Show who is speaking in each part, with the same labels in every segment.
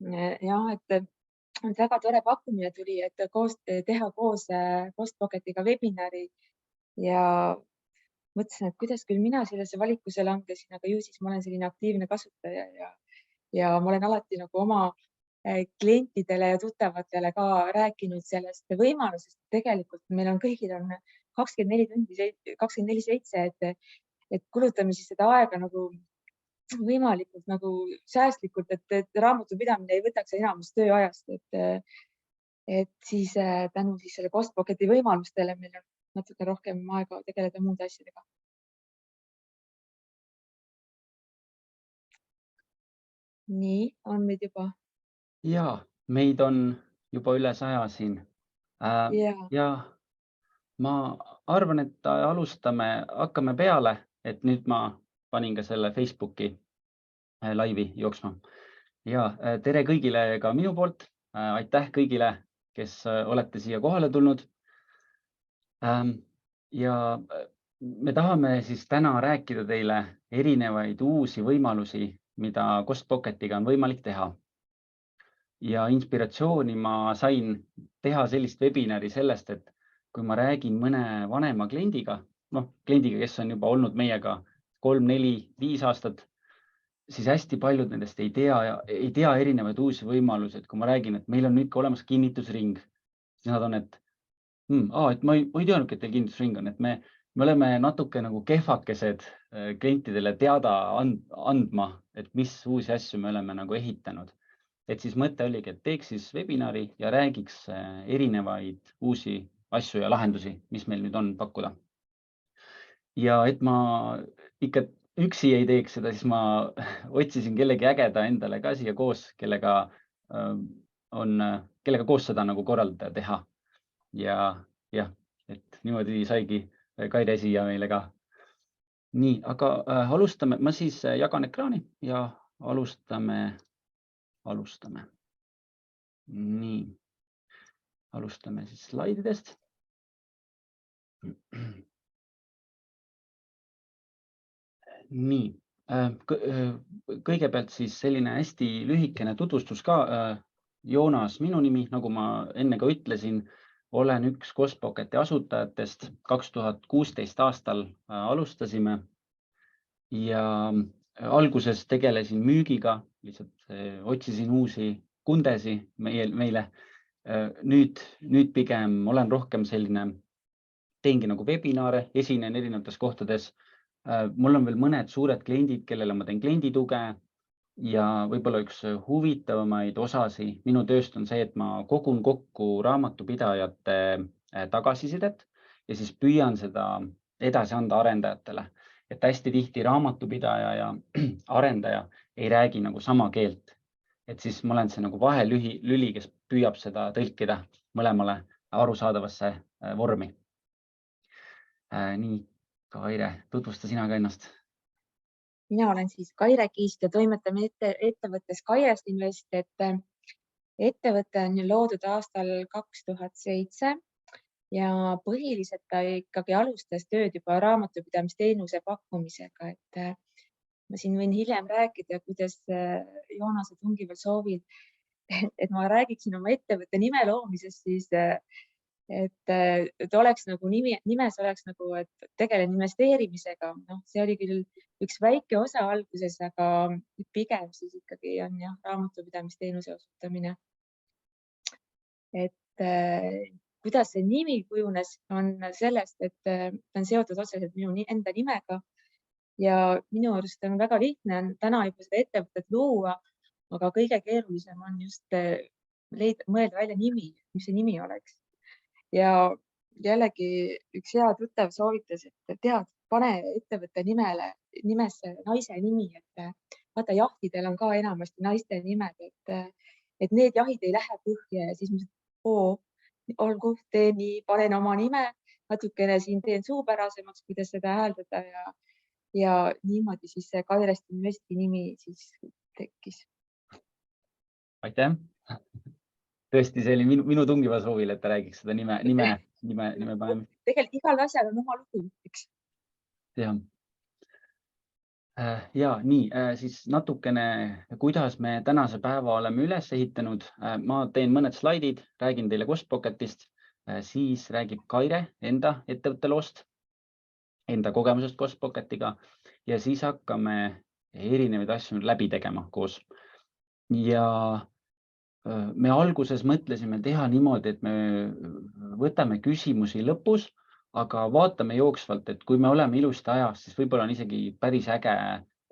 Speaker 1: jah, et väga tore pakkumine tuli, et teha koos Postpocketiga webinari ja mõtlesin, et kuidas küll mina sellesse valikusse langesin, aga ju siis ma olen selline aktiivne kasutaja ja ma olen alati nagu oma klientidele ja tuttavatele ka rääkinud sellest võimalusest. Tegelikult meil on kõigil on 24 tundi, 24/7, et kulutame siis seda aega nagu võimalikult nagu säästlikult, et raamatupidamine ei võtaks enamus tööajast, et siis tänu siis selle Postpocketi võimalustele meil on natuke rohkem aega tegeleda muude asjadega. Nii, on meid juba.
Speaker 2: Ja meid on juba üle 100 siin.
Speaker 1: Ja,
Speaker 2: Ja ma arvan, et hakkame peale, et nüüd ma panin ka selle Facebooki laivi jooksma. Ja tere kõigile ka minu poolt. Aitäh kõigile, kes olete siia kohale tulnud. Ja me tahame siis täna rääkida teile erinevaid uusi võimalusi, mida Postpocketiga on võimalik teha. Ja inspiratsiooni ma sain teha sellist webinari sellest, et kui ma räägin mõne vanema kliendiga, kliendiga, kes on juba olnud meiega 3, 4, 5 aastat, siis hästi paljud nendest ei tea erinevaid uusi võimalusi. Et kui ma räägin, et meil on nüüd ka olemas kinnitusring, siis nad on, et ma ei teadnudki, et teil kinnitusring on, et me oleme natuke nagu kehvakesed klientidele teada andma, et mis uusi asju me oleme nagu ehitanud. Et siis mõte oligi, et teeks siis webinari ja räägiks erinevaid uusi asju ja lahendusi, mis meil nüüd on pakkuda. Ja et ma ikka üksi ei teeks seda, siis ma otsisin kellegi ägeda endale ka siia koos, kellega koos seda nagu korraldada, teha. Ja jah, et niimoodi saigi Kaire siia meile ka. Nii, aga alustame. Ma siis jagan ekraani ja alustame. Nii, alustame siis slaididest. Nii, kõigepealt siis selline hästi lühikene tutvustus ka. Joonas, minu nimi, nagu ma enne ka ütlesin, olen üks Postpocketi asutajatest. 2016 aastal alustasime ja alguses tegelesin müügiga, lihtsalt otsisin uusi kundesi meile. Nüüd pigem olen rohkem selline, teengi nagu webinare, esinen erinevates kohtades. Mul on veel mõned suured kliendid, kellele ma teen kliendituge ja võib-olla üks huvitavamaid osasi minu tööst on see, et ma kogun kokku raamatupidajate tagasisidet ja siis püüan seda edasi anda arendajatele. Et hästi tihti raamatupidaja ja arendaja ei räägi nagu sama keelt. Et siis ma olen see nagu vahelüli, kes püüab seda tõlkida mõlemale arusaadavasse vormi. Nii, Kaire, tutvusta sina ka ennast.
Speaker 1: mina olen siis Kaire Kiisk ja toimetame ettevõttes Kairest Invest, et ettevõte on loodud aastal 2007 ja põhiliselt ta ikkagi alustas tööd juba raamatupidamisteenuse pakkumisega, et ma siin võin hiljem rääkida, kuidas Joonase tungival soovil, et ma räägiksin oma ettevõtte nime loomisest, siis et oleks nagu nimes oleks nagu, et tegelen investeerimisega. See oli küll üks väike osa alguses, aga pigem siis ikkagi on jah, raamatupidamisteenuse osutamine. Et kuidas see nimi kujunes, on sellest, et ta on seotud otseselt minu enda nimega ja minu arust on väga lihtne täna juba seda ettevõtet luua, aga kõige keerulisem on just mõelda välja nimi, mis see nimi oleks. Ja jällegi üks hea tuttav soovitas, et tead, pane ettevõtte nimesse naise nimi, et vaata, jahtidel on ka enamasti naiste nimed, et need jahid ei lähe põhja ja siis olgu, tee nii, panen oma nime, natukene siin teen suupärasemaks, kuidas seda hääldada ja niimoodi siis see Kairest Investi nimi siis tekkis.
Speaker 2: Aitäh. Tõesti, see oli minu tungiva soovil, et ta räägiks seda nime panemist.
Speaker 1: Tegelikult igal asjal on oma lugu, eks.
Speaker 2: Jah. Ja nii, siis natukene, kuidas me tänase päeva oleme üles ehitanud. Ma teen mõned slaidid, räägin teile Costpocketist, siis räägib Kaire enda ettevõtte loost, enda kogemusest Costpocketiga ja siis hakkame erinevaid asju läbi tegema koos. Ja me alguses mõtlesime teha niimoodi, et me võtame küsimusi lõpus, aga vaatame jooksvalt, et kui me oleme ilusti ajas, siis võib-olla on isegi päris äge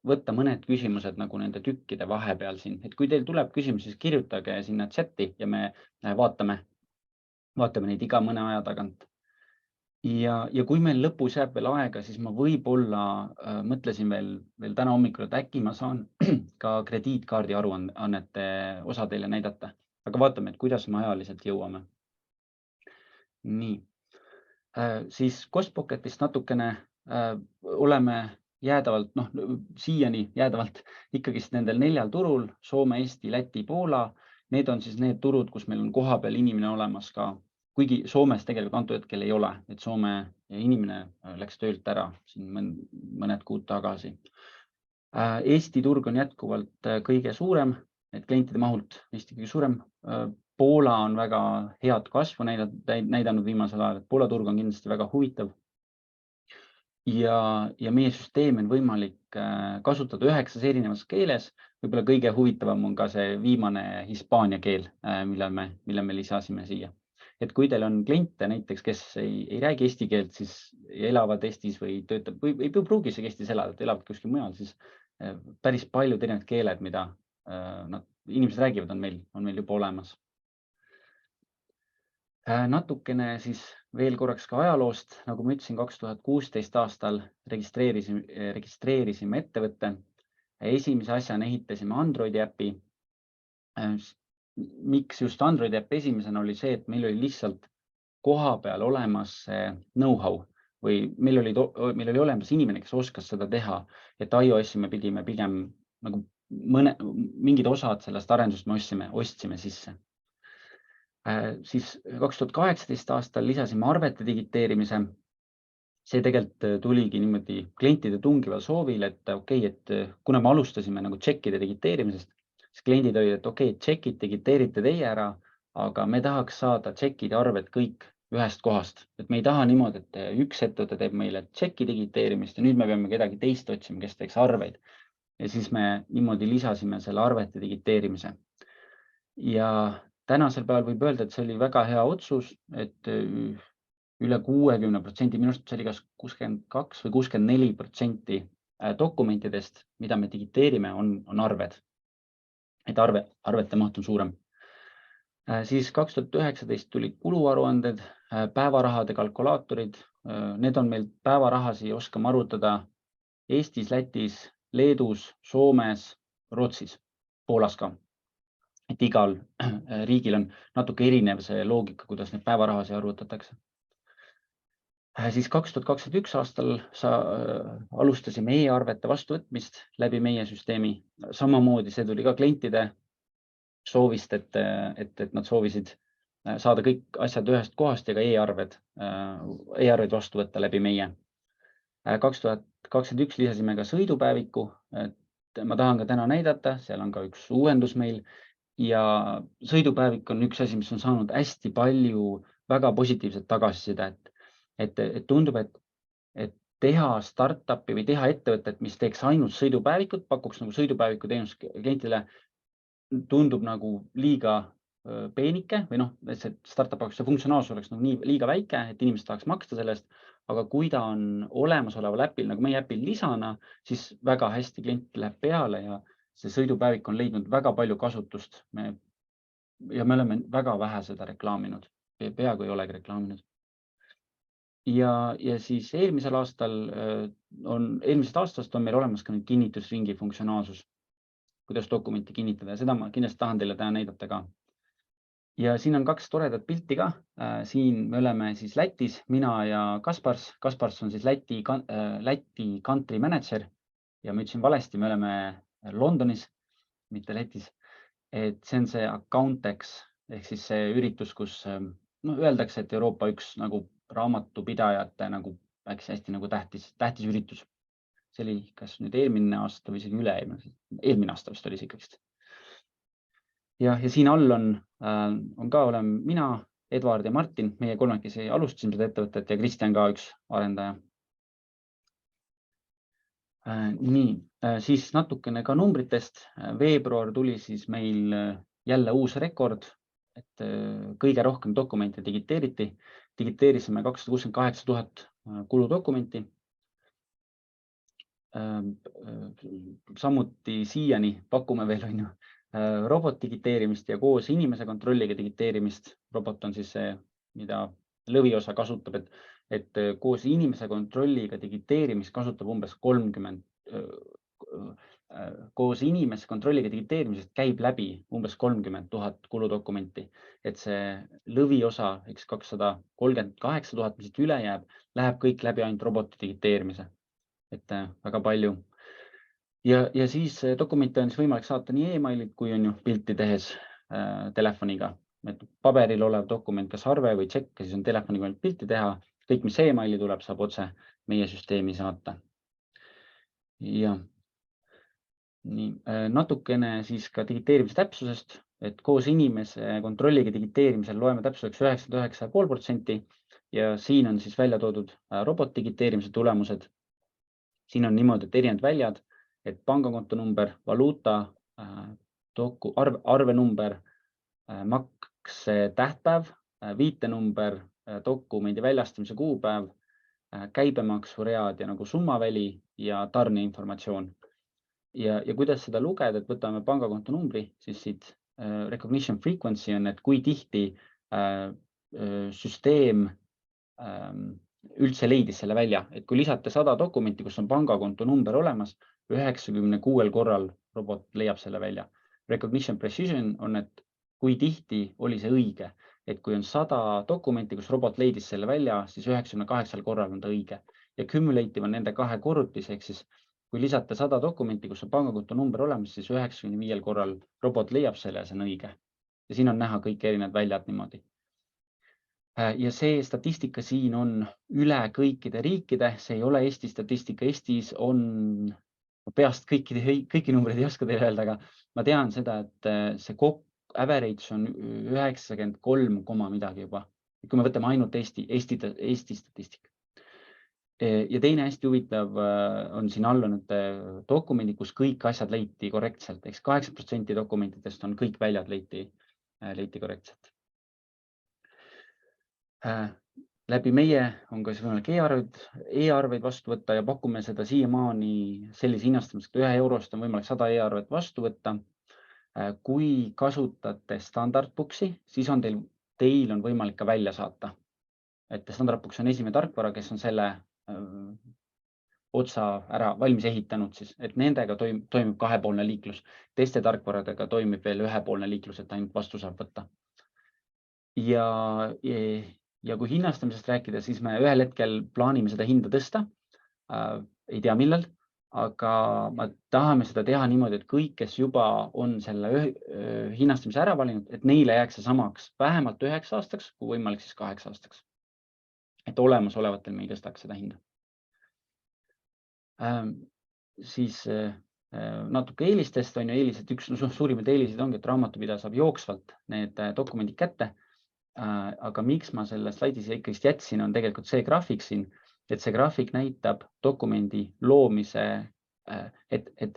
Speaker 2: võtta mõned küsimused nagu nende tükkide vahepeal siin. Et kui teil tuleb küsimus, siis kirjutage sinna chati ja me vaatame neid iga mõne aja tagant. Ja kui meil lõpus jääb veel aega, siis ma võib-olla mõtlesin veel täna hommikul, et äkki ma saan ka krediitkaardi aruannete osa teile näidata, aga vaatame, et kuidas me ajaliselt jõuame. Nii, siis Costpocketist natukene oleme jäädavalt, siiani jäädavalt ikkagist nendel 4 turul, Soome, Eesti, Läti, Poola. Need on siis need turud, kus meil on kohapeal inimene olemas ka. Kuigi Soomes tegelikult antud hetkel ei ole, et Soome inimene läks töölt ära siin mõned kuud tagasi. Eesti turg on jätkuvalt kõige suurem, et klientide mahult Eesti kõige suurem. Poola on väga head kasvu näidanud viimasel ajal, et Poola turg on kindlasti väga huvitav. Ja meie süsteemi on võimalik kasutada 9 erinevas keeles. Võib-olla kõige huvitavam on ka see viimane hispaania keel, mille me lisasime siia. Et kui teil on kliente näiteks, kes ei räägi eesti keelt, siis elavad Eestis või töötab, või ei pruugi isegi Eestis elada, et elavad kuskil mujal, siis päris paljud erinevad keeled, mida inimesed räägivad, on meil juba olemas. Natukene siis veel korraks ka ajaloost. Nagu ma ütlesin, 2016 aastal registreerisime ettevõtte. Esimese asjana ehitasime Androidi äpi. Miks just Androidi äpp esimesena oli see, et meil oli lihtsalt koha peal olemas know-how või meil oli olemas inimene, kes oskas seda teha, et iOS-i me pidime pigem nagu mingid osad sellest arendust me ostsime sisse. Siis 2018 aastal lisasime arvete digiteerimise. See tegelikult tuligi niimoodi klientide tungival soovil, et okei, et kuna me alustasime nagu tšekkide digiteerimisest, siis kliendid olid, et okei, tšekid digiteerite teie ära, aga me tahaks saada tšekid ja arved kõik ühest kohast. Et me ei taha niimoodi, et üks ettevõte teeb meile tšeki digiteerimist ja nüüd me peame kedagi teist otsima, kes teeks arveid. Ja siis me niimoodi lisasime selle arvete digiteerimise. Ja tänasel päeval võib öelda, et see oli väga hea otsus, et üle 60%, minu arust see oli kas 62 või 64% dokumentidest, mida me digiteerime, on arved. Et arvete maht on suurem. Siis 2019 tulid kuluaruanded, päevarahade kalkulaatorid. Need on meil päevarahasi, oskame arvutada Eestis, Lätis, Leedus, Soomes, Rootsis, Poolas ka. Et igal riigil on natuke erinev see loogika, kuidas neid päevarahasi arvutatakse. Siis 2021 aastal alustasime e-arvete vastuvõtmist läbi meie süsteemi. Samamoodi see tuli ka klientide soovist, et nad soovisid saada kõik asjad ühest kohast ja ka e-arved vastu võtta läbi meie. 2021 lisasime ka sõidupäeviku. Ma tahan ka täna näidata, seal on ka üks uuendus meil. Ja sõidupäevik on üks asi, mis on saanud hästi palju väga positiivset tagasisidet. Et tundub, et teha startupi või teha ettevõtet, mis teeks ainult sõidupäevikut, pakuks nagu sõidupäeviku teenust klientidele, tundub nagu liiga peenike või et see startup pakuks, see funktsionaalsus oleks nagu nii liiga väike, et inimesed tahaks maksta sellest, aga kui ta on olemasoleval äpil, nagu meie äpil lisana, siis väga hästi klient läheb peale ja see sõidupäevik on leidnud väga palju kasutust. Me oleme väga vähe seda reklaaminud, peaaegu ei olegi reklaaminud. Ja siis eelmisest aastast on meil olemas ka nüüd kinnitusringi funktsionaalsus, kuidas dokumenti kinnitada ja seda ma kindlasti tahan teile täna näidata ka. Ja siin on 2 toredat pilti ka. Siin me oleme siis Lätis, mina ja Kaspars. Kaspars on siis Läti country manager ja ma ütlesin valesti, me oleme Londonis, mitte Lätis. Et see on see Accountex ehk siis see üritus, kus öeldakse, et Euroopa üks nagu raamatupidajate nagu hästi nagu tähtis üritus. see oli kas nüüd eelmine aasta või isegi eelmine aasta vist oli see ikkagist. Ja siin all on ka, olen mina, Edward ja Martin, meie kolmekesi alustasime seda ettevõtet ja Kristjan ka üks arendaja. Nii, siis natukene ka numbritest. Veebruar tuli siis meil jälle uus rekord, et kõige rohkem dokumente digiteeriti. Digiteerisime 268 000 kuludokumenti. Samuti siiani pakume veel robot digiteerimist ja koos inimese kontrolliga digiteerimist. Robot on siis see, mida lõviosa kasutab, et koos inimese kontrolliga digiteerimist kasutab umbes 30, koos inimese kontrolliga digiteerimisest käib läbi umbes 30 000 kuludokumenti, et see lõviosa, 238 000, mis üle jääb, läheb kõik läbi ainult roboti digiteerimise, et väga palju. Ja siis dokumente on võimalik saata nii e-mailid, kui on pilti tehes telefoniga. Et paberil olev dokument, kas arve või tšekk, siis on telefoniga pilti teha. Kõik, mis e-maili tuleb, saab otse meie süsteemi saata. Ja nii, natukene siis ka digiteerimise täpsusest, et koos inimese kontrolliga digiteerimisel loeme täpsuseks 99,5% ja siin on siis välja toodud robot digiteerimise tulemused. Siin on niimoodi, et erinevad väljad, et pangakonto number, valuuta, arvenumber, makse tähtpäev, viitenumber, dokumendi väljastamise kuupäev, käibemaksuread ja summaväli ja tarneinformatsioon. Ja kuidas seda lugeda, et võtame pangakonto numbri, siis siit recognition frequency on, et kui tihti süsteem üldse leidis selle välja, et kui lisate 100 dokumenti, kus on pangakonto number olemas, 96 korral robot leiab selle välja. Recognition precision on, et kui tihti oli see õige, et kui on 100 dokumenti, kus robot leidis selle välja, siis 98 korral on ta õige. Ja cumulative on nende kahe korrutis, ehk siis kui lisate 100 dokumenti, kus on pangakonto number olemas, siis 95 korral robot leiab selle ja see on õige. Ja siin on näha kõik erinevad väljad niimoodi. Ja see statistika siin on üle kõikide riikide, see ei ole Eesti statistika. Eestis on peast kõiki numbreid ei oska teile öelda, aga ma tean seda, et see average on 93, midagi juba. Kui me võtame ainult Eesti statistika. Ja teine hästi huvitav on siin all on dokumendid, kus kõik asjad leiti korrektselt. Eks 8% dokumentidest on kõik väljad leiti korrektselt. Läbi meie on ka võimalik e-arveid vastu võtta ja pakume seda siiamaani sellise hinnastamisega, et 1 eurost on võimalik 100 e-arvet vastu võtta. Kui kasutate standardboksi, siis on teil on võimalik ka välja saata. Et standardboks on esimene tarkvara, kes on selle otsa ära valmis ehitanud, siis, et nendega toimub kahepoolne liiklus. Teiste tarkvaradega toimib veel ühepoolne liiklus, et ainult vastu saab võtta. Ja kui hinnastamisest rääkida, siis me ühel hetkel plaanime seda hinda tõsta. Ei tea millal, aga me tahame seda teha niimoodi, et kõik, kes juba on selle hinnastamise ära valinud, et neile jääks see samaks vähemalt 9 aastaks, kui võimalik siis 8 aastaks. Et olemasolevatel me ei tõstaks seda hinda. Siis natuke eelistest on ju eelised. Üks suurimad eelised ongi, et raamatupidaja saab jooksvalt need dokumendid kätte. Aga miks ma selle slaidis ikkagi jätsin, on tegelikult see graafik siin, et see graafik näitab dokumendi loomise, et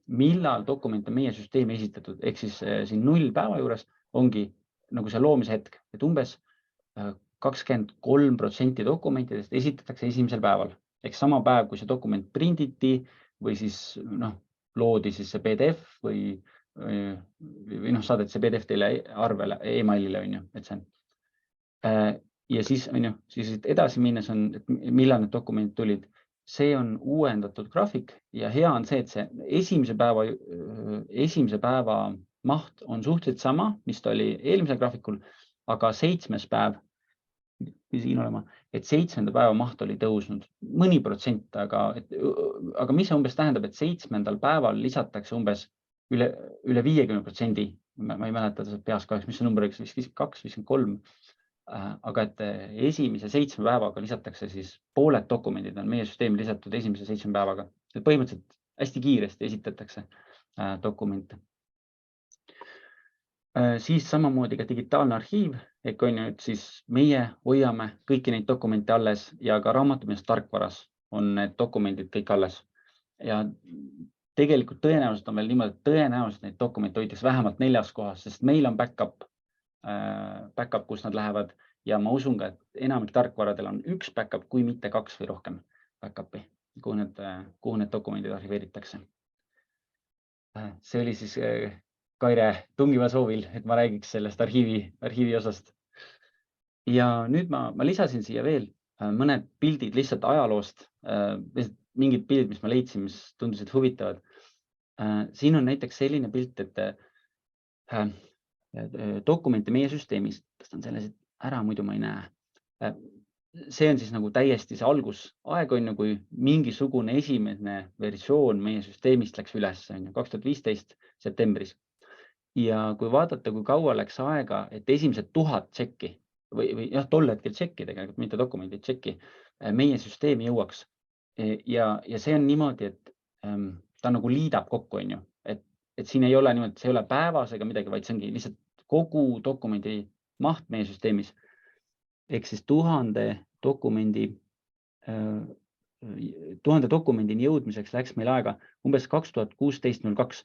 Speaker 2: millal dokument on meie süsteemi esitatud, ehk siis siin 0 päeva juures ongi nagu see loomise hetk, et umbes 23% dokumentidest esitatakse esimesel päeval, ehk sama päev, kui see dokument prinditi või siis loodi siis see PDF või saadeti see PDF teile arvele, e-mailile on ju, et see on. Ja siis edasi minnes on, et millal need dokumendid tulid. See on uuendatud graafik ja hea on see, et see esimese päeva maht on suhteliselt sama, mis ta oli eelmisel graafikul, aga 7. päev, et 7. päeva maht oli tõusnud mõni protsent, aga mis see umbes tähendab, et 7. päeval lisatakse umbes üle 50%, ma ei mäleta peas kahjuks, mis see number oleks, 52, 53, aga et esimese 7 päevaga lisatakse siis pooled dokumendid on meie süsteemi lisatud esimese 7 päevaga. Et põhimõtteliselt hästi kiiresti esitatakse dokumente. Siis samamoodi ka digitaalne arhiiv, ehk on ju, et siis meie hoiame kõiki neid dokumente alles ja ka raamatupidamise tarkvaras on need dokumendid kõik alles. Ja tegelikult tõenäoliselt on veel niimoodi, et tõenäoliselt neid dokumente hoitakse vähemalt 4 kohas, sest meil on backup, kus nad lähevad ja ma usun ka, et enamik tarkvaradel on 1 backup, kui mitte 2 või rohkem backup'i, kuhu need dokumendid arhiveeritakse. See oli siis Kaire tungiva soovil, et ma räägiks sellest arhiivi osast. Ja nüüd ma lisasin siia veel mõned pildid lihtsalt ajaloost, mingid pildid, mis ma leidsin, mis tundusid huvitavad. Siin on näiteks selline pilt, et dokumente meie süsteemis, tõstan selle ära, muidu ma ei näe. See on siis nagu täiesti see algusaeg on ju, kui mingisugune esimene versioon meie süsteemist läks üles, on ju, 2015 septembris. Ja kui vaadata, kui kaua läks aega, et esimesed 1000 tšekki või jah, tol hetkel tšekki tegelikult, mitte dokumendid, tšekki meie süsteemi jõuaks. Ja see on niimoodi, et ta nagu liidab kokku, on ju, et siin ei ole niimoodi, see ei ole päevas ega midagi, vaid see ongi lihtsalt kogu dokumendi maht meie süsteemis. Ehk siis 1000 dokumendini jõudmiseks läks meil aega umbes 2016-02,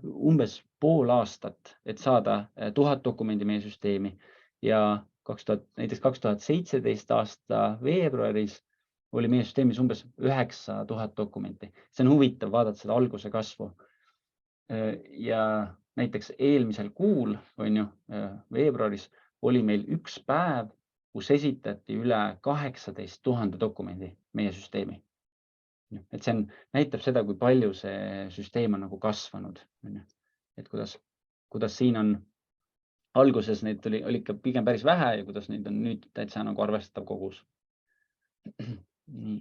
Speaker 2: umbes pool aastat, et saada 1000 dokumendi meie süsteemi ja näiteks 2017 aasta veebruaris oli meie süsteemis umbes 9000 dokumenti. See on huvitav vaadata seda alguse kasvu. Ja näiteks eelmisel kuul, on ju, veebruaris oli meil 1 päev, kus esitati üle 18 000 dokumendi meie süsteemi. Et see näitab seda, kui palju see süsteem on nagu kasvanud. Et kuidas siin on alguses neid oli ikka pigem päris vähe ja kuidas neid on nüüd täitsa nagu arvestatav kogus. Nii.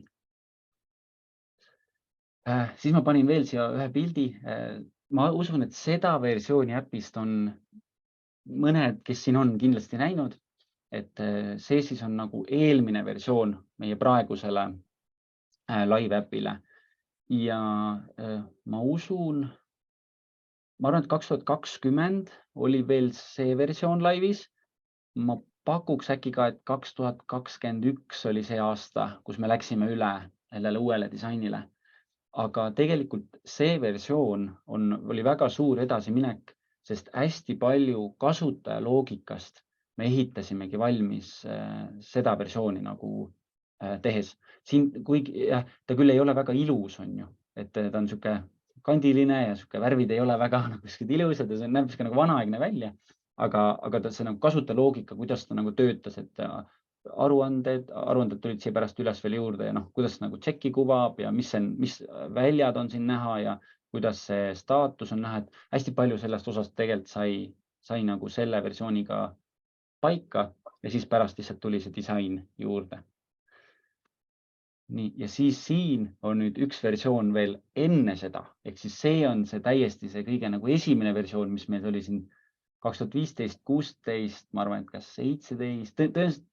Speaker 2: Siis ma panin veel siia ühe pildi. Ma usun, et seda versiooni äpist on mõned, kes siin on kindlasti näinud, et see siis on nagu eelmine versioon meie praegusele live äpile. Ja ma arvan, et 2020 oli veel see versioon laivis. Ma pakuks äkki ka, et 2021 oli see aasta, kus me läksime üle sellele uuele disainile. Aga tegelikult see versioon oli väga suur edasiminek, sest hästi palju kasutaja-loogikast me ehitasimegi valmis seda versiooni nagu tehes. Siin, kuigi ta küll ei ole väga ilus, on ju, et ta on sihuke kandiline ja sihuke värvid ei ole väga ilusad ja see näeb sihuke nagu vanaaegne välja, aga see nagu kasutaja-loogika, kuidas ta nagu töötas, et aruanded tulid siia pärast üles veel juurde ja kuidas nagu tšeki kuvab ja mis väljad on siin näha ja kuidas see staatus on näha, et hästi palju sellest osast tegelikult sai nagu selle versiooniga paika ja siis pärast lihtsalt tuli see disain juurde. Nii, ja siis siin on nüüd üks versioon veel enne seda, ehk siis see on see täiesti see kõige nagu esimene versioon, mis meil oli siin 2015, 16, ma arvan, et kas 17, tõenäoliselt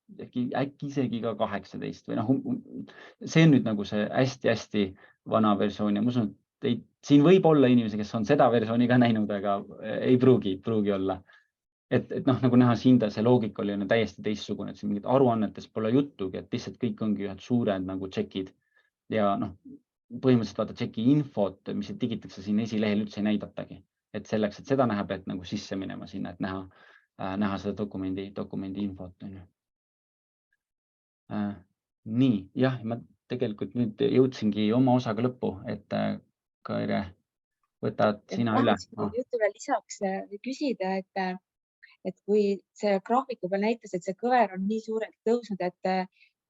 Speaker 2: äkki isegi ka 18 või see on nüüd nagu see hästi-hästi vana versioon ja ma usun, et siin võib olla inimesi, kes on seda versiooni ka näinud, aga ei pruugi olla. Et nagu näha siin see loogika oli täiesti teistsugune, et siin mingid aruannetes pole juttugi, et lihtsalt kõik ongi ühed suured nagu tšekid ja põhimõtteliselt vaata tšeki infot, mis digitakse siin esilehel üldse ei näidatagi. Et selleks, et seda näha, pead nagu sisse minema sinna, et näha seda dokumendi infot. Nii, jah, ma tegelikult nüüd jõudsingi oma osaga lõppu, et Kaire, võtad sina üle.
Speaker 1: Juttu veel lisaks küsida, et kui see graafiku peal näitas, et see kõver on nii suurelt tõusnud,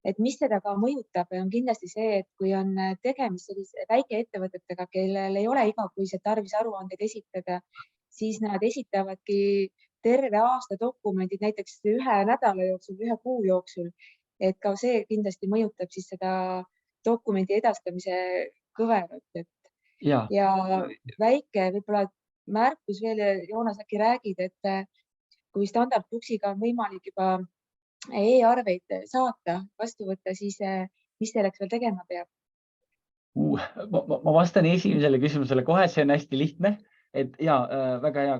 Speaker 1: et mis seda ka mõjutab, on kindlasti see, et kui on tegemist sellise väikeettevõtetega, kellel ei ole igakuiselt tarvis aruandeid esitada, siis nad esitavadki terve aasta dokumendid näiteks 1 nädala jooksul, 1 kuu jooksul. Et ka see kindlasti mõjutab siis seda dokumendi edastamise kõverat. Ja väike võib-olla märkus veel, Joonas, äkki räägid, et kui standardbuksiga on võimalik juba e-arveid saata, vastu võtta, siis mis selleks veel tegema peab?
Speaker 2: Ma vastan esimesele küsimusele kohe, see on hästi lihtne. Et ja väga hea,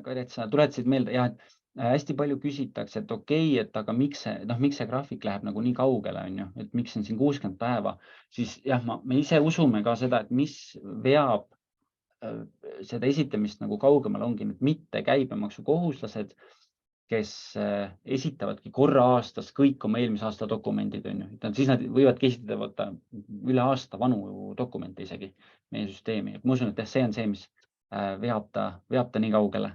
Speaker 2: Kairi, et sa tuletasid meelde ja et hästi palju küsitakse, et okei, et aga miks see graafik läheb nagu nii kaugele, on ju, et miks on siin 60 päeva, siis jah, me ise usume ka seda, et mis veab seda esitamist nagu kaugemale ongi need mitte käibemaksukohuslased, kes esitavadki korra aastas kõik oma eelmise aasta dokumendid, on ju. Siis nad võivadki esitada üle aasta vanu dokumente isegi meie süsteemi. Ma usun, et see on see, mis veab ta nii kaugele.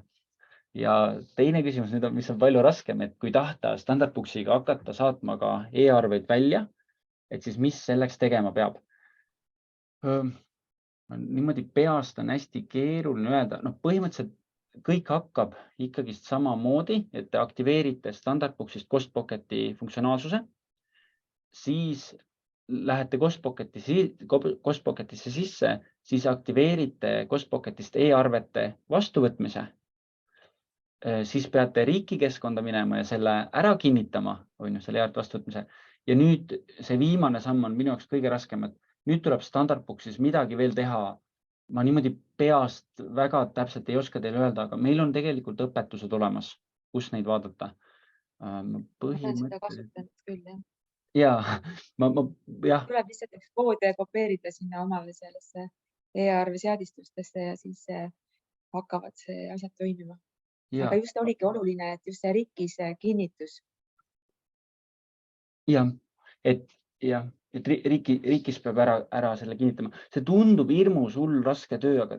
Speaker 2: Ja teine küsimus nüüd on, mis on palju raskem, et kui tahta Standardbooksiga hakata saatma ka e-arveid välja, et siis mis selleks tegema peab? Niimoodi peast on hästi keeruline öelda. Põhimõtteliselt kõik hakkab ikkagi samamoodi, et te aktiveerite Standardbooksist Costpocketi funktsionaalsuse, siis lähete Costpocketisse sisse, siis aktiveerite Costpocketist e-arvete vastuvõtmise, siis peate riiki keskkonda minema ja selle ära kinnitama, on ju, selle e-arvete vastuvõtmise. Ja nüüd see viimane samm on minu jaoks kõige raskem, et nüüd tuleb Standardbooksis midagi veel teha. Ma niimoodi peast väga täpselt ei oska teile öelda, aga meil on tegelikult õpetused olemas, kus neid vaadata.
Speaker 1: Ma olen seda kasutanud küll,
Speaker 2: jah. Jah.
Speaker 1: Tuleb lihtsalt üks kood kopeerida sinna omale sellesse e-arve seadistustesse ja siis hakkavad see asjad toimima. Aga just oligi oluline, et just see rikkis kinnitus.
Speaker 2: Jah, et riikis peab ära selle kinnitama. See tundub hirmus hull raske töö, aga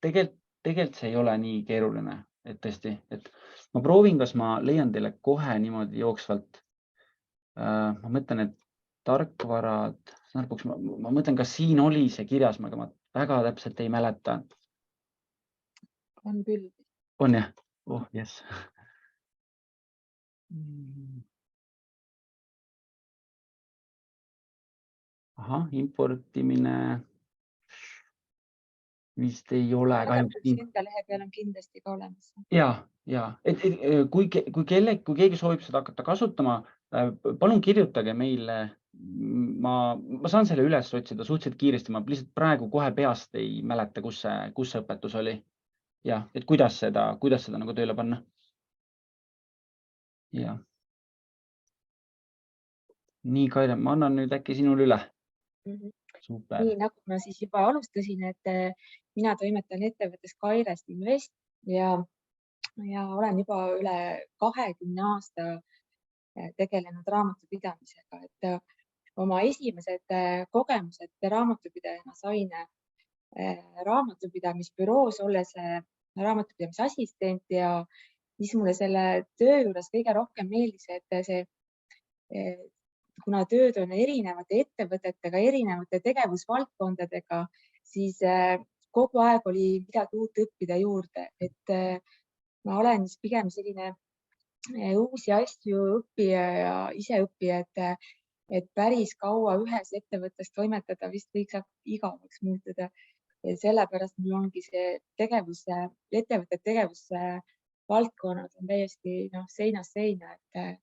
Speaker 2: tegelikult see ei ole nii keeruline, et tõesti, et ma proovin, kas ma leian teile kohe niimoodi jooksvalt. Ma mõtlen, et tarkvarad, ma mõtlen, kas siin oli see kirjas, aga ma väga täpselt ei mäleta.
Speaker 1: On küll.
Speaker 2: On jah? Oh, yes. Ahah, importimine vist ei ole kahjuks.
Speaker 1: Enda lehe peal on kindlasti ka olemas.
Speaker 2: Ja, et kui keegi soovib seda hakata kasutama, palun kirjutage meile. Ma saan selle üles otsida suhteliselt kiiresti. Ma lihtsalt praegu kohe peast ei mäleta, kus see õpetus oli. Ja, et kuidas seda nagu tööle panna. Ja. Nii, Kaire, ma annan nüüd äkki sinule üle. Super.
Speaker 1: Nii, nagu ma siis juba alustasin, et mina toimetan ettevõttes Kairest Invest ja olen juba üle 20 aasta tegelenud raamatupidamisega, et oma esimesed kogemused raamatupidajana sain raamatupidamisbüroos, olles raamatupidamise assistent ja mis mulle selle töö juures kõige rohkem meeldis, et kuna tööd on erinevate ettevõtetega, erinevate tegevusvaldkondadega, siis kogu aeg oli midagi uut õppida juurde, et ma olen pigem selline uusi asju õppija ja iseõppija, et päris kaua ühes ettevõttes toimetada vist võiks igavaks muutuda. Sellepärast mul ongi see ettevõtte tegevusvaldkonnad on täiesti seinast seina, et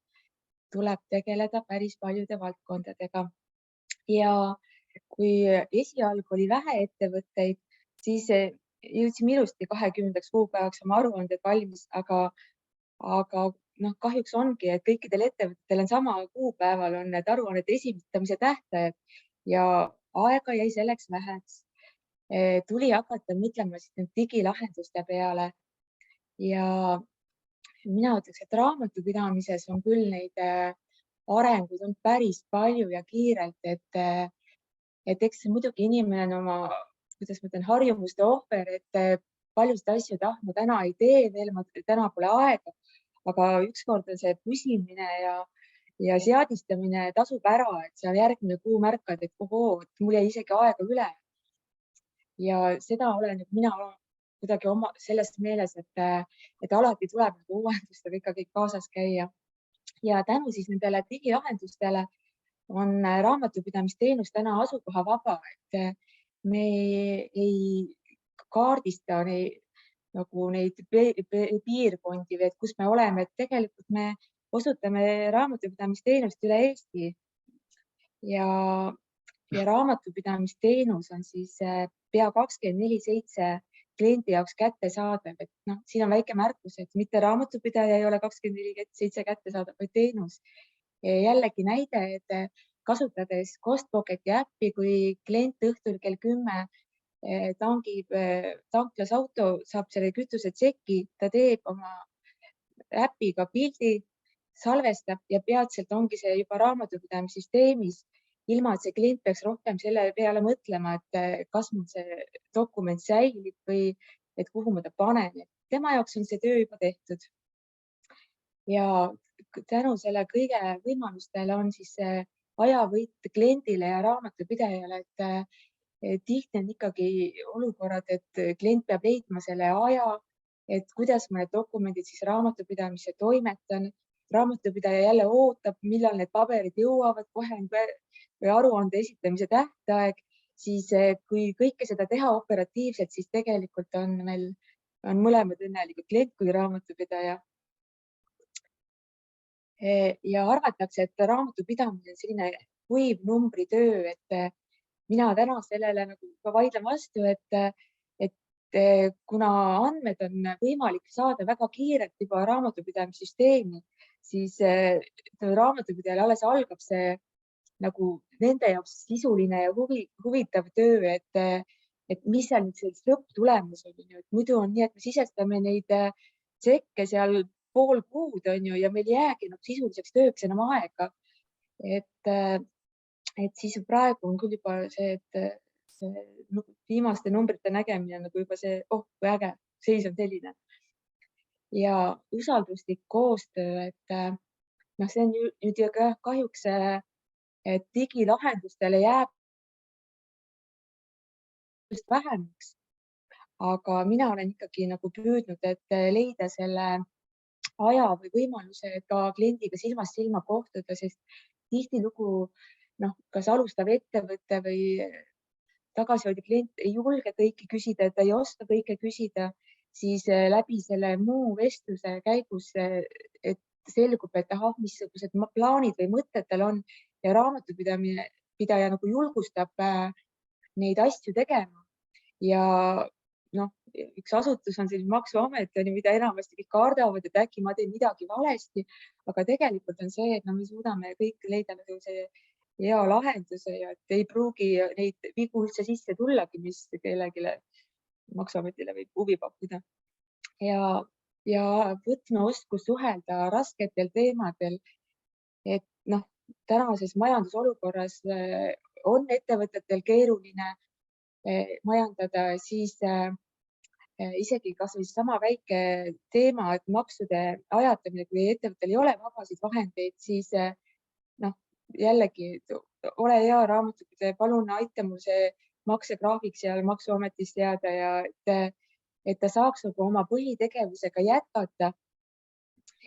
Speaker 1: tuleb tegeleda päris paljude valdkondadega. Ja kui esialgu oli vähe ettevõtteid, siis jõudsime ilusti 20. kuupäevaks oma aruanded valmis, aga kahjuks ongi, et kõikidel ettevõtetel on sama kuupäeval on need aruannete esitamise tähtajad ja aega jäi selleks väheks. Tuli hakata mõtlema digilahenduste peale ja mina ütleks, et raamatupidamises on küll neid arenguid on päris palju ja kiirelt, et eks muidugi inimene on oma, kuidas ma ütlen, harjumuste ohver, et paljusid asju ma täna ei tee veel, täna pole aega, aga ükskord on see pusimine ja seadistamine tasub ära, et seal järgmine kuu märkad, et ohoo, mul jäi isegi aega üle. Ja seda olen mina kuidagi selles meeles, et alati tuleb uuendustega ikkagi kaasas käia. Ja tänu siis nendele digilahendustele on raamatupidamisteenus täna asukoha vaba, et me ei kaardista neid piirkondi, kus me oleme, et tegelikult me osutame raamatupidamisteenust üle Eesti ja, ja raamatupidamisteenus on siis pea 24/7 kliendi jaoks kättesaadav, et noh, siin on väike märkus, et mitte raamatupidaja ei ole 24/7 kättesaadav, vaid teenus. Jällegi näide, et kasutades Costpocketi äppi, kui klient õhtul kell 10 tangib tanklas auto, saab selle kütusetšeki, ta teeb oma äpiga pildi, salvestab ja peatselt ongi see juba raamatupidamissüsteemis, ilma et see klient peaks rohkem selle peale mõtlema, et kas mul see dokument säilib või et kuhu ma ta panen. Tema jaoks on see töö juba tehtud. Ja tänu selle kõige võimalustele on siis see ajavõit kliendile ja raamatupidajale, et tihti on ikkagi olukorrad, et klient peab leidma selle aja, et kuidas ma need dokumendid siis raamatupidamisse toimetan. Raamatupidaja jälle ootab, millal need paberid jõuavad, kohe on aruande esitamise tähtaeg, siis kui kõike seda teha operatiivselt, siis tegelikult on mõlemad õnnelikud, klient kui raamatupidaja. Ja arvatakse, et raamatupidamine on selline kuiv numbritöö, et mina täna sellele nagu vaidlen vastu, et kuna andmed on võimalik saada väga kiirelt juba raamatupidamissüsteemi, siis raamatupidajal alles algab see nagu nende jaoks sisuline ja huvitav töö, et mis seal nüüd sellist lõpptulemus on. Muidu on nii, et me sisestame neid tšekke seal pool kuud ja meil ei jäägi sisuliseks tööks enam aega. Et siis praegu on küll juba see, et see viimaste numbrite nägemine nagu juba see, kui äge, seis on selline. Ja usalduslik koostöö, et see on nüüd ju kahjuks digilahendustele jääb just vähemaks, aga mina olen ikkagi nagu püüdnud, et leida selle aja või võimaluse ka kliendiga silmast silma kohtuda, sest tihtilugu kas alustav ettevõte või tagasihoidlik klient ei julge kõike küsida, ta ei oska kõike küsida, siis läbi selle muu vestluse käigus, et selgub, et ahah, missugused plaanid või mõtted tal on ja raamatupidaja nagu julgustab neid asju tegema. Ja üks asutus on selline Maksuamet, mida enamasti kõik kardavad, et äkki ma teen midagi valesti, aga tegelikult on see, et me suudame kõik leida see hea lahenduse ja et ei pruugi neid vigu üldse sisse tullagi, mis kellelegi Maksuametile võib huvi pakkuda. Ja võtmeoskus suhelda rasketel teemadel, et tänases majandusolukorras on ettevõtetel keeruline majandada, siis isegi kas või sama väike teema, et maksude ajatamine, kui ettevõttel ei ole vabasid vahendeid, siis jällegi ole hea raamatupidaja, palun aita mul see maksegraafik seal Maksuametis teada ja et ta saaks oma põhitegevusega jätkata,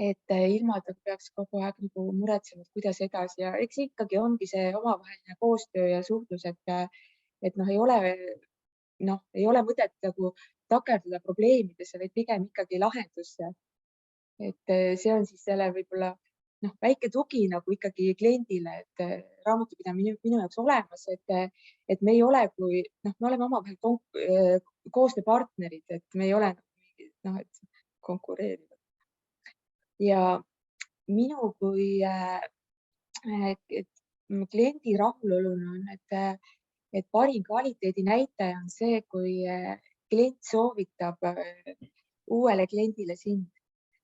Speaker 1: et ilma ta peaks kogu aeg muretsema, kuidas edasi ja eks ikkagi ongi see omavaheline koostöö ja suhtlus, et ei ole mõtet nagu takerduda probleemidesse, vaid pigem ikkagi lahendusse. Et see on siis selle võib-olla väike tugi nagu ikkagi kliendile, et raamatupidamine minu jaoks olemas, et me ei ole me oleme omavahel koostööpartnerid, et me ei ole et konkureerivad. Ja minu kui kliendi rahuloluna on, et parim kvaliteedi näitaja on see, kui klient soovitab uuele kliendile sind.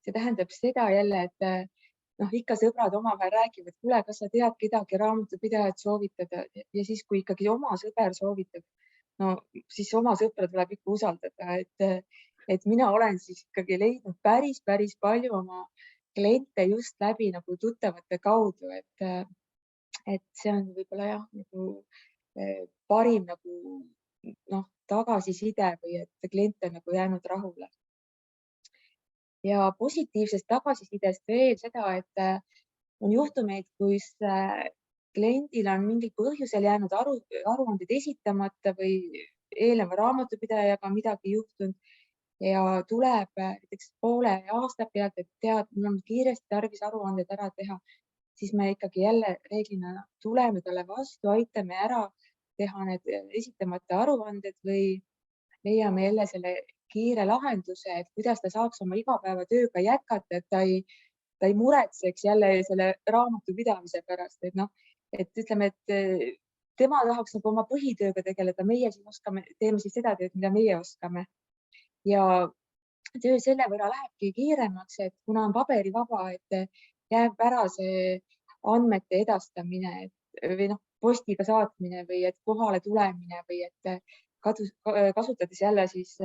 Speaker 1: See tähendab seda jälle, et ikka sõbrad omavahel räägivad, kuule, kas sa tead kedagi raamatupidajat soovitada ja siis, kui ikkagi oma sõber soovitab, siis oma sõpra tuleb ikka usaldada, et mina olen siis ikkagi leidnud päris palju oma kliente just läbi tuttavate kaudu, et see on võib-olla jah, parim tagasiside või et klient on jäänud rahule. Ja positiivsest tagasisidest veel seda, et on juhtumeid, kus kliendil on mingil põhjusel jäänud aruanded esitamata või eelneva raamatupidajaga midagi juhtunud ja tuleb näiteks poole aasta pealt, et tead, mul on kiiresti tarvis aruanded ära teha, siis me ikkagi jälle reeglina tuleme talle vastu, aitame ära teha need esitamata aruanded või leiame jälle selle kiire lahenduse, et kuidas ta saaks oma igapäevatööga jätkata, et ta ei muretseks jälle selle raamatupidamise pärast, et noh, et ütleme, et tema tahaks nagu oma põhitööga tegeleda, meie siis teeme siis seda tööd, mida meie oskame. Ja töö selle võrra lähebki kiiremaks, et kuna on paberivaba, et jääb ära see andmete edastamine või noh, postiga saatmine või et kohale tulemine või et kasutades jälle siis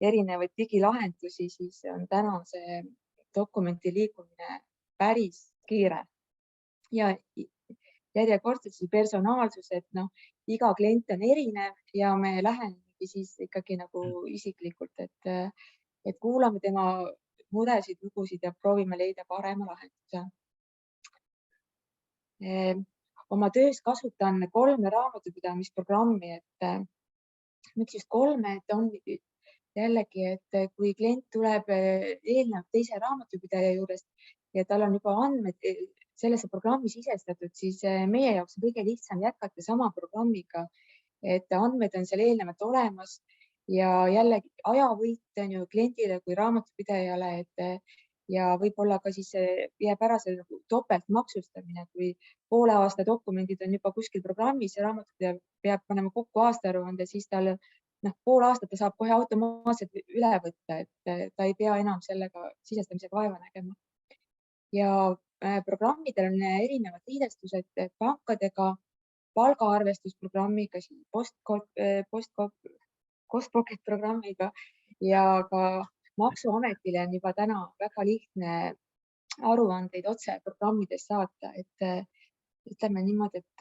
Speaker 1: erinevaid digilahendusi, siis on täna see dokumenti liikumine päris kiire ja järjekordselt siis personaalsus, et noh, iga klient on erinev ja me lähenemegi siis ikkagi nagu isiklikult, et kuulame tema muresid, lugusid ja proovime leida parema lahenduse. Oma töös kasutan 3 raamatupidamisprogrammi, et miks just 3, et on jällegi, et kui klient tuleb eelnevalt teise raamatupidaja juurest ja tal on juba andmed sellesse programmi sisestatud, siis meie jaoks on kõige lihtsam jätkata sama programmiga, et andmed on seal eelnevalt olemas ja jällegi ajavõit on ju kliendile kui raamatupidajale, et ja võib-olla ka siis jääb ära see nagu topeltmaksustamine, kui poole aasta dokumendid on juba kuskil programmis ja raamatupidaja peab panema kokku aastaaruande, siis tal pool aastat ta saab kohe automaatselt üle võtta, et ta ei pea enam sellega sisestamisega vaeva nägema. Ja programmidel on erinevad liidestused pankadega, palgaarvestusprogrammiga, Postpocket programmiga ja ka Maksuametile on juba täna väga lihtne aruandeid otse programmidest saata, et ütleme niimoodi, et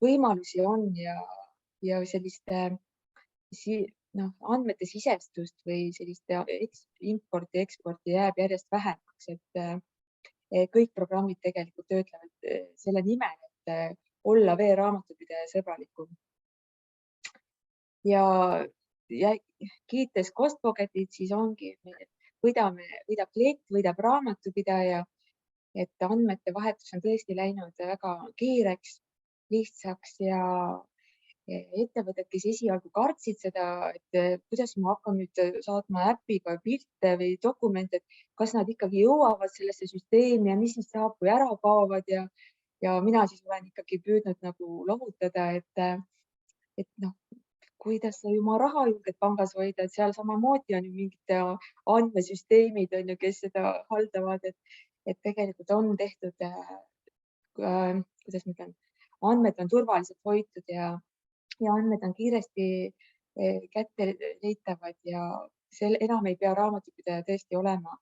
Speaker 1: võimalusi on ja selliste andmete sisestust või sellist importi, eksporti jääb järjest vähemaks, et kõik programmid tegelikult töötlevad selle nimel, et olla veel raamatupidaja sõbralikum. Ja kiites Postpocketit, siis ongi, võidab klient, võidab raamatupidaja, et andmete vahetus on tõesti läinud väga kiireks, lihtsaks ja ettevõtted, kes esialgu kartsid seda, et kuidas ma hakkan nüüd saatma äpiga pilte või dokumente, et kas nad ikkagi jõuavad sellesse süsteemi ja mis siis saab, kui ära kaovad ja mina siis olen ikkagi püüdnud nagu lohutada, et noh, kuidas sa oma raha julged pangas hoida, et seal samamoodi on ju mingid andmesüsteemid, on ju, kes seda haldavad, et tegelikult on tehtud, kuidas ma ütlen, andmed on turvaliselt hoitud ja andmed on kiiresti kätteleitavad ja enam ei pea raamatupidaja tõesti olema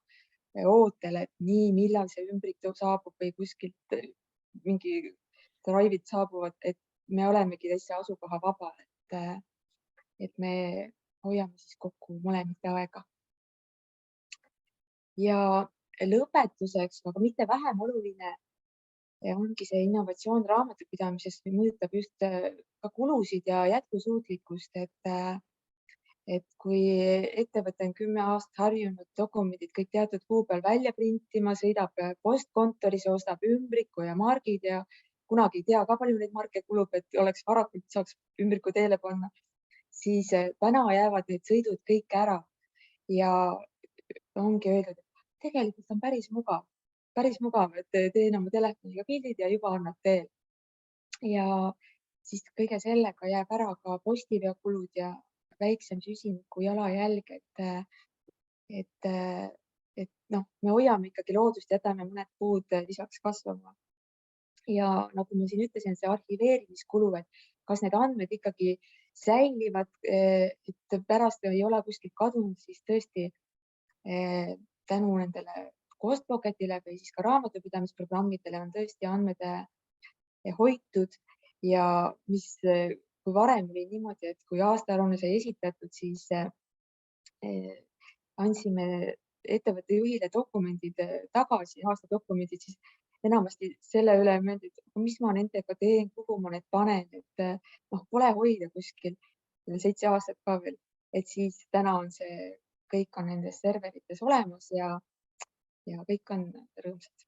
Speaker 1: ootel, et nii, millal see ümbrik saabub või kuskilt mingi drive'id saabuvad, et me olemegi täitsa asukoha vaba, et me hoiame siis kokku mõlemite aega. Ja lõpetuseks, aga mitte vähem oluline, ongi see innovatsioon raamatupidamises mõjutab just ka kulusid ja jätkusuutlikkust, et kui ettevõte on 10 aastat harjunud dokumendid kõik teatud kuupäeval välja printima, sõidab postkontoris, ostab ümbriku ja margid ja kunagi ei tea ka palju neid marke kulub, et oleks varakult saaks ümbriku teele panna, siis täna jäävad need sõidud kõik ära ja ongi öeldud, et tegelikult on päris mugav, et teen oma telefoniga pildid ja juba annab teel. Ja siis kõige sellega jääb ära ka postiveokulud ja väiksem süsiniku jalajälg, et me hoiame ikkagi loodust, jätame mõned puud lisaks kasvama. Ja nagu ma siin ütlesin, see arhiveerimiskulu, et kas need andmed ikkagi säilivad, et pärast ei ole kuskilt kadunud, siis tõesti tänu nendele Postpocketile või siis ka raamatupidamisprogrammidele on tõesti andmed hoitud ja kui varem oli niimoodi, et kui aastaaruanne sai esitatud, siis andsime ettevõtte juhile dokumendid tagasi, aastadokumendid, siis enamasti selle üle mõeldi, et mis ma nendega teen, kuhu ma need panen, et pole hoida kuskil 7 aastat ka veel, et siis täna on see kõik on nendes serverites olemas ja kõik on rõõmsad.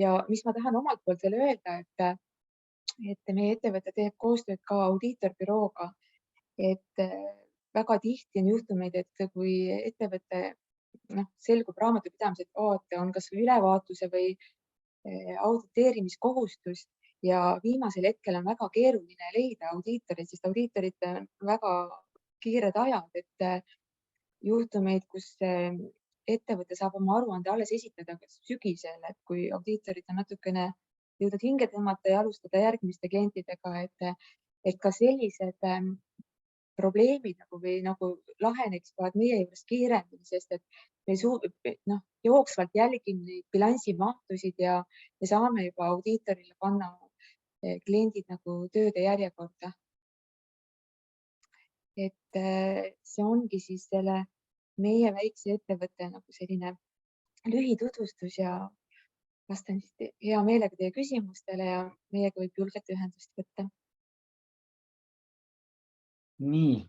Speaker 1: Ja mis ma tahan omalt poolt veel öelda, et meie ettevõte teeb koostööd ka audiitorbürooga, et väga tihti on juhtumeid, et kui ettevõte selgub raamatupidamise aate on kas või ülevaatuse või auditeerimiskohustus ja viimasel hetkel on väga keeruline leida audiitorit, sest audiitoritel on väga kiired ajad, et juhtumeid, kus ettevõte saab oma aruande alles esitada kas sügisel, et kui audiitorid on natukene jõudnud hinge tõmmata ja alustada järgmiste klientidega, et ka sellised probleemid nagu laheneksid meie juures kiiremini, sest et me jooksvalt jälgime neid bilansimahtusid ja me saame juba audiitorile panna kliendid nagu tööde järjekorda. Et see ongi siis selle meie väikse ettevõtte nagu selline lühitutvustus ja vastan siis hea meelega teie küsimustele ja meiega võib julgelt ühendust võtta.
Speaker 2: Nii,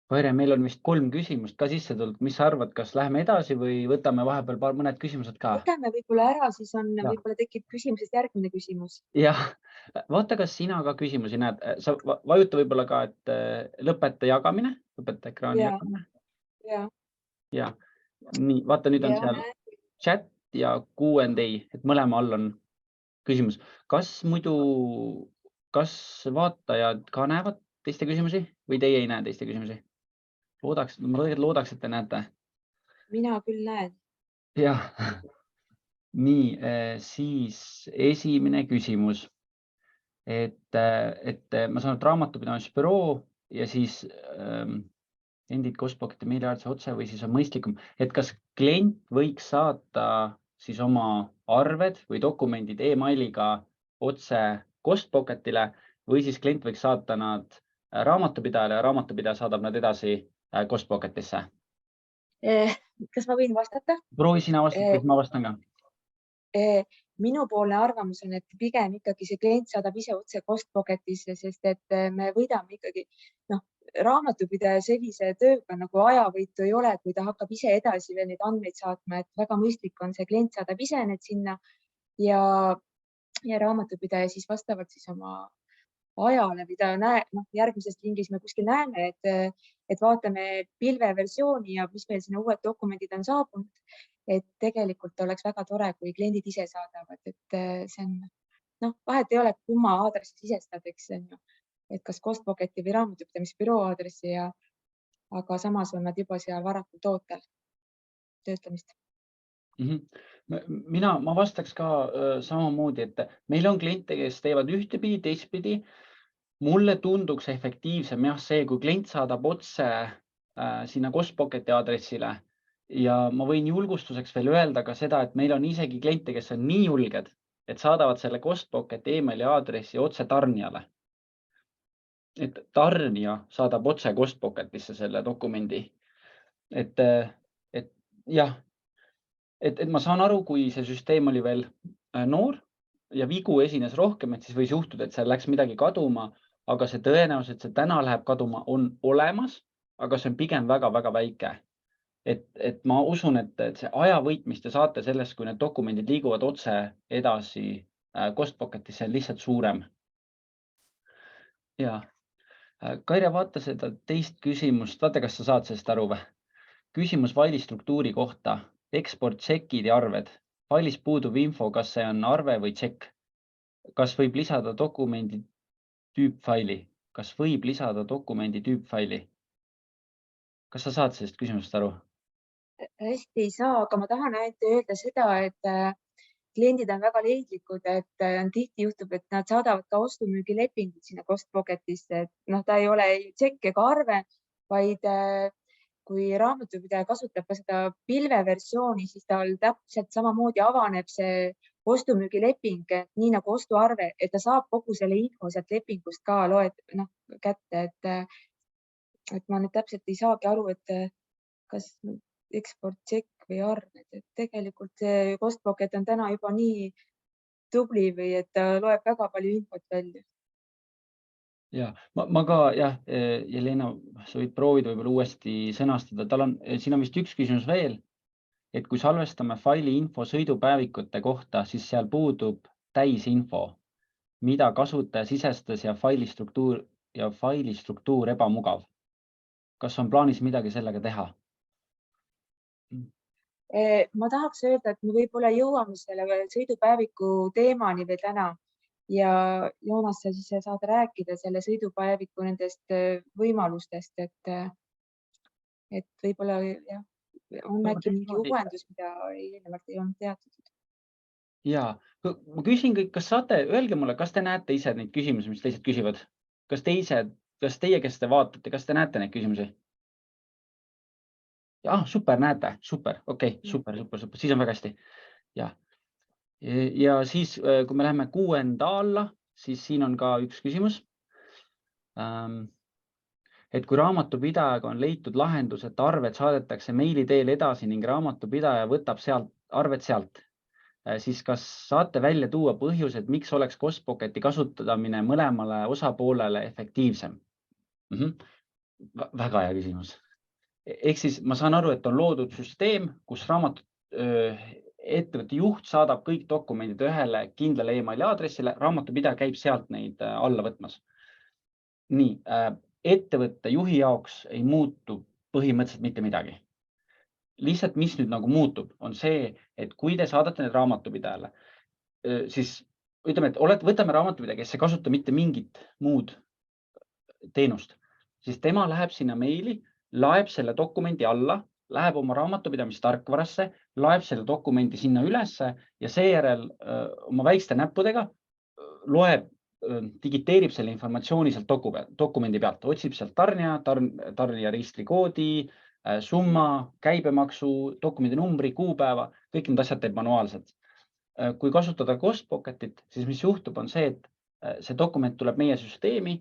Speaker 2: Kaire, meil on vist 3 küsimust ka sisse tulnud. Mis sa arvad, kas lähme edasi või võtame vahepeal mõned küsimused ka?
Speaker 1: Võtame võib-olla ära, siis
Speaker 2: Ja.
Speaker 1: võib-olla tekib küsimusest järgmine küsimus.
Speaker 2: Jah, vaata, kas sina ka küsimusi näed. Sa vajuta võib-olla ka, et lõpeta jagamine, lõpeta ekraani
Speaker 1: Ja.
Speaker 2: jagamine.
Speaker 1: Ja.
Speaker 2: Ja, nii, vaata, nüüd on
Speaker 1: Ja,
Speaker 2: seal
Speaker 1: näen.
Speaker 2: chat ja Q&A, et mõlema all on küsimus. Kas vaatajad ka näevad teiste küsimusi või teie ei näe teiste küsimusi? Ma tegelikult loodaks, et te näete.
Speaker 1: Mina küll näen.
Speaker 2: Jah. Nii, siis esimene küsimus. Et ma saan raamatupidamisbüroo ja siis endid Kostpocketi meiliaadresse otse või siis on mõistlikum, et kas klient võiks saata siis oma arved või dokumendid emailiga otse Kostpocketile või siis klient võiks saata nad raamatupidajale ja raamatupidaja saadab nad edasi Kostpocketisse?
Speaker 1: Kas ma võin vastata?
Speaker 2: Proovi sina vastata, siis ma vastan ka.
Speaker 1: Minupoolne arvamus on, et pigem ikkagi see klient saadab ise otse Kostpocketisse, sest et me võidame ikkagi, raamatupidaja sellise tööga nagu ajavõitu ei ole, kui ta hakkab ise edasi veel neid andmeid saatma, et väga mõistlik on see klient saadab ise need sinna ja raamatupidaja siis vastavalt siis oma ajale, mida järgmises lingis me kuskil näeme, et vaatame pilveversiooni ja mis meil sinna uued dokumendid on saabunud. Et tegelikult oleks väga tore, kui kliendid ise saadavad, et see on, vahet ei ole, kumma aadressi sisestad, eks see on ju, et kas Kostpocketi või raamatupidamisbüroo aadressi aga samas on nad juba seal varakult ootel töötlemist.
Speaker 2: Ma vastaks ka samamoodi, et meil on kliente, kes teevad ühtepidi, teistpidi. Mulle tunduks efektiivsem see, kui klient saadab otse sinna Kostpocketi aadressile ja ma võin julgustuseks veel öelda ka seda, et meil on isegi kliente, kes on nii julged, et saadavad selle Kostpocketi emaili aadressi otse tarnijale. Et tarnija saadab otse Kostpocketisse selle dokumendi. Et jah, et ma saan aru, kui see süsteem oli veel noor ja vigu esines rohkem, et siis võis juhtuda, et seal läks midagi kaduma, aga see tõenäosus, et see täna läheb kaduma, on olemas, aga see on pigem väga-väga väike. Et ma usun, et see ajavõit, mis te saate sellest, kui need dokumendid liiguvad otse edasi Kostpocketisse, on lihtsalt suurem. Ja Kaire, vaata seda teist küsimust. Vaata, kas sa saad sellest aru või? Küsimus faili struktuuri kohta. Export tšekid ja arved. Failis puudub info, kas see on arve või tšekk. Kas võib lisada dokumendi tüüpfaili? Kas võib lisada dokumendi tüüpfaili? Kas sa saad sellest küsimusest aru?
Speaker 1: Hästi ei saa, aga ma tahan ainult öelda seda, et kliendid on väga leidlikud, et tihti juhtub, et nad saadavad ka ostu-müügilepingud sinna Kostpocketisse, et ta ei ole tšekk ega arve, vaid kui raamatupidaja kasutab ka seda pilveversiooni, siis tal täpselt samamoodi avaneb see ostu-müügileping, nii nagu ostuarve, et ta saab kogu selle info sealt lepingust ka kätte, et ma nüüd täpselt ei saagi aru, et kas eksport tšekk või arved, et tegelikult see Kostpocket on täna juba nii tubli või et ta loeb väga palju infot välja.
Speaker 2: Ja ma ka jah, Jelena, sa võid proovida võib-olla uuesti sõnastada. Siin on vist üks küsimus veel, et kui salvestame faili info sõidupäevikute kohta, siis seal puudub täisinfo, mida kasutaja sisestas ja faili struktuur ebamugav. Kas on plaanis midagi sellega teha?
Speaker 1: Ma tahaks öelda, et me võib-olla jõuame selle sõidupäeviku teemani veel täna ja Joonas, sa siis saad rääkida selle sõidupäeviku nendest võimalustest, et võib-olla jah, on äkki mingi uuendus, mida eelnevalt ei olnud teatud.
Speaker 2: Ja ma küsin kõik, kas saate, öelge mulle, kas te näete ise neid küsimusi, mis teised küsivad? Kas teie, kes te vaatate, kas te näete neid küsimusi? Super, näete, super, okei, super, siis on väga hästi. Ja siis, kui me läheme 6. alla, siis siin on ka üks küsimus. Et kui raamatupidajaga on leitud lahendus, et arved saadetakse meili teel edasi ning raamatupidaja võtab arved sealt, siis kas saate välja tuua põhjused, miks oleks Costpocketi kasutamine mõlemale osapoolele efektiivsem? Väga hea küsimus. Ehk siis ma saan aru, et on loodud süsteem, kus ettevõtte juht saadab kõik dokumendid ühele kindlale emaili aadressile, raamatupidaja käib sealt neid alla võtmas. Nii, ettevõtte juhi jaoks ei muutu põhimõtteliselt mitte midagi. Lihtsalt, mis nüüd nagu muutub, on see, et kui te saadate need raamatupidajale, siis ütleme, et võtame raamatupidaja, kes ei kasuta mitte mingit muud teenust, siis tema läheb sinna meili, laeb selle dokumendi alla, läheb oma raamatupidamistarkvarasse, laeb selle dokumendi sinna ülesse ja seejärel oma väikeste näppudega digiteerib selle informatsiooni sealt dokumendi pealt, otsib sealt tarnija registrikoodi, summa, käibemaksu, dokumendi numbri, kuupäeva, kõik need asjad teeb manuaalselt. Kui kasutada Costpocketit, siis mis juhtub, on see, et see dokument tuleb meie süsteemi,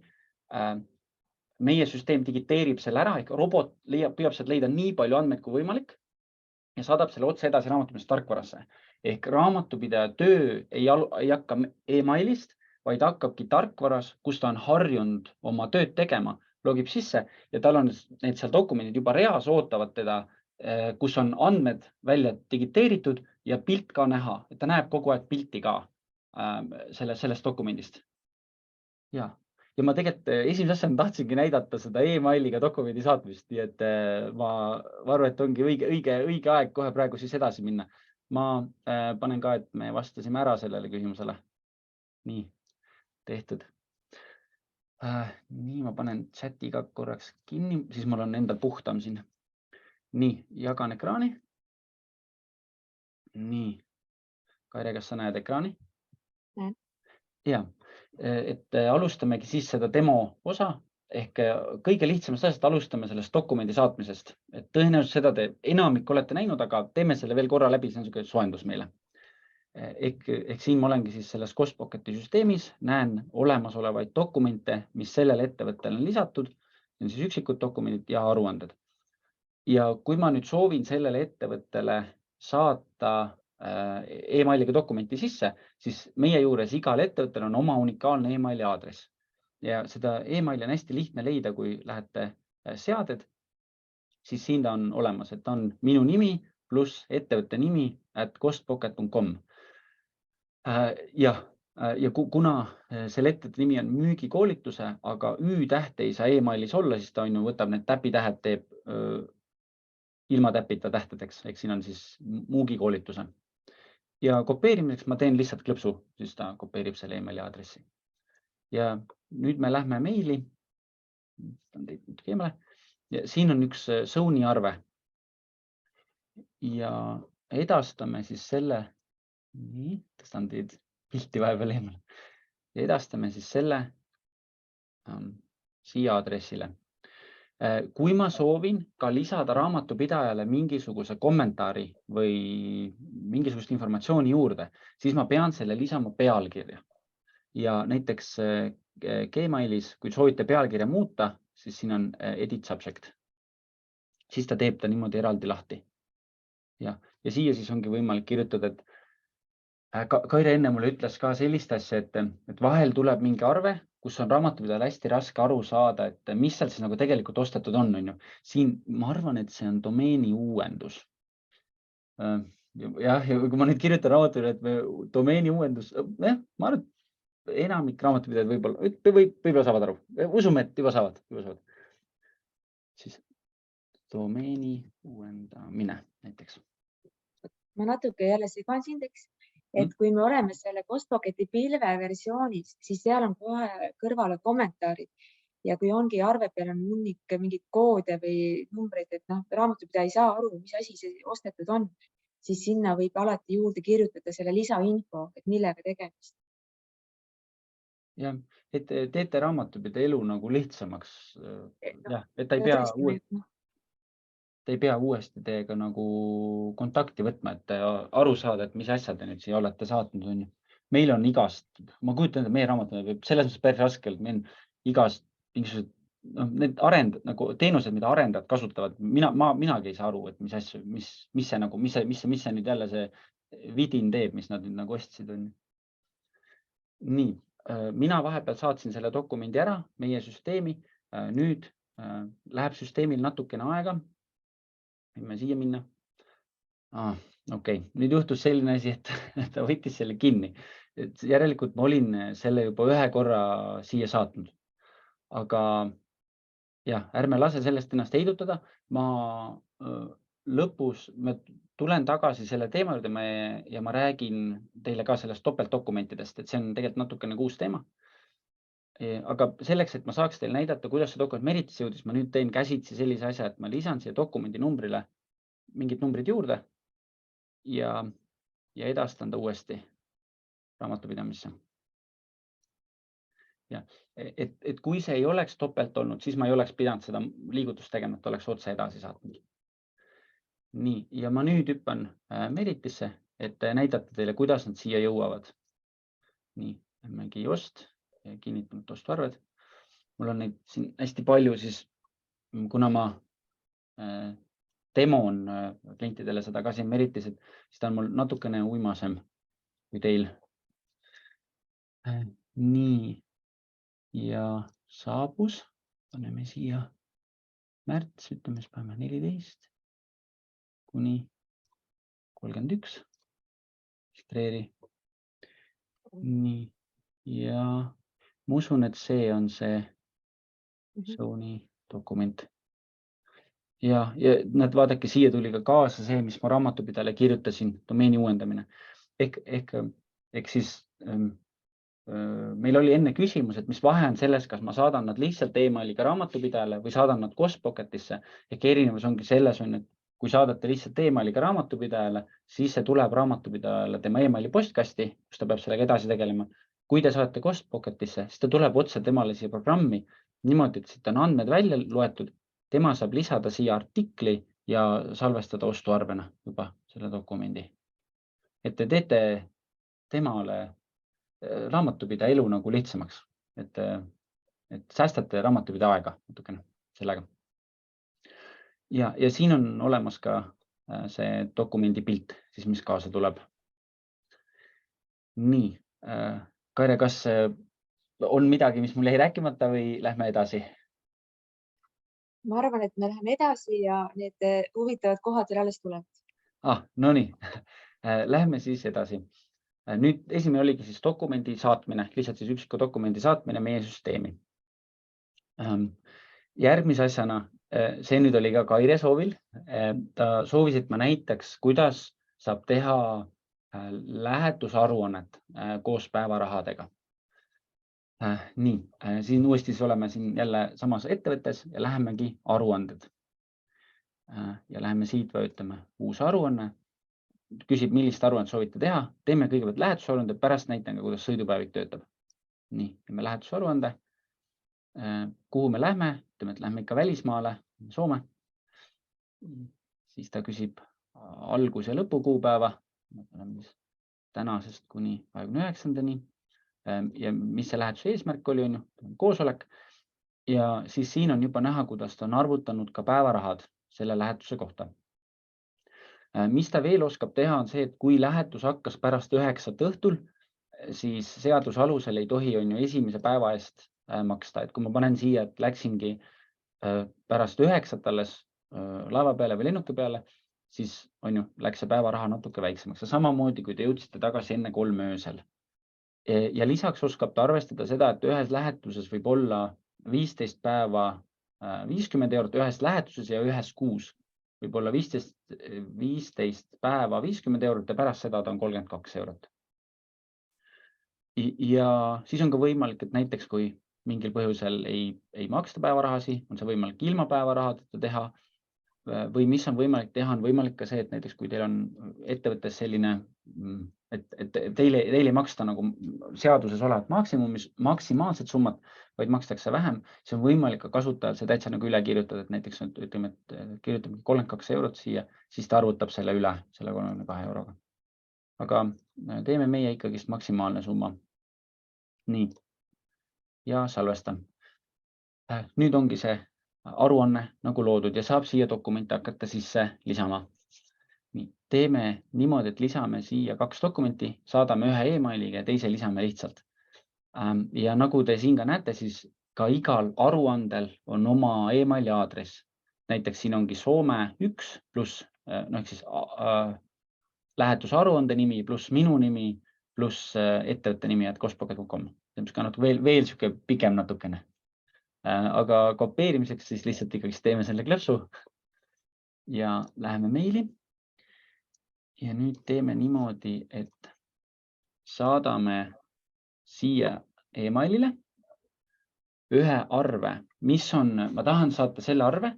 Speaker 2: meie süsteem digiteerib selle ära, ehk robot püüab sealt leida nii palju andmeid kui võimalik ja saadab selle otse edasi raamatupidamistarkvarasse. Ehk raamatupidaja töö ei hakka emailist, vaid hakkabki tarkvaras, kus ta on harjunud oma tööd tegema, logib sisse ja tal on need seal dokumendid juba reas ootavad teda, kus on andmed välja digiteeritud ja pilt ka näha, et ta näeb kogu aeg pilti ka sellest dokumendist. Ja ma tegelikult esimese asjana tahtsingi näidata seda emailiga dokumendi saatmist, nii et ma arvan, et ongi õige aeg kohe praegu siis edasi minna. Ma panen ka, et me vastasime ära sellele küsimusele. Nii, tehtud. Nii, ma panen chati ka korraks kinni, siis mul on endal puhtam siin. Nii, jagan ekraani. Nii, Kaire, kas sa näed ekraani?
Speaker 1: Näen.
Speaker 2: Ja, et alustamegi siis seda demo osa ehk kõige lihtsamast asjast alustame sellest dokumendi saatmisest. Et tõenäoliselt seda te enamik olete näinud, aga teeme selle veel korra läbi, see on niisugune soendus meile. Ehk siin ma olengi siis selles Costpocketi süsteemis, näen olemasolevaid dokumente, mis sellele ettevõttele on lisatud, see on siis üksikud dokumendid ja aruanded. Ja kui ma nüüd soovin sellele ettevõttele saata emailiga dokumenti sisse, siis meie juures igal ettevõttel on oma unikaalne emaili aadress. Ja seda emaili on hästi lihtne leida, kui lähete seaded, siis siin ta on olemas, et on minu nimi pluss ettevõtte nimi @costpocket.com. Ja kuna selle ettevõtte nimi on müügikoolituse, aga Ü-täht ei saa emailis olla, siis ta võtab need täpitähed, teeb ilma täpita tähtedeks, ehk siin on siis müügikoolituse. Ja kopeerimiseks ma teen lihtsalt klõpsu, siis ta kopeerib selle emaili aadressi. Ja nüüd me lähme meili. Ja siin on üks Sony arve. Ja edastame siis selle, nii, tõstan teid pilti vahepeal eemale. Ja edastame siis selle siia aadressile. Kui ma soovin ka lisada raamatupidajale mingisuguse kommentaari või mingisugust informatsiooni juurde, siis ma pean selle lisama pealkirja. Ja näiteks Gmailis, kui soovite pealkirja muuta, siis siin on edit subject. Siis ta teeb ta niimoodi eraldi lahti. Ja siia siis ongi võimalik kirjutada, et Kaire enne mulle ütles ka sellist asja, et vahel tuleb mingi arve, kus on raamatupidajal hästi raske aru saada, et mis seal siis nagu tegelikult ostetud on ju. Siin ma arvan, et see on domeeni uuendus. Jah, ja kui ma nüüd kirjutan raamatupidajat või domeeni uuendus, ma arvan, et enamik raamatupidajaid võib-olla saavad aru. Usume, et juba saavad. Siis domeeni uuendamine näiteks.
Speaker 1: Ma natuke jälle segan sind, eks, et kui me oleme selle Postpocketi pilveversioonis, siis seal on kohe kõrvale kommentaarid ja kui ongi arve peal on hunnik mingid koode või numbreid, et raamatupidaja ei saa aru, mis asi see ostetud on, siis sinna võib alati juurde kirjutada selle lisainfo, et millega tegemist.
Speaker 2: Jah, et teete raamatupidaja elu nagu lihtsamaks. Jah, et ta ei pea uuesti teiega nagu kontakti võtma, et aru saada, et mis asja te nüüd siia olete saatnud. On ju. Meil on igast, ma kujutan ette, meie raamatupidaja võib selles mõttes päris raske, et meil on igast mingisugused need nagu teenused, mida arendajad kasutavad. Minagi ei saa aru, et mis asju, mis see nüüd jälle see vidin teeb, mis nad nüüd nagu ostsid. On. Nii, mina vahepeal saatsin selle dokumendi ära meie süsteemi. Nüüd läheb süsteemil natukene aega. Võime siia minna. Okei, nüüd juhtus selline asi, et ta võttis selle kinni. Et järelikult ma olin selle juba ühe korra siia saatnud. Aga jah, ärme lase sellest ennast heidutada. Ma lõpus tulen tagasi selle teema juurde ja ma räägin teile ka sellest topeltdokumentidest, et see on tegelikult natukene uus teema. Aga selleks, et ma saaks teile näidata, kuidas see dokument Meritisse jõudis, ma nüüd teen käsitsi sellise asja, et ma lisan siia dokumendi numbrile mingid numbrid juurde ja edastan ta uuesti raamatupidamisse. Ja, et kui see ei oleks topelt olnud, siis ma ei oleks pidanud seda liigutust tegema, et oleks otse edasi saatnud. Nii, ja ma nüüd hüppan Meritisse, et näidata teile, kuidas nad siia jõuavad. Nii, lähme Kiost, kinnitanud ostuarved. Mul on neid siin hästi palju, siis kuna ma demon klientidele seda ka siin Meritis, siis ta on mul natukene uimasem kui teil. Nii, ja saabus, paneme siia märts, ütleme, siis paneme 14 kuni 31. Registreeri. Nii, ja ma usun, et see on see Sony dokument. Ja nad vaadake, siia tuli ka kaasa see, mis ma raamatupidajale kirjutasin, domeeni uuendamine. Ehk siis meil oli enne küsimus, et mis vahe on selles, kas ma saadan nad lihtsalt emailiga raamatupidajale või saadan nad Postpocketisse. Ehk erinevus ongi selles, et kui saadate lihtsalt emailiga raamatupidajale, siis see tuleb raamatupidajale tema emaili postkasti, kus ta peab sellega edasi tegelema. Kui te saate Postpocketisse, siis ta tuleb otse temale siia programmi niimoodi, et siit on andmed välja loetud. Tema saab lisada siia artikli ja salvestada ostuarvena juba selle dokumendi. Et te teete temale raamatupidaja elu nagu lihtsamaks, et säästate raamatupidaja aega natukene sellega. Ja siin on olemas ka see dokumendi pilt, siis mis kaasa tuleb. Nii, Kaire, kas on midagi, mis mul jäi rääkimata või lähme edasi?
Speaker 1: Ma arvan, et me läheme edasi ja need huvitavad kohad veel alles tulevad.
Speaker 2: No nii, lähme siis edasi. Nüüd esimene oligi siis dokumendi saatmine, lihtsalt siis üksiku dokumendi saatmine meie süsteemi. Järgmise asjana, see nüüd oli ka Kaire soovil, ta soovis, et ma näitaks, kuidas saab teha lähetusaruannet koos päevarahadega. Nii, siin uuesti oleme siin jälle samas ettevõttes ja lähemegi aruanded. Ja läheme siit või ütleme uus aruanne. Küsib, millist aruannet soovite teha. Teeme kõigepealt lähetusaruande, pärast näitan ka, kuidas sõidupäevik töötab. Nii, teeme lähetusaruande. Kuhu me lähme? Ütleme, et lähme ikka välismaale, Soome. Siis ta küsib algus- ja lõpukuupäeva. Tänasest kuni 29-ndani. Ja mis see lähetuse eesmärk oli, on koosolek. Ja siis siin on juba näha, kuidas ta on arvutanud ka päevarahad selle lähetuse kohta. Mis ta veel oskab teha, on see, et kui lähetus hakkas pärast 9 õhtul, siis seaduse alusel ei tohi esimese päeva eest maksta. Et kui ma panen siia, et läksingi pärast 9 alles laeva peale või lennuki peale, siis on ju, läks see päevaraha natuke väiksemaks. Ja samamoodi, kui te jõudsite tagasi enne 3 öösel. Ja lisaks oskab ta arvestada seda, et ühes lähetuses võib olla 15 päeva 50 eurot ühes lähetuses ja ühes kuus. Võib olla 15 päeva 50 eurot ja pärast seda ta on 32 eurot. Ja siis on ka võimalik, et näiteks kui mingil põhjusel ei maksta päevarahasi, on see võimalik ilma päevarahadeta teha. Või mis on võimalik teha, on võimalik ka see, et näiteks kui teil on ettevõttes selline, et teile ei maksta nagu seaduses olevat maksimaalset summat, vaid makstakse vähem, siis on võimalik ka kasutajal see täitsa nagu üle kirjutada, et näiteks ütleme, et kirjutame 32 eurot siia, siis ta arvutab selle üle selle 32 euroga. Aga teeme meie ikkagist maksimaalne summa. Nii. Ja salvesta. Nüüd ongi see aruanne nagu loodud ja saab siia dokumente hakata sisse lisama. Nii, teeme niimoodi, et lisame siia 2 dokumenti, saadame ühe emailiga ja teise lisame lihtsalt. Ja nagu te siin ka näete, siis ka igal aruandel on oma emaili aadress. Näiteks siin ongi Soome 1 pluss ehk siis lähetusaruande nimi pluss minu nimi pluss ettevõtte nimi @kostpocket.com. See on ka veel siuke pikem natukene. Aga kopeerimiseks siis lihtsalt ikkagi teeme selle klõpsu ja läheme meili. Ja nüüd teeme niimoodi, et saadame siia emailile ühe arve, mis on, ma tahan saata selle arve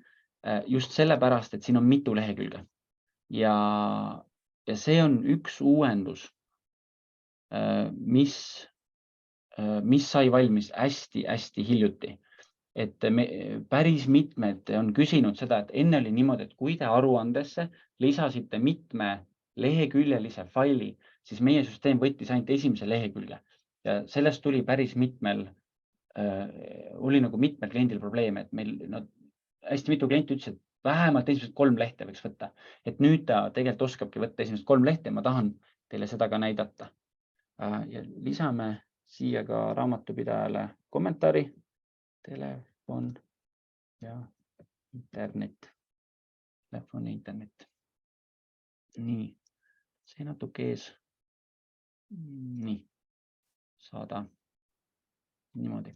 Speaker 2: just sellepärast, et siin on mitu lehekülge. Ja see on üks uuendus, mis sai valmis hästi hiljuti. Et päris mitmed on küsinud seda, et enne oli niimoodi, et kui te aruandesse lisasite mitme leheküljelise faili, siis meie süsteem võttis ainult esimese lehekülge. Ja sellest tuli päris mitmel kliendil probleeme, et meil hästi mitu klienti ütles, et vähemalt esimesed 3 lehte võiks võtta. Et nüüd ta tegelikult oskabki võtta esimesed 3 lehte ja ma tahan teile seda ka näidata. Ja lisame siia ka raamatupidajale kommentaari. Telefon ja internet. Telefon ja internet. Nii, see natuke ees. Nii, saada. Niimoodi.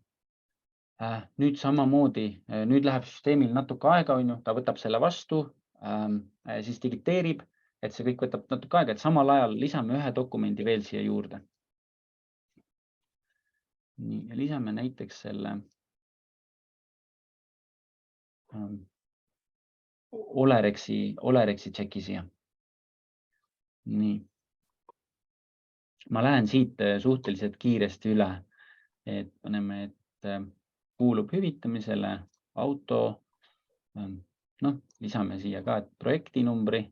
Speaker 2: Nüüd samamoodi, nüüd läheb süsteemil natuke aega, ta võtab selle vastu, siis digiteerib, et see kõik võtab natuke aega, et samal ajal lisame ühe dokumendi veel siia juurde. Nii, ja lisame näiteks selle Olerexi tšeki siia. Nii. Ma lähen siit suhteliselt kiiresti üle, et paneme, et kuulub hüvitamisele auto. Lisame siia ka, et projektinumbri.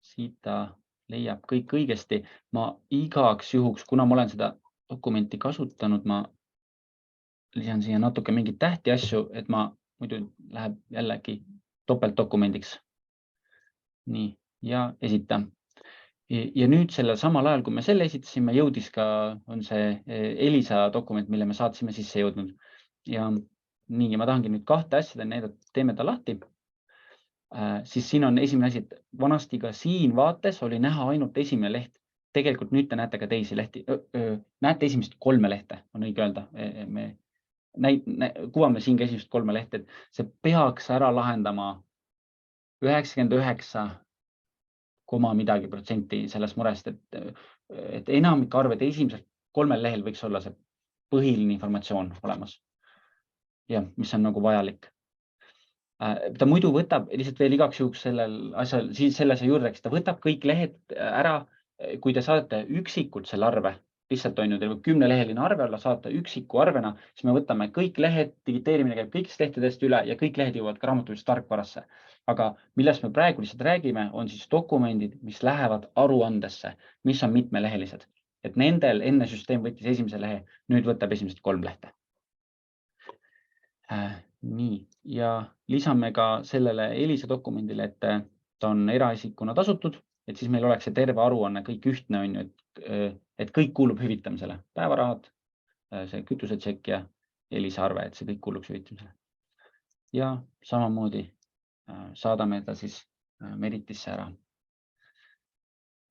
Speaker 2: Siit ta leiab kõik õigesti. Ma igaks juhuks, kuna ma olen seda dokumenti kasutanud, ma lisan siia natuke mingit tähti asju, et ma muidu läheb jällegi topeltdokumendiks. Nii, ja esita. Ja nüüd selle samal ajal, kui me selle esitasime, jõudis ka, on see Elisa dokument, mille me saatsime sisse jõudnud. Ja nii, ja ma tahangi nüüd 2 asjade näidata, teeme ta lahti. Siis siin on esimene asi, et vanasti ka siin vaates oli näha ainult esimene leht. Tegelikult nüüd te näete ka teisi lehti. Näete esimest 3 lehte, on õige öelda. Me kuvame siin ka esimest 3 lehte, et see peaks ära lahendama 99 midagi protsenti sellest murest, et enamik arved esimesel 3 lehel võiks olla see põhiline informatsioon olemas. Ja mis on nagu vajalik. Ta muidu võtab lihtsalt veel igaks juhuks selle juurde, ta võtab kõik lehed ära, kui te saadate üksikult selle arve, lihtsalt on ju, teil võib 10 leheline arve olla, saata üksiku arvena, siis me võtame kõik lehed, digiteerimine käib kõikidest lehtedest üle ja kõik lehed jõuavad ka raamatupidajast tarkvarasse. Aga millest me praegu lihtsalt räägime, on siis dokumendid, mis lähevad aruandesse, mis on mitmelehelised. Et nendel enne süsteem võttis esimese lehe, nüüd võtab esimesed 3 lehte. Nii, ja lisame ka sellele Elisa dokumendile, et ta on eraisikuna tasutud, et siis meil oleks see terve aruanne kõik ühtne, on ju, et kõik kuulub hüvitamisele. Päevarahad, see kütusetšekk ja Elisa-arve, et see kõik kuluks hüvitamisele. Ja samamoodi saadame ta siis Meritisse ära.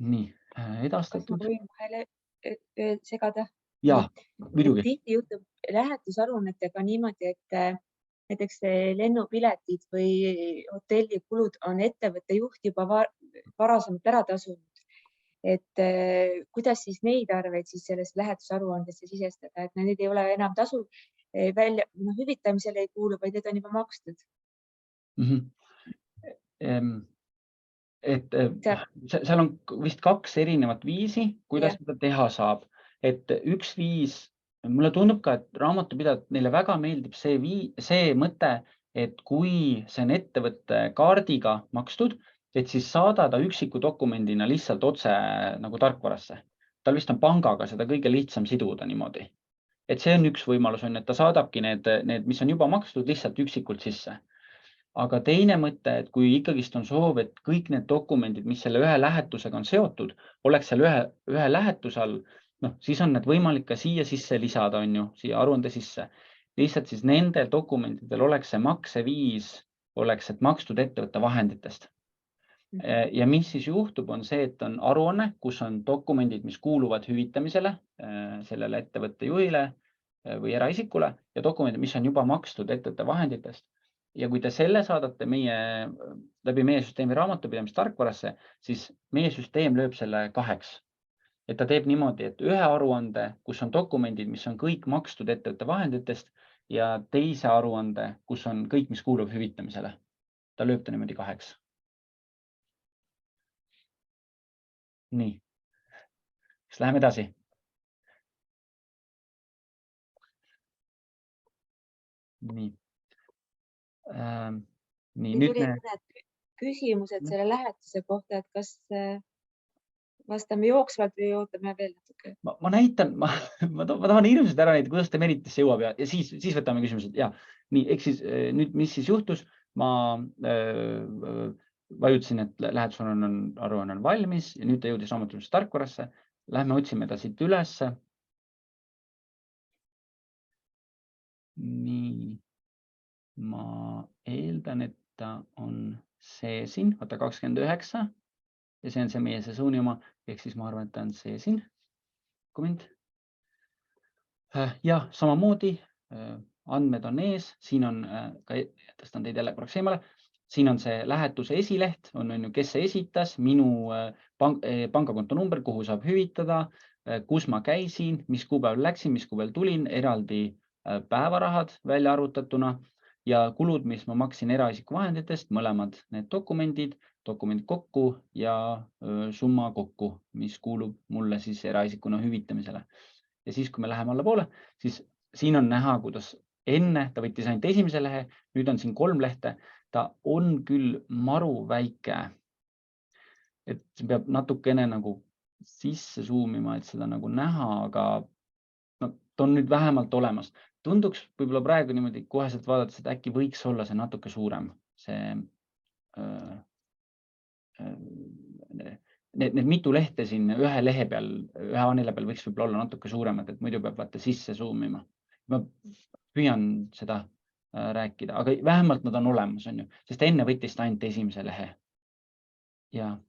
Speaker 2: Nii,
Speaker 1: Kas ma
Speaker 2: edastatud.
Speaker 1: võin vahele segada?
Speaker 2: Jaa,
Speaker 1: Et
Speaker 2: muidugi.
Speaker 1: tihti juhtub lähetusaruannetega niimoodi, et näiteks lennupiletid või hotellikulud on ettevõtte juht juba varasemalt ära tasunud. Et kuidas siis neid arveid siis selles lähetusaruandesse sisestada, et need ei ole enam tasu välja, hüvitamisele ei kuulu, vaid need on juba makstud.
Speaker 2: Et seal on vist 2 erinevat viisi, kuidas seda teha saab. Et üks viis, mulle tundub ka, et raamatupidajad, neile väga meeldib see mõte, et kui see on ettevõtte kaardiga makstud, et siis saada ta üksiku dokumendina lihtsalt otse nagu tarkvarasse. Tal vist on pangaga seda kõige lihtsam siduda niimoodi. Et see on üks võimalus, et ta saadabki need, mis on juba makstud, lihtsalt üksikult sisse. Aga teine mõte, et kui ikkagist on soov, et kõik need dokumendid, mis selle ühe lähetusega on seotud, oleks seal ühe lähetuse all, siis on need võimalik ka siia sisse lisada, siia aruande sisse. Lihtsalt siis nendel dokumentidel oleks see makseviis, oleks, et makstud ettevõtte vahenditest. Ja mis siis juhtub, on see, et on aruanne, kus on dokumendid, mis kuuluvad hüvitamisele sellele ettevõtte juhile või eraisikule ja dokumendid, mis on juba makstud ettevõtte vahenditest. Ja kui te selle saadate läbi meie süsteemi raamatupidamistarkvarasse, siis meie süsteem lööb selle 2. Et ta teeb niimoodi, et ühe aruande, kus on dokumendid, mis on kõik makstud ettevõtte vahenditest ja teise aruande, kus on kõik, mis kuulub hüvitamisele. Ta lööb ta niimoodi 2. Nii. Kas läheme edasi? Nii.
Speaker 1: Nüüd mõned küsimused selle lähetuse kohta, et kas vastame jooksvalt või ootame veel natuke?
Speaker 2: Ma näitan, ma tahan hirmsasti ära näidata, kuidas ta Meritisse jõuab ja siis võtame küsimused. Ja, nii, eks siis nüüd, mis siis juhtus? Ma vajutasin, et lähetusaruanne on valmis ja nüüd ta jõudis raamatupidamistarkvarasse. Lähme otsime ta siit ülesse. Nii. Ma eeldan, et ta on see siin, vaata 29 ja see on see meie sesooni oma, ehk siis ma arvan, et ta on see siin. Dokument. Ja samamoodi andmed on ees, siin on ka, tõstan teid jälle korraks eemale, siin on see lähetuse esileht, on ju, kes see esitas, minu pangakonto number, kuhu saab hüvitada, kus ma käisin, mis kuupäeval läksin, mis kuupäeval tulin, eraldi päevarahad välja arvutatuna ja kulud, mis ma maksin eraisiku vahenditest, mõlemad need dokumendid kokku ja summa kokku, mis kuulub mulle siis eraisikuna hüvitamisele. Ja siis, kui me läheme alla poole, siis siin on näha, kuidas enne ta võttis ainult esimese lehe, nüüd on siin 3 lehte, ta on küll maru väike, et peab natukene nagu sisse zoomima, et seda nagu näha, aga ta on nüüd vähemalt olemas. Tunduks võib-olla praegu niimoodi koheselt vaadates, et äkki võiks olla see natuke suurem. Need mitu lehte siin ühe lehe peal, ühe A4 peal võiks võib-olla olla natuke suuremad, et muidu peab vaata sisse zoomima. Ma püüan seda rääkida, aga vähemalt nad on olemas, sest enne võttis ta ainult esimese lehe. Ja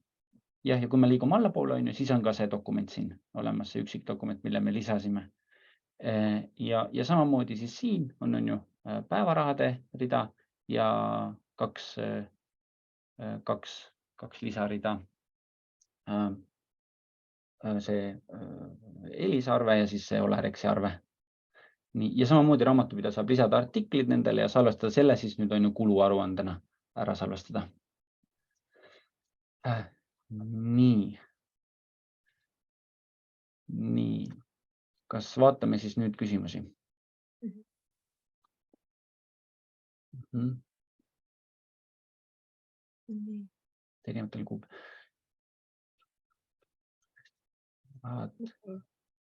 Speaker 2: kui me liigume allapoole, siis on ka see dokument siin olemas, see üksik dokument, mille me lisasime. Ja samamoodi siis siin on päevarahade rida ja 2 lisarida. See Elisa-arve ja siis see Olerexi arve. Nii, ja samamoodi raamatupidaja saab lisada artiklid nendele ja salvestada selle siis nüüd on kuluaruandena ära salvestada. Nii. Kas vaatame siis nüüd küsimusi? Erinevatel kuub.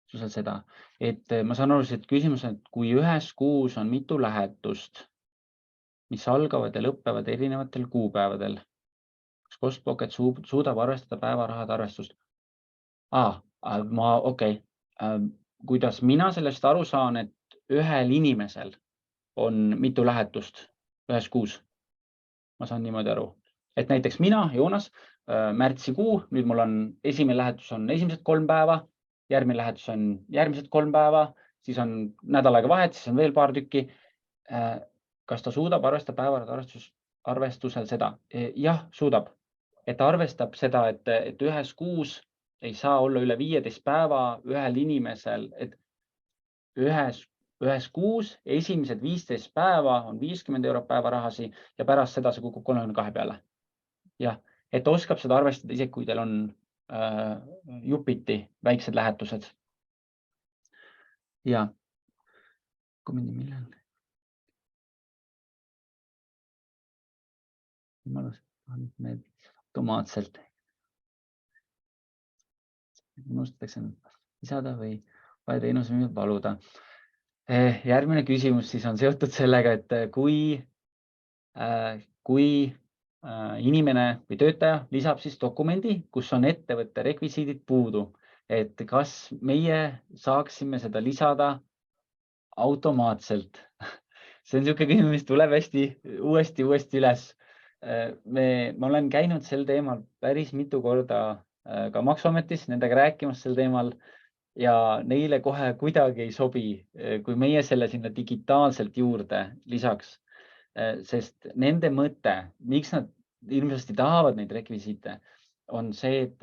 Speaker 2: Susel seda, et ma saan aru, et küsimus on, et kui ühes kuus on mitu lähetust, mis algavad ja lõppevad erinevatel kuupäevadel, kas Costpocket suudab arvestada päevarahade arvestust? Okei. kuidas mina sellest aru saan, et ühel inimesel on mitu lähetust ühes kuus. Ma saan niimoodi aru, et näiteks mina, Joonas, märtsikuu, nüüd mul on esimene lähetus on esimesed 3 päeva, järgmine lähetus on järgmised 3 päeva, siis on nädal aega vahet, siis on veel paar tükki. Kas ta suudab arvestada päevarahade arvestusel seda? Jah, suudab. Et ta arvestab seda, et ühes kuus ei saa olla üle 15 päeva ühel inimesel, et ühes kuus esimesed 15 päeva on 50 eurot päevarahasi ja pärast seda see kukub 32 peale. Jah, et oskab seda arvestada isegi, kui teil on jupiti väiksed lähetused. Ja, millal? Need automaatselt unustatakse lisada või teenuse müüjalt paluda. Järgmine küsimus siis on seotud sellega, et kui inimene või töötaja lisab siis dokumendi, kus on ettevõtte rekvisiidid puudu, et kas meie saaksime seda lisada automaatselt? See on niisugune küsimus, mis tuleb hästi uuesti üles. Ma olen käinud sel teemal päris mitu korda ka Maksuametis nendega rääkimas sel teemal ja neile kohe kuidagi ei sobi, kui meie selle sinna digitaalselt juurde lisaks, sest nende mõte, miks nad ilmselt tahavad neid rekvisiite, on see, et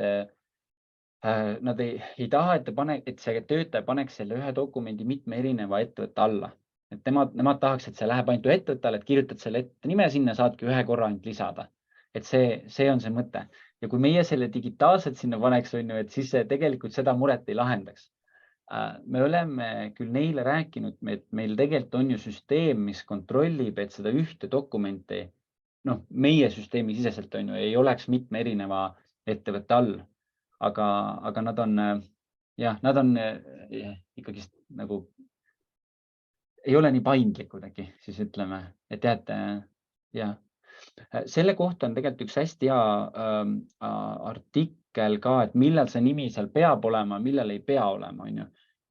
Speaker 2: nad ei taha, et see töötaja paneks selle ühe dokumendi mitme erineva ettevõtte alla. Et nemad tahaks, et see läheb ainult ettevõttele, et kirjutad selle nime sinna, saadki ühe korra ainult lisada. Et see on see mõte. Ja kui meie selle digitaalselt sinna paneks, et siis see tegelikult seda muret ei lahendaks. Me oleme küll neile rääkinud, et meil tegelikult on ju süsteem, mis kontrollib, et seda ühte dokumenti, meie süsteemi siseselt on ju, ei oleks mitme erineva ettevõtte all. Aga nad on ikkagi nagu ei ole nii paindlikud äkki, siis ütleme, et teate, jah. Selle kohta on tegelikult üks hästi hea artikkel ka, et millal see nimi seal peab olema, millal ei pea olema, on ju.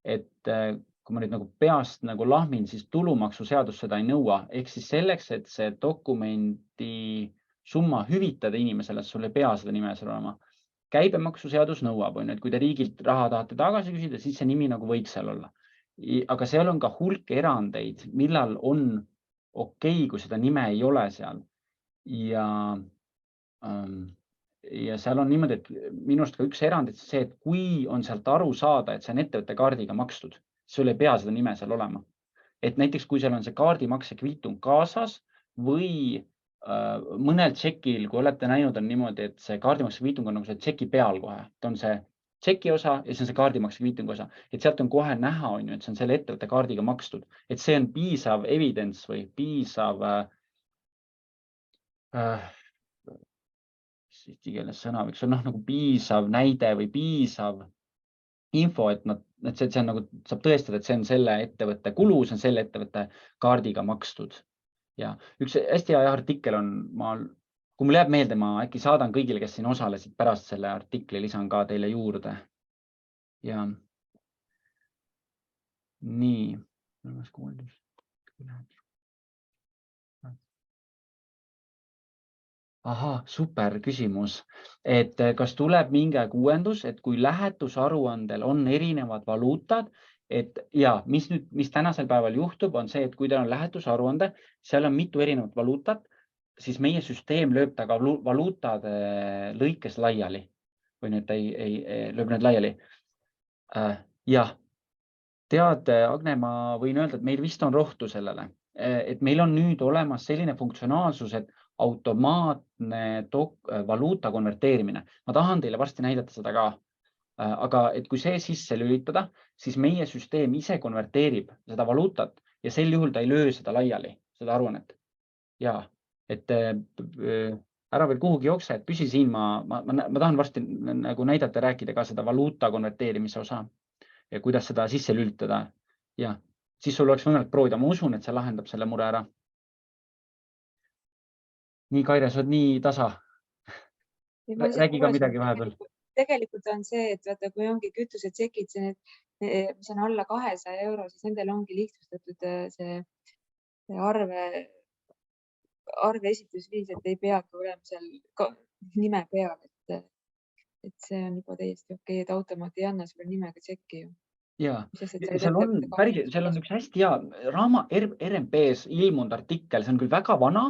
Speaker 2: Et kui ma nüüd nagu peast nagu lahmin, siis tulumaksuseadus seda ei nõua. Ehk siis selleks, et see dokumenti summa hüvitada inimesele, sul ei pea seda nime seal olema. Käibemaksuseadus nõuab, on ju, et kui te riigilt raha tahate tagasi küsida, siis see nimi nagu võiks seal olla. Aga seal on ka hulk erandeid, millal on okei, kui seda nime ei ole seal. Ja seal on niimoodi, et minust ka üks erand, et see, et kui on sealt aru saada, et see on ettevõtte kaardiga makstud, sul ei pea seda nime seal olema. Et näiteks, kui seal on see kaardimakse kviitung kaasas või mõnel tšekil, kui olete näinud, on niimoodi, et see kaardimakse kviitung on nagu see tšeki peal kohe. Et on see tšeki osa ja see on see kaardimakse kviitungi osa. Et sealt on kohe näha, on ju, et see on selle ettevõtte kaardiga makstud. Et see on piisav evidence või piisav eesti keeles sõna võiks olla nagu piisav näide või piisav info, et see on nagu, saab tõestada, et see on selle ettevõtte kulu, see on selle ettevõtte kaardiga makstud. Ja üks hästi hea artikkel on, kui mul jääb meelde, ma äkki saadan kõigile, kes siin osalesid, pärast selle artikli lisan ka teile juurde. Ja nii. Ahah, super küsimus. Et kas tuleb mingi aeg uuendus, et kui lähetusaruandel on erinevad valuutad, mis tänasel päeval juhtub, on see, et kui teil on lähetusaruande, seal on mitu erinevat valuutat, siis meie süsteem lööb ta ka valuutade lõikes laiali. Või nüüd lööb need laiali. Jah, tead, Agne, ma võin öelda, et meil vist on rohtu sellele. Et meil on nüüd olemas selline funktsionaalsus, et automaatne valuuta konverteerimine. Ma tahan teile varsti näidata seda ka. Aga et kui see sisse lülitada, siis meie süsteem ise konverteerib seda valuutat ja sel juhul ta ei löö seda laiali, seda aruannet. Ja, et ära veel kuhugi jookse, et püsi siin. Ma tahan varsti nagu näidata ja rääkida ka seda valuuta konverteerimise osa ja kuidas seda sisse lülitada. Ja siis sul oleks võimalik proovida. Ma usun, et see lahendab selle mure ära. Nii, Kaire, sa oled nii tasa. Räägi ka midagi vahepeal.
Speaker 1: Tegelikult on see, et vaata, kui ongi kütusetsekid, mis on alla 200 euro, siis nendel ongi lihtsustatud see arve esitusviis, et ei peagi olema seal nime peal, et see on juba täiesti okei, et automaat ei anna sulle nimega tšekki ju.
Speaker 2: Ja
Speaker 1: Mis sest, et sa oled
Speaker 2: seal on
Speaker 1: ettevõtte
Speaker 2: päris,
Speaker 1: kaudu.
Speaker 2: seal on üks hästi hea RMP-s ilmunud artikkel, see on küll väga vana,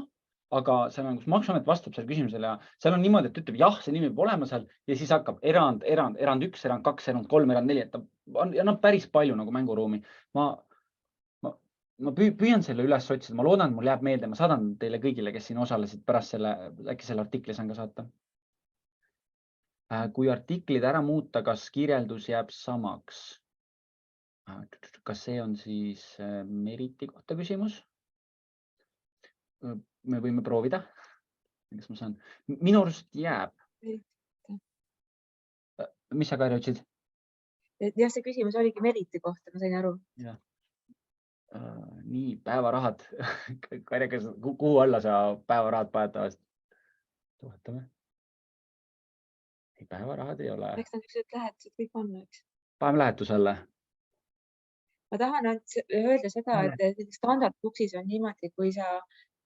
Speaker 2: aga seal on, kus Maksuamet vastab selle küsimusele ja seal on niimoodi, et ütleb jah, see nimi peab olema seal ja siis hakkab erand 1, erand 2, erand 3, erand 4, et ta on ja päris palju nagu mänguruumi. Ma püüan selle üles otsida, ma loodan, et mul jääb meelde, ma saadan teile kõigile, kes siin osalesid pärast selle, äkki selle artikli saan ka saata. Kui artiklid ära muuta, kas kirjeldus jääb samaks? Kas see on siis Meriti kohta küsimus? Me võime proovida. Kas ma saan? Minu arust jääb. Mis sa, Kairi, otsid?
Speaker 1: Jah, see küsimus oligi Meriti kohta, ma sain aru.
Speaker 2: Ja. Nii, päevarahad. Kairi, kuhu alla sa päevarahad paned tavaliselt? Tuvatame. Ei, päevarahad ei ole.
Speaker 1: Eks nad ükskord lähetused kõik on, eks.
Speaker 2: Paneme lähetusele.
Speaker 1: Ma tahan öelda seda, et standardbuksis on niimoodi, kui sa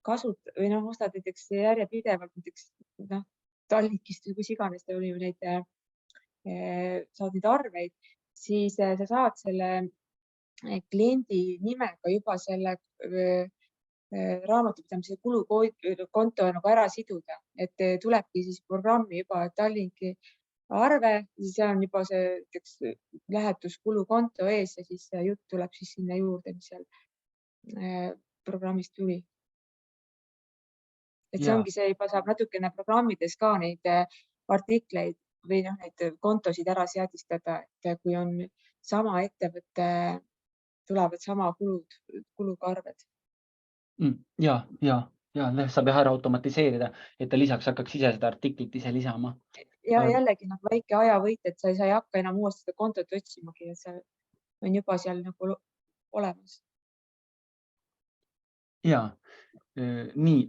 Speaker 1: kasutad või ostad näiteks järjepidevalt näiteks Tallinkist või kus iganes ta oli neid, saad neid arveid, siis sa saad selle kliendi nimega juba selle raamatupidamise kulukonto nagu ära siduda, et tulebki siis programmi juba Tallinki arve, siis on juba see lähetuskulukonto ees ja siis jutt tuleb siis sinna juurde, mis seal programmis tuli. Et see ongi see, juba saab natukene programmides ka neid artikleid või neid kontosid ära seadistada, et kui on sama ettevõtte, tulevad sama kuluga arved.
Speaker 2: Ja, saab ära automatiseerida, et ta lisaks hakkaks ise seda artiklit ise lisama.
Speaker 1: Ja jällegi väike ajavõit, et sa ei hakka enam uuesti seda kontot otsimagi, et see on juba seal nagu olemas.
Speaker 2: Ja, nii,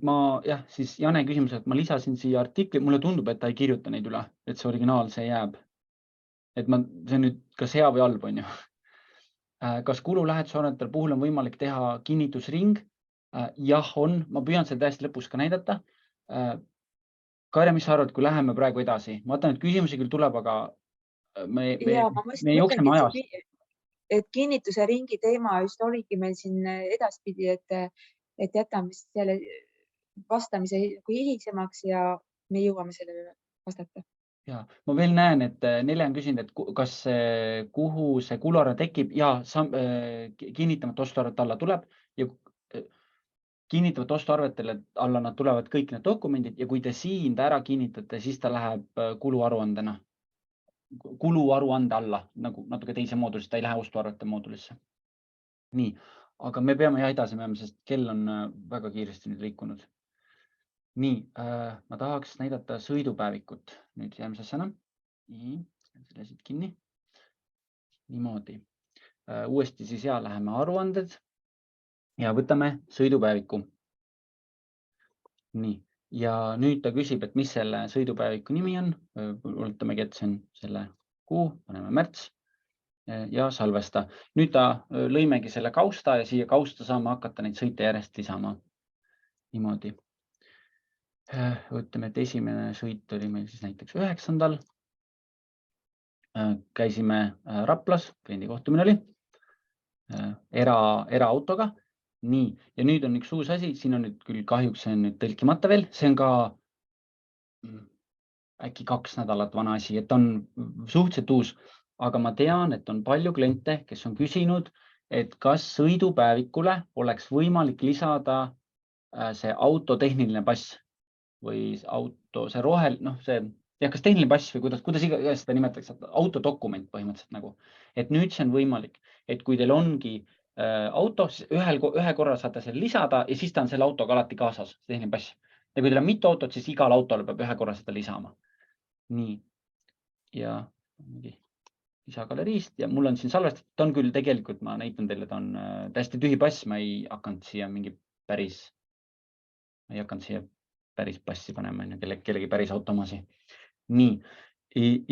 Speaker 2: siis Jane küsimus, et ma lisasin siia artikli, mulle tundub, et ta ei kirjuta neid üle, et see originaal, see jääb. Et see nüüd kas hea või halb on ju. Kas kululähetusarvetel puhul on võimalik teha kinnitusring? Jah, on. Ma püüan seda täiesti lõpus ka näidata. Kaire, mis sa arvad, kui läheme praegu edasi? Ma vaatan, et küsimusi küll tuleb, aga me jookseme ajast.
Speaker 1: Et kinnituse ringi teema just oligi meil siin edaspidi, et jätame selle vastamise hilisemaks ja me jõuame sellele vastata.
Speaker 2: Ja, ma veel näen, et Nele on küsinud, et kas kuhu see kuluarve tekib ja kinnitamata ostuarvet alla tuleb ja kinnitavate ostuarvetele alla nad tulevad kõik need dokumendid ja kui te siin ta ära kinnitate, siis ta läheb kuluaruandena. Kuluaruande alla, nagu natuke teise moodulisse, ta ei lähe ostuarvete moodulisse. Nii, aga me peame edasi minema, sest kell on väga kiiresti nüüd liikunud. Nii, ma tahaks näidata sõidupäevikut nüüd järgmise asjana. Nii, selle siit kinni. Niimoodi. Uuesti siis läheme aruanded ja võtame sõidupäeviku. Nii, ja nüüd ta küsib, et mis selle sõidupäeviku nimi on. Oletamegi, et see on selle kuu, paneme märts ja salvesta. Nüüd ta lõimegi selle kausta ja siia kausta saame hakata neid sõite järjest lisama. Niimoodi. Ütleme, et esimene sõit oli meil siis näiteks 9. Käisime Raplas, kliendi kohtumine oli eraautoga. Nii, ja nüüd on üks uus asi, siin on nüüd küll kahjuks see on nüüd tõlkimata veel, see on ka äkki 2 nädalat vana asi, et on suhteliselt uus, aga ma tean, et on palju kliente, kes on küsinud, et kas sõidupäevikule oleks võimalik lisada see auto tehniline pass või auto, see kas tehniline pass või kuidas iganes seda nimetatakse, autodokument põhimõtteliselt nagu. Et nüüd see on võimalik, et kui teil ongi auto, siis ühe korra saate selle lisada ja siis ta on selle autoga alati kaasas, see tehniline pass. Ja kui teil on mitu autot, siis igal autole peab ühe korra seda lisama. Nii, ja lisagaleriist ja mul on siin salvestatud, ta on küll tegelikult, ma näitan teile, ta on täiesti tühi pass, ma ei hakanud siia päris passi panema, kellegi päris automasi. Nii,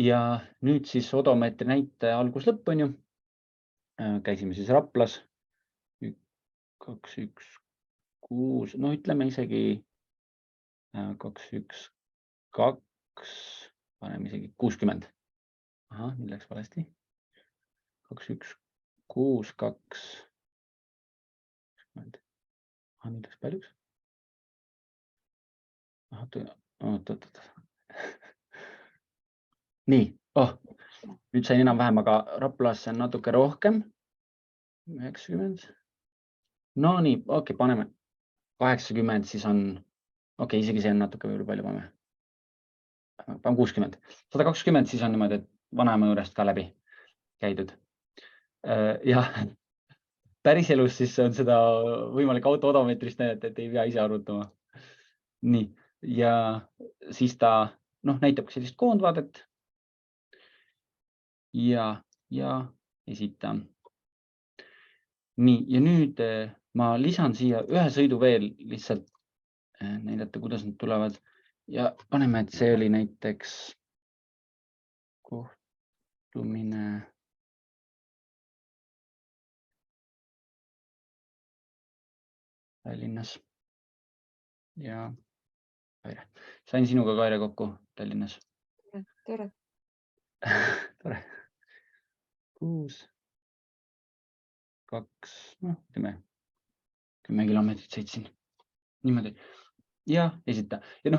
Speaker 2: ja nüüd siis odomeetri näite algus lõpp on ju. Käisime siis Raplas 2, 1, 6, no ütleme isegi 2, 1, 2, paneme isegi 60. Ahah, nüüd läks valesti. 2, 1, 6, 2. Ahah, nüüd läks paljuks. Oot. Nii, nüüd sain enam-vähem, aga Raplasse on natuke rohkem. 90. No nii, okei, paneme 80, siis on, okei, isegi see on natuke võib-olla palju, paneme 60. 120, siis on niimoodi, et vanaema juurest ka läbi käidud. Ja päriselus siis on seda võimalik auto odomeetrist näidata, et ei pea ise arvutama. Nii, ja siis ta näitab sellist koondvaadet ja esitan. Nii, ja nüüd ma lisan siia ühe sõidu veel lihtsalt näidata, kuidas nad tulevad ja paneme, et see oli näiteks kohtumine Tallinnas ja Kaire. Sain sinuga, Kaire, kokku Tallinnas.
Speaker 1: Tore.
Speaker 2: Tore. 6, 2, ütleme 10 kilomeetrit sõitsin. Niimoodi. Ja esita. Ja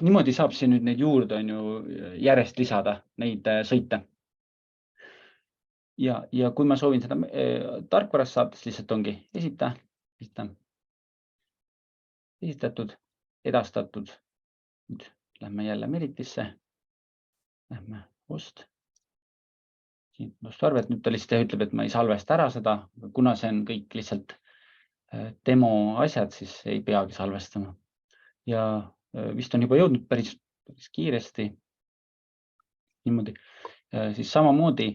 Speaker 2: niimoodi saab siin nüüd neid juurde on ju järjest lisada, neid sõite. Ja kui ma soovin seda tarkvarast saada, siis lihtsalt ongi esitatud, edastatud. Nüüd lähme jälle Meritisse. Lähme ost. Siin ostarvet. Nüüd ta lihtsalt ütleb, et ma ei salvesta ära seda. Kuna see on kõik lihtsalt demo asjad, siis ei peagi salvestama. Ja vist on juba jõudnud päris kiiresti. Niimoodi. Siis samamoodi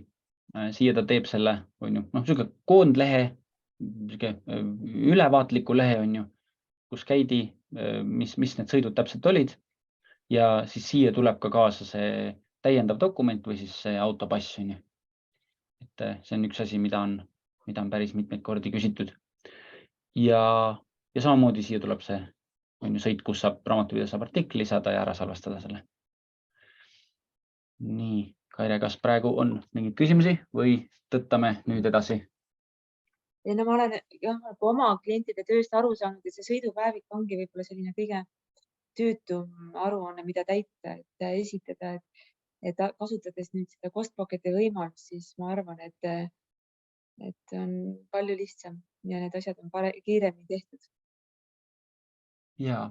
Speaker 2: siia ta teeb selle, selline koondlehe, ülevaatliku lehe, kus käidi, mis need sõidud täpselt olid. Ja siis siia tuleb ka kaasa see täiendav dokument või siis see autopass. Et see on üks asi, mida on päris mitmeid kordi küsitud. Ja samamoodi siia tuleb see sõit, kus saab raamatupidaja saab artikli lisada ja ära salvestada selle. Nii, Kaire, kas praegu on mingeid küsimusi või tõttame nüüd edasi?
Speaker 1: Ja ma olen oma klientide tööst aru saanud, et see sõidupäevik ongi võib-olla selline kõige tüütum aruanne, mida täita, et esitada, et kasutades nüüd seda Costpocketi võimalust, siis ma arvan, et on palju lihtsam ja need asjad on kiiremini tehtud.
Speaker 2: Ja,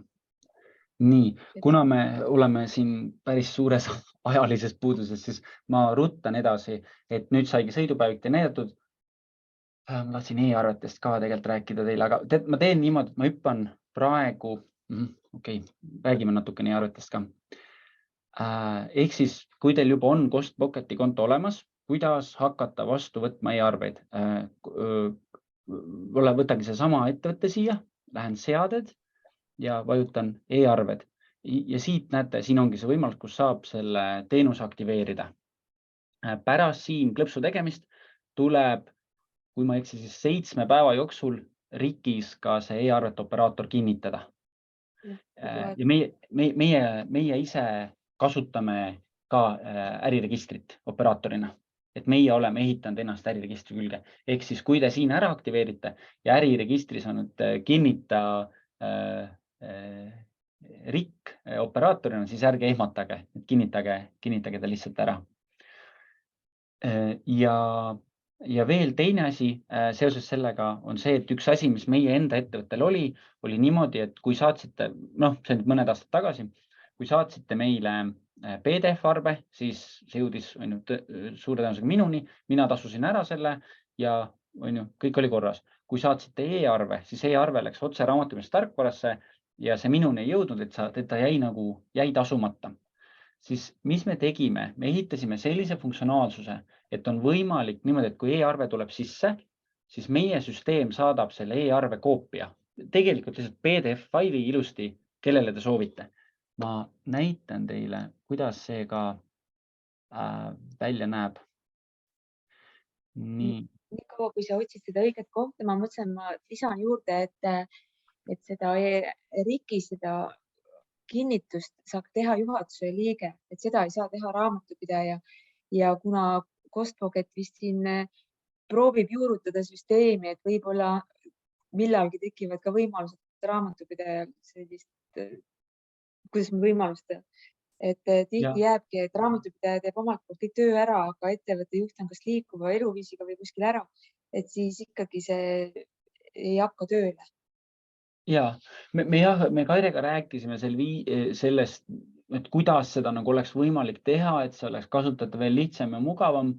Speaker 2: nii, kuna me oleme siin päris suures ajalises puuduses, siis ma ruttan edasi, et nüüd saigi sõidupäevik näidatud. Ma tahtsin e-arvetest ka tegelikult rääkida teile, aga ma teen niimoodi, et ma hüppan praegu, räägime natukene e-arvetest ka. Ehk siis, kui teil juba on Costpocketi konto olemas, kuidas hakata vastu võtma e-arveid? Võtagi see sama ettevõtte siia, lähen seaded ja vajutan e-arved. Ja siit näete, siin ongi see võimalus, kus saab selle teenuse aktiveerida. Pärast siin klõpsu tegemist tuleb, kui ma eksi, siis 7 päeva jooksul RIK-is ka see e-arvete operaator kinnitada. Ja meie ise kasutame ka äriregistrit operaatorina, et meie oleme ehitanud ennast äriregistri külge. Ehk siis, kui te siin ära aktiveerite ja äriregistris on kinnita RIK operaatorina, siis ärge ehmatage, kinnitage ta lihtsalt ära. Ja veel teine asi seoses sellega on see, et üks asi, mis meie enda ettevõttel oli niimoodi, et kui saatsite, see on mõned aastad tagasi, kui saatsite meile PDF-arve, siis see jõudis suure tõenäosusega minuni, mina tasusin ära selle ja kõik oli korras. Kui saatsite e-arve, siis e-arve läks otse raamatupidamisest tarkvarasse ja see minuni ei jõudnud, et ta jäi tasumata. Siis mis me tegime? Me ehitasime sellise funktsionaalsuse, et on võimalik niimoodi, et kui e-arve tuleb sisse, siis meie süsteem saadab selle e-arve koopia. Tegelikult lihtsalt PDF-faili ilusti, kellele te soovite. Ma näitan teile, kuidas see ka välja näeb. nii,
Speaker 1: nii kaua, kui sa otsid seda õiget kohta, ma mõtlesin, ma lisan juurde, et seda RIK-i, seda kinnitust saab teha juhatuse liige, et seda ei saa teha raamatupidaja. Ja kuna Kostpoket vist siin proovib juurutada süsteemi, et võib-olla millalgi tekivad ka võimalused raamatupidajal sellist, kuidas ma võimalust, et
Speaker 2: ja,
Speaker 1: tihti jääbki, et raamatupidaja teeb omalt poolt kõik töö ära, aga ettevõtte juht on kas liikuva eluviisiga või kuskil ära, et siis ikkagi see ei hakka tööle.
Speaker 2: ja me Kairega rääkisime sellest, et kuidas seda nagu oleks võimalik teha, et see oleks kasutatav veel lihtsam ja mugavam.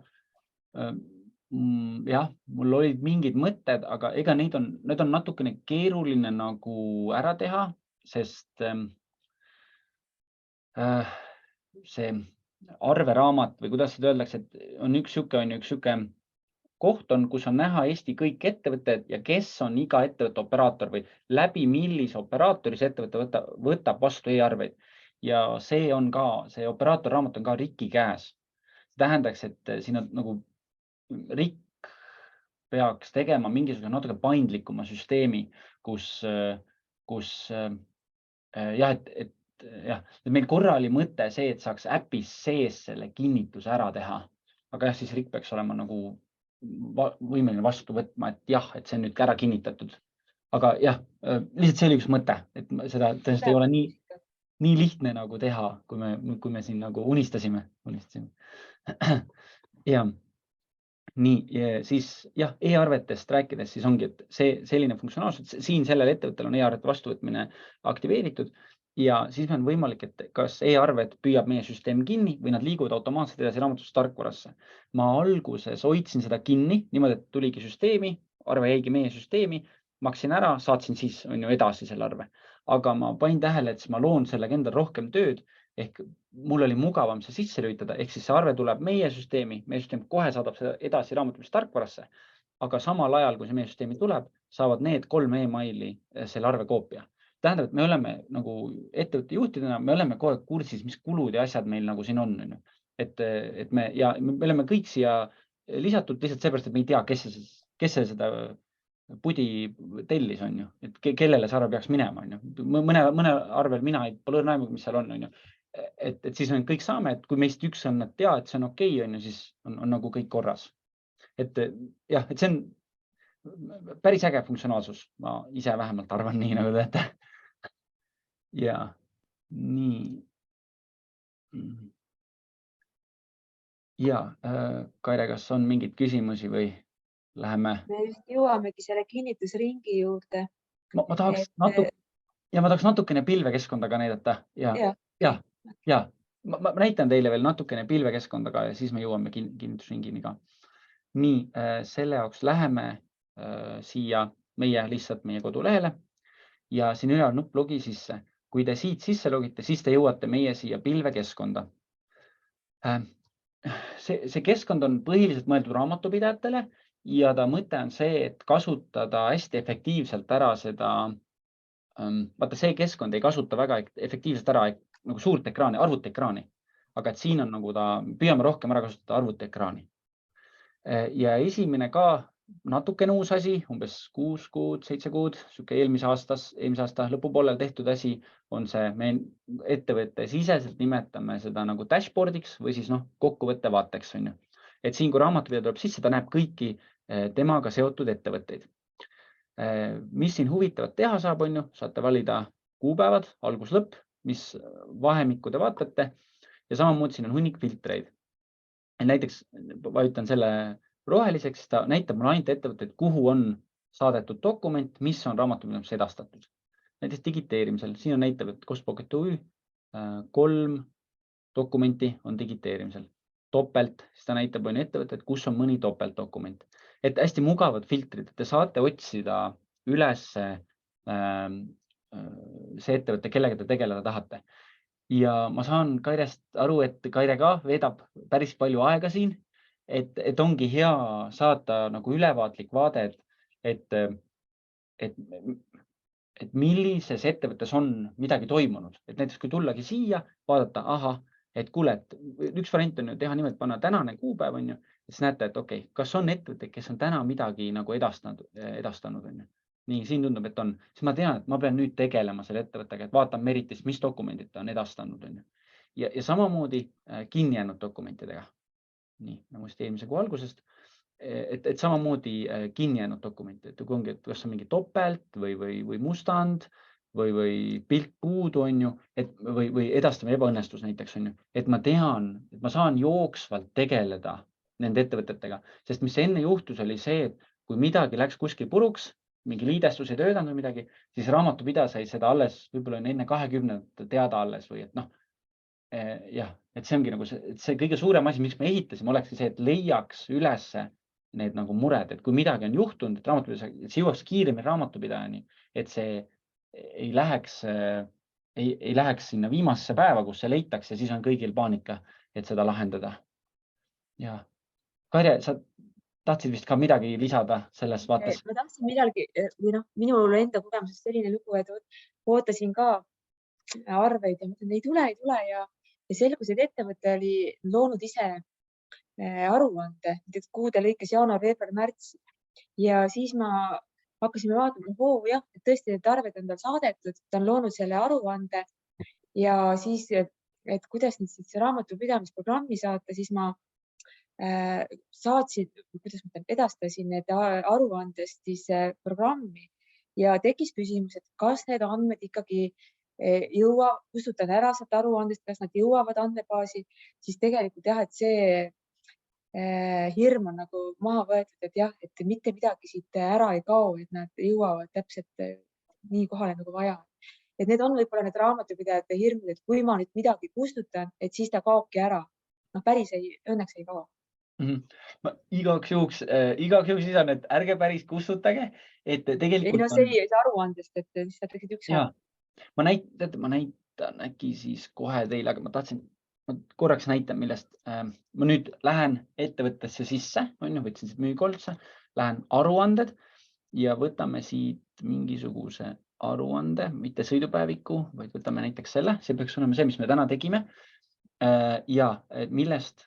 Speaker 2: Jah, mul olid mingid mõtted, aga ega need on natukene keeruline nagu ära teha, sest see arveraamat või kuidas seda öeldakse, et on üks sihuke koht on, kus on näha Eesti kõik ettevõtted ja kes on iga ettevõtte operaator või läbi millise operaatori see ettevõte võtab vastu e-arveid. Ja see operaatorraamat on ka RIK-i käes. See tähendaks, et siin on nagu RIK peaks tegema mingisuguse natuke paindlikuma süsteemi, kus jah, et meil korra oli mõte see, et saaks äpis sees selle kinnituse ära teha. Aga jah, siis RIK peaks olema nagu võimeline vastu võtma, et jah, et see on nüüd ära kinnitatud. Aga jah, lihtsalt see oli üks mõte, et seda tõenäoliselt ei ole nii lihtne nagu teha, kui me siin nagu unistasime. Ja nii, siis jah, e-arvetest rääkides, siis ongi, et see selline funktsionaalsus, siin sellel ettevõttel on e-arvete vastuvõtmine aktiveeritud ja siis on võimalik, et kas e-arved püüab meie süsteem kinni või nad liiguvad automaatselt edasi raamatustarkvarasse. Ma alguses hoidsin seda kinni niimoodi, et tuligi süsteemi, arve jäigi meie süsteemi, maksin ära, saatsin siis on ju edasi selle arve. Aga ma panin tähele, et ma loon sellega endal rohkem tööd ehk mul oli mugavam see sisse lülitada, ehk siis see arve tuleb meie süsteem kohe saadab seda edasi raamatupidamistarkvarasse, aga samal ajal, kui see meie süsteemi tuleb, saavad need 3 emaili selle arve koopia. Tähendab, et me oleme nagu ettevõtte juhtidena, me oleme kogu aeg kursis, mis kulud ja asjad meil nagu siin on. Et me oleme kõik siia lisatud lihtsalt seepärast, et me ei tea, kes seda pudi tellis, on ju, et kellele see arve peaks minema, on ju. Mõne arvel mina pole õrna aimugi, mis seal on ju. Et siis me kõik saame, et kui meist üks on, et tea, et see on okei, on ju, siis on nagu kõik korras. Et jah, et see on päris äge funktsionaalsus. Ma ise vähemalt arvan nii, nagu teete. Ja nii. Ja Kaire, kas on mingeid küsimusi või läheme?
Speaker 1: Me just jõuamegi selle kinnitusringi juurde.
Speaker 2: Ma tahaks natukene pilvekeskkonda ka näidata. Ja. Ma näitan teile veel natukene pilvekeskkonda ka ja siis me jõuame kinnitusringini ka. Nii, selle jaoks läheme siia lihtsalt meie kodulehele ja siin üleval nupp logi sisse. Kui te siit sisse logite, siis te jõuate meie siia pilvekeskkonda. See keskkond on põhiliselt mõeldud raamatupidajatele ja ta mõte on see, et kasutada hästi efektiivselt ära seda. Vaata, see keskkond ei kasuta väga efektiivselt ära nagu suurt ekraani, arvutiekraani, aga et siin on nagu püüame rohkem ära kasutada arvutiekraani. Ja esimene ka natukene uus asi, umbes 6 kuud, 7 kuud, sihuke eelmise aasta lõpupoolel tehtud asi on see, me ettevõtte siseselt nimetame seda nagu dashboardiks või siis kokkuvõtte vaateks on ju. Et siin, kui raamatupidaja tuleb sisse, ta näeb kõiki temaga seotud ettevõtteid. Mis siin huvitavat teha saab, on ju, saate valida kuupäevad, algus-lõpp, mis vahemikku te vaatate ja samamoodi siin on hunnik filtreid. Näiteks vajutan selle roheliseks, ta näitab mulle ainult ettevõtteid, kuhu on saadetud dokument, mis on raamatupidamises edastatud. Näiteks digiteerimisel, siin on näitab, et Kostpoket OÜ 3 dokumenti on digiteerimisel. Topelt, siis ta näitab ettevõtted, kus on mõni topeltdokument. Et hästi mugavad filtrid, te saate otsida üles see ettevõte, kellega te tegeleda tahate. Ja ma saan Kairest aru, et Kaire ka veedab päris palju aega siin, et ongi hea saata nagu ülevaatlik vaade, et millises ettevõttes on midagi toimunud. Et näiteks kui tullagi siia, vaadata, ahah, et kuule, et üks variant on ju teha niimoodi, panna tänane kuupäev on ju, siis näete, et okei, kas on ettevõtteid, kes on täna midagi nagu edastanud on ju. Nii, siin tundub, et on, siis ma tean, et ma pean nüüd tegelema selle ettevõttega, et vaatan Meritis, mis dokumendid ta on edastanud on ju. Ja samamoodi kinni jäänud dokumentidega. Nii, nagu just eelmise kuu algusest, et samamoodi kinni jäänud dokumenti, et kui ongi, et kas on mingi topelt või mustand või pilt puudu on ju, või edastame ebaõnnestus näiteks on ju, et ma tean, et ma saan jooksvalt tegeleda nende ettevõtetega, sest mis enne juhtus, oli see, et kui midagi läks kuskil puruks, mingi liidestus ei töötanud või midagi, siis raamatupidaja sai seda alles võib-olla enne 20 teada alles või et noh, jah, et see ongi nagu see kõige suurem asi, miks me ehitasime, olekski see, et leiaks ülesse need nagu mured, et kui midagi on juhtunud, et raamatupidaja, see jõuaks kiiremini raamatupidajani, et see ei läheks sinna viimasesse päeva, kus see leitakse ja siis on kõigil paanika, et seda lahendada. Ja Karje, sa tahtsid vist ka midagi lisada selles vaates?
Speaker 1: Ma tahtsin midagi või noh, minul enda kogemusest selline lugu, et ootasin ka arveid ja mõtlen, ei tule ja selgus, et ettevõte oli loonud ise aruande, näiteks kuude lõikes jaanuar, veebruar, märts ja siis ma hakkasime vaatama, jah, et tõesti need arved on tal saadetud, ta on loonud selle aruande ja siis, et kuidas nüüd siis raamatupidamisprogrammi saata, siis ma saatsin, kuidas ma ütlen, edastasin need aruandest siis programmi ja tekkis küsimus, et kas need andmed ikkagi kustutan ära sealt aruandest, kas nad jõuavad andmebaasi, siis tegelikult jah, et see hirm on nagu maha võetud, et jah, et mitte midagi siit ära ei kao, et nad jõuavad täpselt nii kohale nagu vaja. Et need on võib-olla need raamatupidajate hirmud, et kui ma nüüd midagi kustutan, et siis ta kaobki ära. Noh, päris õnneks ei kao.
Speaker 2: Ma igaks juhuks lisan, et ärge päris kustutage, et tegelikult
Speaker 1: ei, no see ei saa aruandest, et lihtsalt tegid üks
Speaker 2: ja, ma näitan äkki siis kohe teile, aga ma korraks näitan, millest ma nüüd lähen ettevõttesse sisse, on ju, võtsin siit müügikorralduse, lähen aruanded ja võtame siit mingisuguse aruande, mitte sõidupäeviku, vaid võtame näiteks selle, see peaks olema see, mis me täna tegime. Ja millest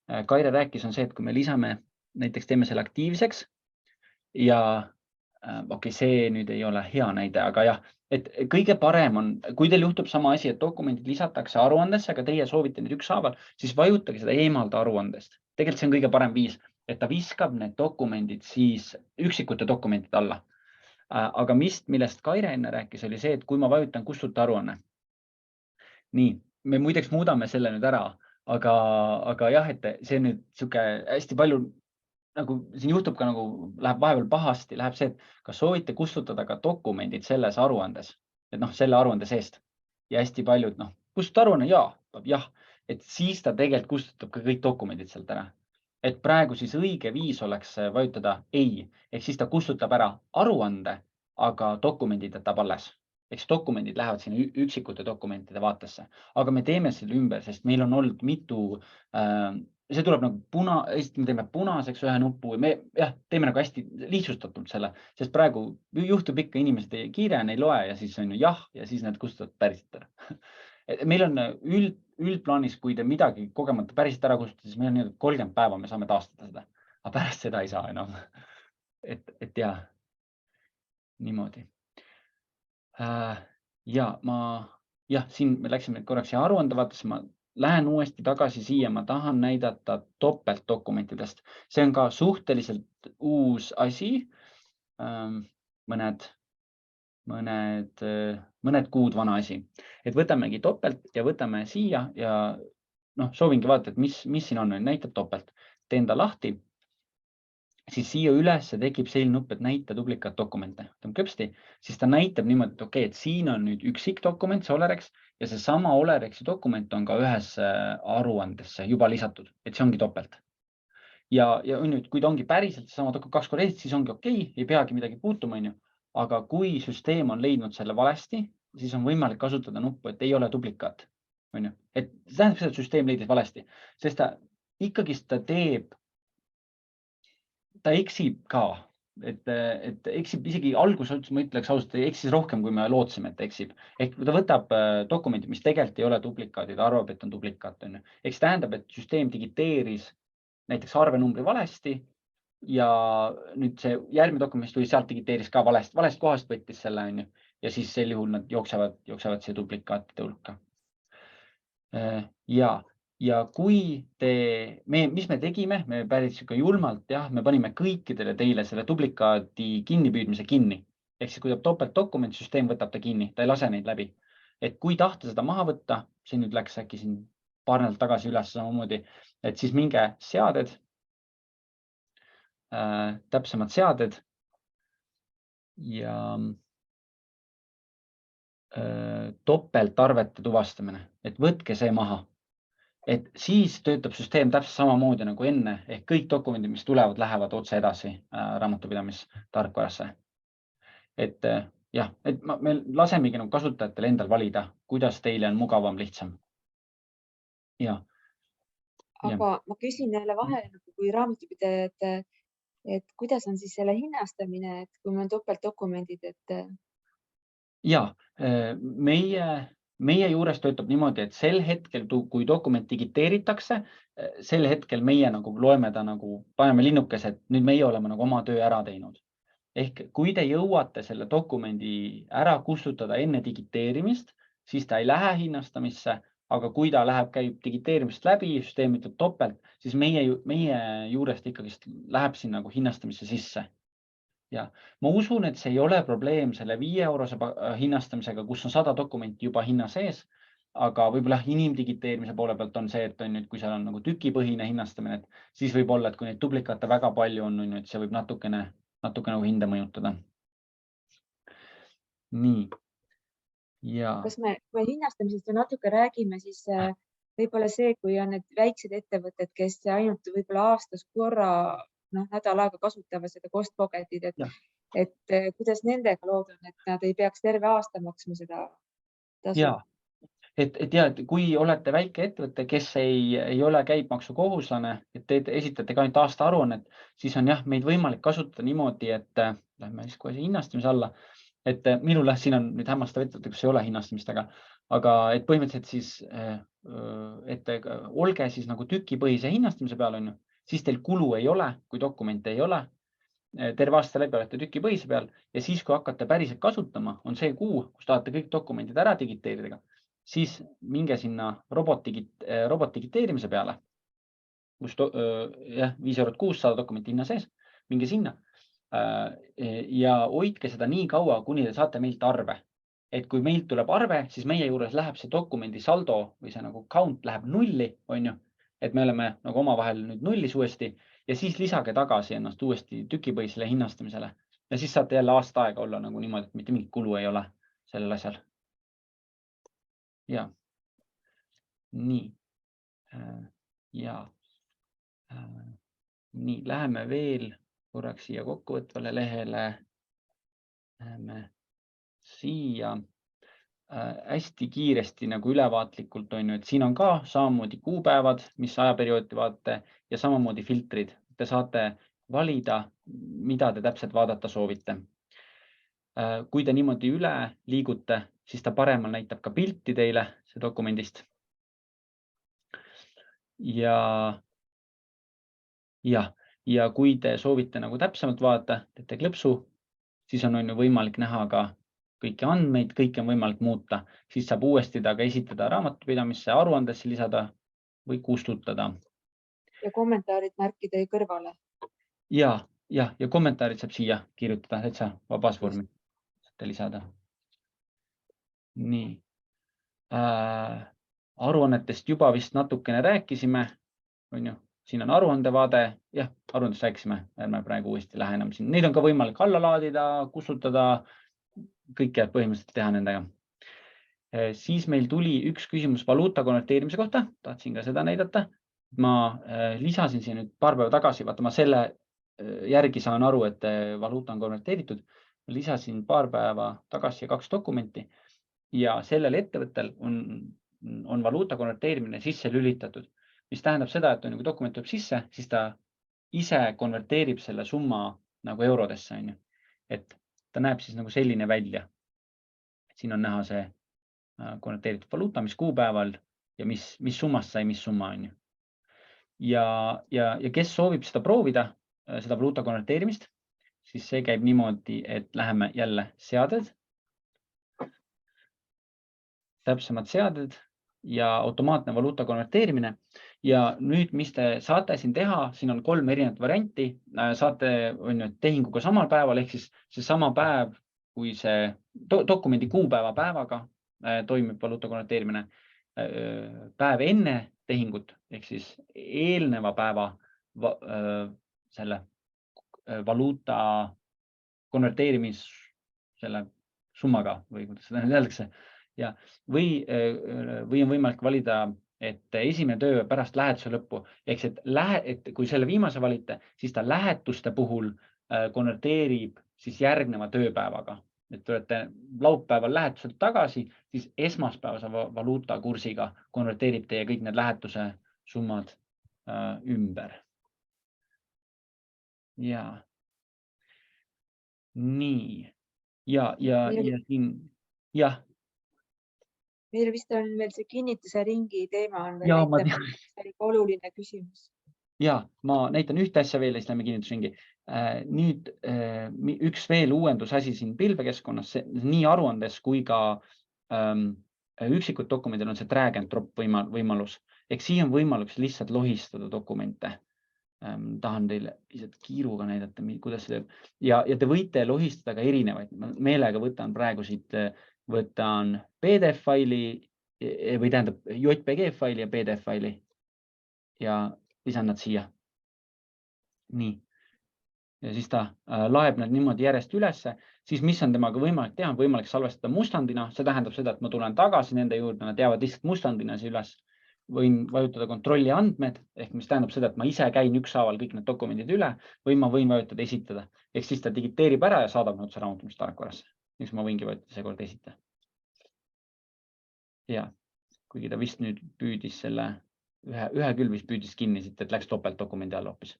Speaker 2: Kaire rääkis, on see, et kui me lisame, näiteks teeme selle aktiivseks ja okei, see nüüd ei ole hea näide, aga jah, et kõige parem on, kui teil juhtub sama asi, et dokumendid lisatakse aruandesse, aga teie soovite nüüd ükshaaval, siis vajutage seda eemalda aruandest. Tegelikult see on kõige parem viis, et ta viskab need dokumendid siis üksikute dokumentide alla. Aga millest Kaire enne rääkis, oli see, et kui ma vajutan kustuta aruanne. Nii, me muideks muudame selle nüüd ära, aga jah, et see nüüd sihuke hästi palju nagu siin juhtub ka nagu läheb vahepeal pahasti, läheb see, et kas soovite kustutada ka dokumendid selles aruandes, et noh, selle aruande seest ja hästi paljud, noh, kustuta aruanne, jah, et siis ta tegelikult kustutab ka kõik dokumendid sealt ära. Et praegu siis õige viis oleks vajutada ei, ehk siis ta kustutab ära aruande, aga dokumendid jätab alles. Eks dokumendid lähevad sinna üksikute dokumentide vaatesse, aga me teeme selle ümber, sest meil on olnud mitu, see tuleb nagu me teeme punaseks ühe nupu ja me teeme nagu hästi lihtsustatult selle, sest praegu juhtub ikka, inimesed kiireni ei loe ja siis on ju jah, ja siis nad kustutavad päriselt ära. Meil on üldplaanis, kui te midagi kogemata päriselt ära kustutate, siis meil on nii, et 30 päeva me saame taastada seda, aga pärast seda ei saa enam. Et jah, niimoodi. Ja siin me läksime korraks siia aruande vaatesse, ma lähen uuesti tagasi siia, ma tahan näidata topeltdokumentidest. See on ka suhteliselt uus asi. Mõned kuud vana asi. Et võtamegi topelt ja võtame siia ja soovingi vaadata, et mis siin on, näitab topelt. Teen ta lahti. Siis siia üles tekib selline nupp, et näita duplikaatdokumente. Klõpsti, siis ta näitab niimoodi, et okei, et siin on nüüd üksik dokument, see Olerex, ja see sama Olerexi dokument on ka ühes aruandesse juba lisatud, et see ongi topelt. Ja nüüd, kui ta ongi päriselt sama dokument 2 korda eest, siis ongi okei, ei peagi midagi puutuma, aga kui süsteem on leidnud selle valesti, siis on võimalik kasutada nuppu, et ei ole duplikaat. Et see tähendab seda, et süsteem leidis valesti, sest ta ikkagist ta eksib ka, et eksib isegi alguses, ma ütleks ausalt, eksis rohkem, kui me lootsime, et eksib. Ehk ta võtab dokumendid, mis tegelikult ei ole duplikaadid, arvab, et on duplikaat. Ehk see tähendab, et süsteem digiteeris näiteks arvenumbri valesti ja nüüd see järgmine dokument, mis tuli sealt, digiteeris ka valest kohast võttis selle, ja siis sel juhul nad jooksevad siia duplikaatide hulka. Ja kui mis me tegime, me päris julmalt, jah, me panime kõikidele teile selle duplikaadi kinnipüüdmise kinni. Ehk siis, kui tuleb topeltdokument, süsteem võtab ta kinni, ta ei lase neid läbi. Et kui tahta seda maha võtta, see nüüd läks äkki siin paar nädalat tagasi üles samamoodi, et siis minge seaded, täpsemad seaded ja topeltarvete tuvastamine, et võtke see maha. Et siis töötab süsteem täpselt samamoodi nagu enne, ehk kõik dokumendid, mis tulevad, lähevad otse edasi raamatupidamistarkvarasse. Et jah, et me lasemegi nagu kasutajatel endal valida, kuidas teile on mugavam, lihtsam. Ja.
Speaker 1: Aga ma küsin jälle vahele, kui raamatupidajad, et kuidas on siis selle hinnastamine, et kui meil on topeltdokumendid, et
Speaker 2: Ja, meie juures töötab niimoodi, et sel hetkel, kui dokument digiteeritakse, sel hetkel meie nagu loeme ta nagu, paneme linnukese, et nüüd meie oleme nagu oma töö ära teinud. Ehk kui te jõuate selle dokumendi ära kustutada enne digiteerimist, siis ta ei lähe hinnastamisse, aga kui ta käib digiteerimist läbi, süsteem ütleb topelt, siis meie juurest ikkagi läheb siin nagu hinnastamisse sisse. Ja ma usun, et see ei ole probleem selle 5 eurose hinnastamisega, kus on 100 dokumenti juba hinna sees, aga võib-olla inimdigiteerimise poole pealt on see, et kui seal on nagu tükipõhine hinnastamine, et siis võib olla, et kui neid duplikaate väga palju on, et see võib natukene nagu hinda mõjutada. Nii. Ja.
Speaker 1: Kas me hinnastamisest natuke räägime, siis võib-olla see, kui on need väiksed ettevõtted, kes ainult võib-olla aastas korra nädal aega kasutavad seda Costpocketit, et kuidas nendega lood on, et nad ei peaks terve aasta maksma seda tasu?
Speaker 2: Ja, et kui olete väike ettevõte, kes ei ole käibemaksukohuslane, et te esitate ka ainult aasta aruannet, siis on jah, meid võimalik kasutada niimoodi, et lähme siis kohe hinnastamise alla, et minul siin on nüüd hämmastav ettevõte, kus ei ole hinnastamist, aga et põhimõtteliselt siis, et olge siis nagu tükipõhise hinnastamise peal, siis teil kulu ei ole, kui dokumente ei ole. Terve aasta läbi olete tükipõhise peal ja siis, kui hakkate päriselt kasutama, on see kuu, kus tahate kõik dokumendid ära digiteerida, siis minge sinna robotdigiteerimise peale, kus 5 eurot kuus 100 dokumenti hinna sees, minge sinna ja hoidke seda nii kaua, kuni te saate meilt arve. Et kui meilt tuleb arve, siis meie juures läheb see dokumendi saldo või see nagu count läheb nulli, et me oleme nagu omavahel nüüd nullis uuesti ja siis lisage tagasi ennast uuesti tükipõhisele hinnastamisele ja siis saate jälle aasta aega olla nagu niimoodi, et mitte mingit kulu ei ole sellel asjal. Ja. Nii. Ja. Nii, läheme veel korraks siia kokkuvõtvale lehele. Läheme siia hästi kiiresti nagu ülevaatlikult, et siin on ka samamoodi kuupäevad, mis ajaperioodi vaate ja samamoodi filtrid. Te saate valida, mida te täpselt vaadata soovite. Kui te niimoodi üle liigute, siis ta paremal näitab ka pilti teile see dokumendist. Ja kui te soovite nagu täpsemalt vaadata, teete klõpsu, siis on võimalik näha ka kõiki andmeid, kõike on võimalik muuta, siis saab uuesti ta ka esitada raamatupidamisse, aruandesse lisada või kustutada.
Speaker 1: Ja kommentaarid märkida kõrvale.
Speaker 2: Ja kommentaarid saab siia kirjutada, täitsa vabas vormi saate lisada. Nii. Aruannetest juba vist natukene rääkisime, siin on aruandevaade, jah, aruandest rääkisime, ärme praegu uuesti lähe enam siin. Neid on ka võimalik alla laadida, kustutada, kõike põhimõtteliselt teha nendega. Siis meil tuli üks küsimus valuuta konverteerimise kohta, tahtsin ka seda näidata. Ma lisasin siin nüüd paar päeva tagasi, vaata ma selle järgi saan aru, et valuuta on konverteeritud. Lisasin paar päeva tagasi 2 dokumenti ja sellel ettevõttel on valuuta konverteerimine sisse lülitatud, mis tähendab seda, et kui dokument tuleb sisse, siis ta ise konverteerib selle summa nagu eurodesse, on ju. Et ta näeb siis nagu selline välja. Siin on näha see konverteeritud valuuta, mis kuupäeval ja mis summast sai, mis summa on ju. Ja kes soovib seda proovida, seda valuuta konverteerimist, siis see käib niimoodi, et läheme jälle seaded, täpsemad seaded ja automaatne valuuta konverteerimine. Ja nüüd, mis te saate siin teha, siin on 3 erinevat varianti. Saate tehinguga samal päeval, ehk siis see sama päev, kui see dokumendi kuupäeva päevaga toimib valuuta konverteerimine, päev enne tehingut, ehk siis eelneva päeva selle valuuta konverteerimis selle summaga või kuidas seda nüüd öeldakse. Ja, või on võimalik valida, et esimene töö pärast lähetuse lõppu, ehk et kui selle viimase valite, siis ta lähetuste puhul konverteerib siis järgneva tööpäevaga. Et tulete laupäeval lähetuselt tagasi, siis esmaspäevase valuuta kursiga konverteerib teie kõik need lähetuse summad ümber. Ja. Nii. Ja siin, jah.
Speaker 1: Meil vist on veel see kinnituse ringi teema on veel
Speaker 2: näitama,
Speaker 1: see oli oluline küsimus.
Speaker 2: Ja, ma näitan ühte asja veel ja siis lähme kinnitusringi. Nüüd üks veel uuendusasi siin pilvekeskkonnas, nii aruandes kui ka üksikud dokumendil on see drag and drop võimalus. Ehk siin on võimalus lihtsalt lohistada dokumente. Tahan teile lihtsalt kiiruga näidata, kuidas see teeb. Ja te võite lohistada ka erinevaid. Meelega võtan praegu siit, võtan PDF-faili või tähendab JPG-faili ja PDF-faili ja lisan nad siia. Nii. Ja siis ta laeb nad niimoodi järjest ülesse. Siis mis on temaga võimalik teha? On võimalik salvestada mustandina. See tähendab seda, et ma tulen tagasi nende juurde, nad jäävad lihtsalt mustandina üles. Võin vajutada kontrolli andmed, ehk mis tähendab seda, et ma ise käin ükshaaval kõik need dokumendid üle või ma võin vajutada esitada. Ehk siis ta digiteerib ära ja saadab otse raamatupidamistarkvarasse. Miks ma võingi vajutada seekord esita. Ja, kuigi ta vist nüüd püüdis selle ühe küll vist püüdis kinni siit, et läks topelt dokumendi alla hoopis.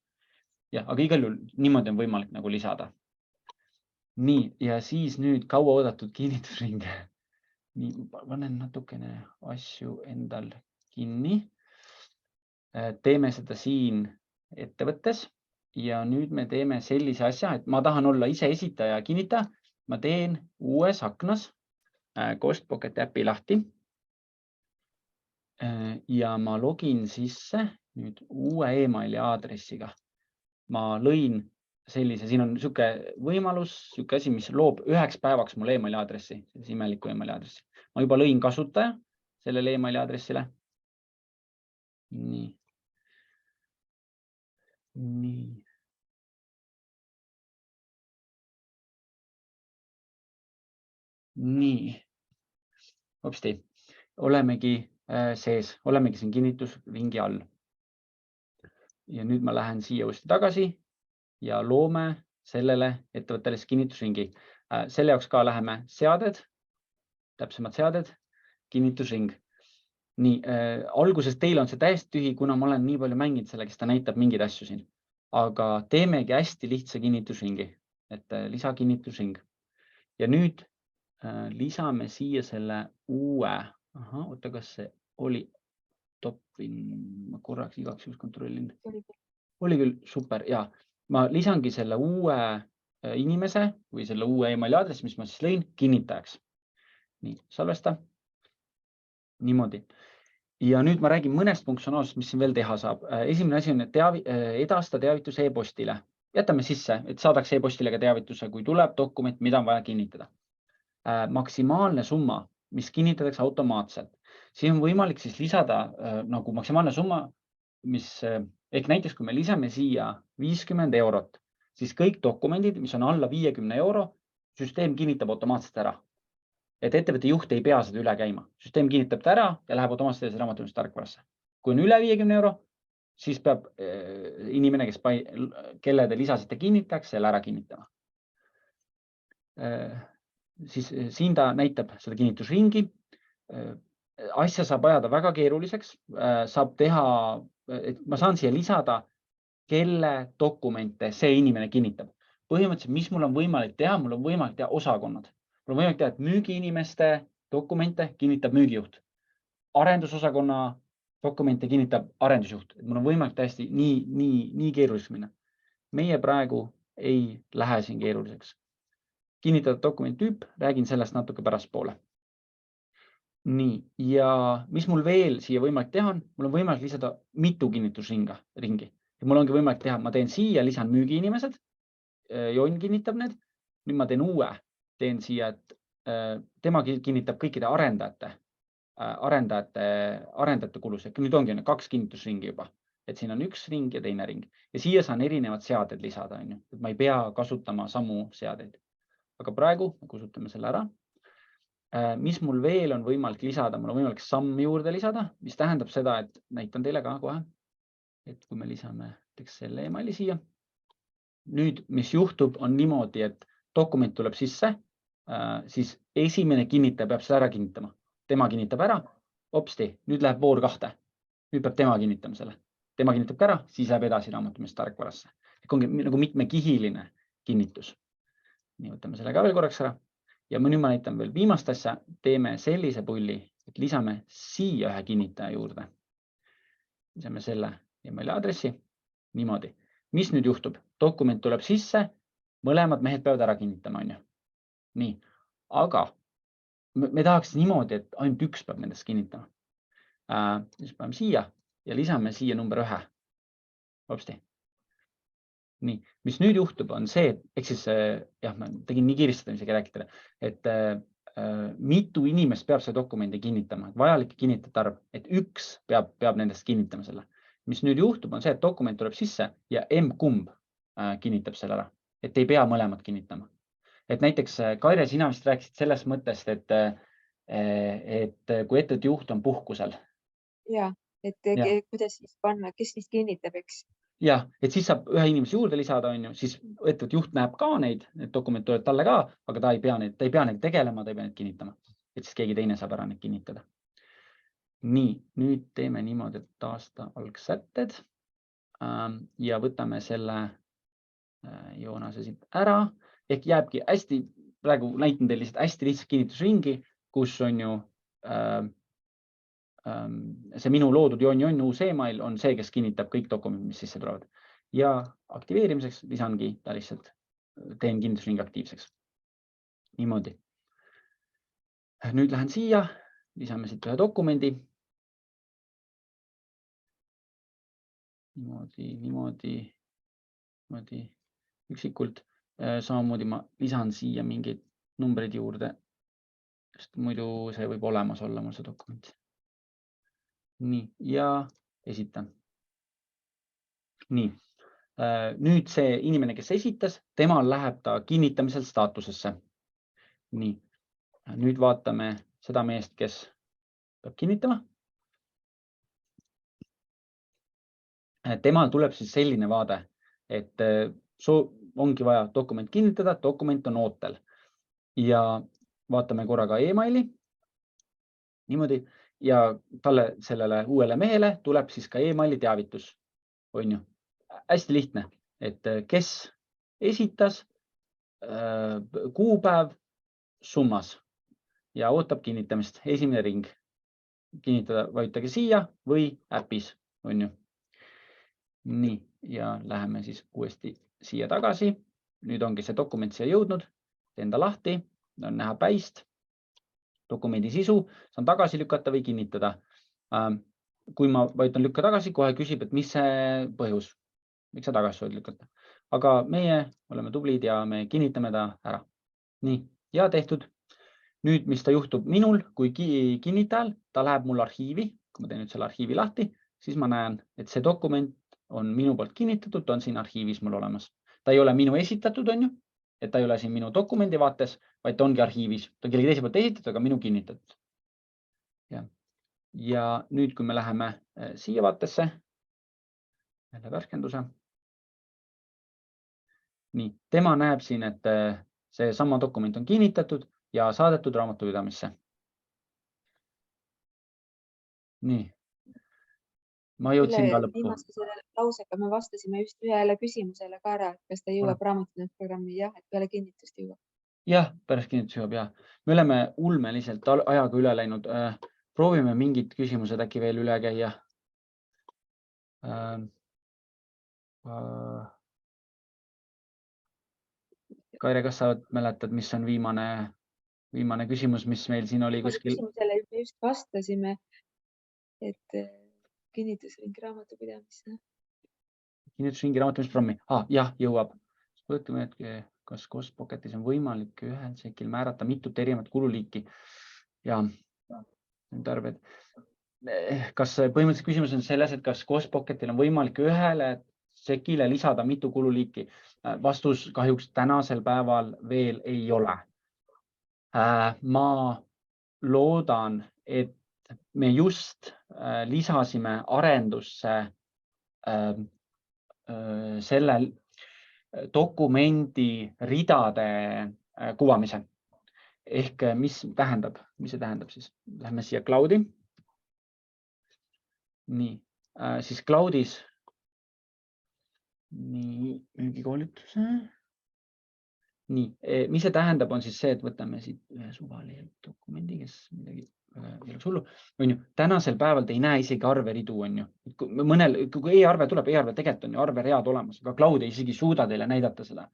Speaker 2: Ja, aga igal juhul niimoodi on võimalik nagu lisada. Nii, ja siis nüüd kaua oodatud kinnitusring. Nii, panen natukene asju endal kinni. Teeme seda siin ettevõttes ja nüüd me teeme sellise asja, et ma tahan olla ise esitaja ja kinnitaja. Ma teen uues aknas Costpocket äpi lahti. Ja ma login sisse nüüd uue emaili aadressiga. Ma lõin sellise, siin on siuke võimalus, siuke asi, mis loob 1 päevaks mulle emaili aadressi, sellise imeliku emaili aadressi. Ma juba lõin kasutaja sellele emaili aadressile. Nii. Nii. Nii. Hopsti. Olemegi sees, olemegi siin kinnitusringi all. Ja nüüd ma lähen siia uuesti tagasi ja loome sellele ettevõttele kinnitusringi. Selle jaoks ka läheme seaded, täpsemad seaded, kinnitusring. Nii, alguses teil on see täiesti tühi, kuna ma olen nii palju mänginud sellega, kes ta näitab mingeid asju siin. Aga teemegi hästi lihtsa kinnitusringi, et lisakinnitusring. Ja nüüd lisame siia selle uue. Oota, kas see oli topin, ma korraks igaks juhus kontrollin. Oli küll, super, ja. Ma lisangi selle uue inimese või selle uue emaili aadressi, mis ma siis lõin, kinnitajaks. Nii, salvesta. Niimoodi. Ja nüüd ma räägin mõnest funktsionaalsest, mis siin veel teha saab. Esimene asi on edasta teavitus e-postile. Jätame sisse, et saadaks e-postile ka teavituse, kui tuleb dokument, mida on vaja kinnitada. Maksimaalne summa, mis kinnitatakse automaatselt. Siin on võimalik siis lisada nagu maksimaalne summa, mis ehk näiteks, kui me lisame siia 50 eurot, siis kõik dokumendid, mis on alla 50 euro, süsteem kinnitab automaatselt ära. Et ettevõtte juht ei pea seda üle käima. Süsteem kinnitab ta ära ja läheb automaatselt raamatupidamistarkvarasse. Kui on üle 50 euro, siis peab inimene, kelle te lisasite kinnitajaks, selle ära kinnitama. Siis siin ta näitab seda kinnitusringi. Asja saab ajada väga keeruliseks. Saab teha, et ma saan siia lisada, kelle dokumente see inimene kinnitab. põhimõtteliselt, mis mul on võimalik teha, mul on võimalik teha osakonnad. Mul on võimalik teha, et müügiinimeste dokumente kinnitab müügijuht. Arendusosakonna dokumente kinnitab arendusjuht. Mul on võimalik täiesti nii keeruliseks minna. Meie praegu ei lähe siin keeruliseks. Kinnitatud dokument tüüp, räägin sellest natuke pärastpoole. Nii, ja mis mul veel siia võimalik teha on? Mul on võimalik lisada mitu kinnitusringi. Ja mul ongi võimalik teha, ma teen siia, lisan müügiinimesed, Jon kinnitab need. Nüüd ma teen uue, teen siia, et tema kinnitab kõikide arendajate kulusid. Nüüd ongi 2 kinnitusringi juba, et siin on üks ring ja teine ring. Ja siia saan erinevad seaded lisada, et ma ei pea kasutama samu seadeid. Aga praegu me kusutame selle ära. Mis mul veel on võimalik lisada? Mul on võimalik samm juurde lisada, mis tähendab seda, et näitan teile ka kohe, et kui me lisame selle emaili siia. Nüüd, mis juhtub, on niimoodi, et dokument tuleb sisse, siis esimene kinnitaja peab seda ära kinnitama. Tema kinnitab ära, hopsti, nüüd läheb voor 2. Nüüd peab tema kinnitama selle. Tema kinnitab ära, siis läheb edasi raamatumist tarkvarasse. Ongi nagu mitmekihiline kinnitus. Nii, võtame selle ka veel korraks ära. Ja nüüd ma näitan veel viimast asja. Teeme sellise pulli, et lisame siia ühe kinnitaja juurde. Lisame selle emaili aadressi. Niimoodi. Mis nüüd juhtub? Dokument tuleb sisse, mõlemad mehed peavad ära kinnitama. Nii, aga me tahaks niimoodi, et ainult üks peab nendest kinnitama. Siis paneme siia ja lisame siia number 1. Hopsti. Nii, mis nüüd juhtub, on see, et siis, jah, ma tegin nii kiiresti isegi rääkida, et mitu inimest peab see dokumendi kinnitama, et vajalik kinnitajate arv, et üks peab nendest kinnitama selle. Mis nüüd juhtub, on see, et dokument tuleb sisse ja M-kumb kinnitab selle ära, et ei pea mõlemad kinnitama. Et näiteks, Kaire, sina vist rääkisid sellest mõttest, et kui ettevõtte juht on puhkusel.
Speaker 1: Ja, et kuidas siis panna, kes siis kinnitab, eks?
Speaker 2: Jah, et siis saab ühe inimese juurde lisada, siis ettevõtte juht näeb ka neid dokumente tulevad talle ka, aga ta ei pea neid tegelema, ta ei pea neid kinnitama. Et siis keegi teine saab ära neid kinnitada. Nii, nüüd teeme niimoodi, et taasta algsätted ja võtame selle Joonase siit ära. Ehk jääbki hästi, praegu näitan teile hästi lihtsalt kinnitusringi, kus on ju see minu loodud Jon uus email on see, kes kinnitab kõik dokumendid, mis sisse tulevad. Ja aktiveerimiseks lisangi ta lihtsalt, teen kinnitusringi aktiivseks. Niimoodi. Nüüd lähen siia, lisame siit ühe dokumendi. Niimoodi üksikult. Samamoodi ma lisan siia mingeid numbreid juurde, sest muidu see võib olemas olla mul see dokument. Nii, ja esitan. Nii, nüüd see inimene, kes esitas, temal läheb ta kinnitamisel staatusesse. Nii, nüüd vaatame seda meest, kes peab kinnitama. Temal tuleb siis selline vaade, et ongi vaja dokument kinnitada, dokument on ootel. Ja vaatame korra ka emaili. Niimoodi. Ja talle sellele uuele mehele tuleb siis ka emaili teavitus. On ju hästi lihtne, et kes esitas, kuupäev, summas ja ootab kinnitamist. Esimene ring. Kinnitada vajutage siia või äpis. On ju. Nii, ja läheme siis uuesti siia tagasi. Nüüd ongi see dokument siia jõudnud. Teen ta lahti, on näha päist. Dokumendi sisu saan tagasi lükata või kinnitada. Kui ma vajutan lükka tagasi, kohe küsib, et mis see põhjus, miks sa tagasi soovid lükata. Aga meie oleme tublid ja me kinnitame ta ära. Nii, ja tehtud. Nüüd, mis ta juhtub minul, kui kinnitajal, ta läheb mul arhiivi. Kui ma teen nüüd selle arhiivi lahti, siis ma näen, et see dokument on minu poolt kinnitatud, ta on siin arhiivis mul olemas. Ta ei ole minu esitatud, on ju. Et ta ei ole siin minu dokumendi vaates, vaid ta ongi arhiivis. Ta on kellegi teise poolt esitatud, aga minu kinnitatud. Ja nüüd, kui me läheme siia vaatesse, jälle värskenduse. Nii, tema näeb siin, et see sama dokument on kinnitatud ja saadetud raamatupidamisse. Nii. ma jõudsin ka
Speaker 1: Selle
Speaker 2: lõppu.
Speaker 1: viimase selle lausega me vastasime just ühele küsimusele ka ära, et kas ta jõuab raamatupidamisprogrammi. Jah, et peale kinnitust jõuab.
Speaker 2: Jah, pärast kinnitus jõuab, jah. Me oleme ulmeliselt ajaga üle läinud. Proovime mingid küsimused äkki veel üle käia. Kaire, kas sa mäletad, mis on viimane küsimus, mis meil siin oli kuskil?
Speaker 1: Küsimusele me just vastasime, et kinnitusringi raamatupidamisse.
Speaker 2: Kinnitusringi raamatupidamisprogrammi. Jah, jõuab. Võtame, et kas Costpocketis on võimalik ühel tšekil määrata mitut erinevat kululiiki ja tarbed. Kas põhimõtteliselt küsimus on selles, et kas Costpocketil on võimalik ühele tšekile lisada mitu kululiiki? Vastus kahjuks tänasel päeval veel ei ole. Ma loodan, et me just lisasime arendusse selle dokumendi ridade kuvamise. Ehk mis see tähendab siis? Lähme siia cloudi. Nii, siis cloudis. Nii, müügikoolituse. Nii, mis see tähendab, on siis see, et võtame siit ühe suvalise dokumendi, kes midagi ei oleks hullu. Tänasel päeval te ei näe isegi arveridu, on ju. Kui e-arve tuleb, e-arve tegelikult on ju arveread olemas, aga cloud ei isegi suuda teile näidata seda.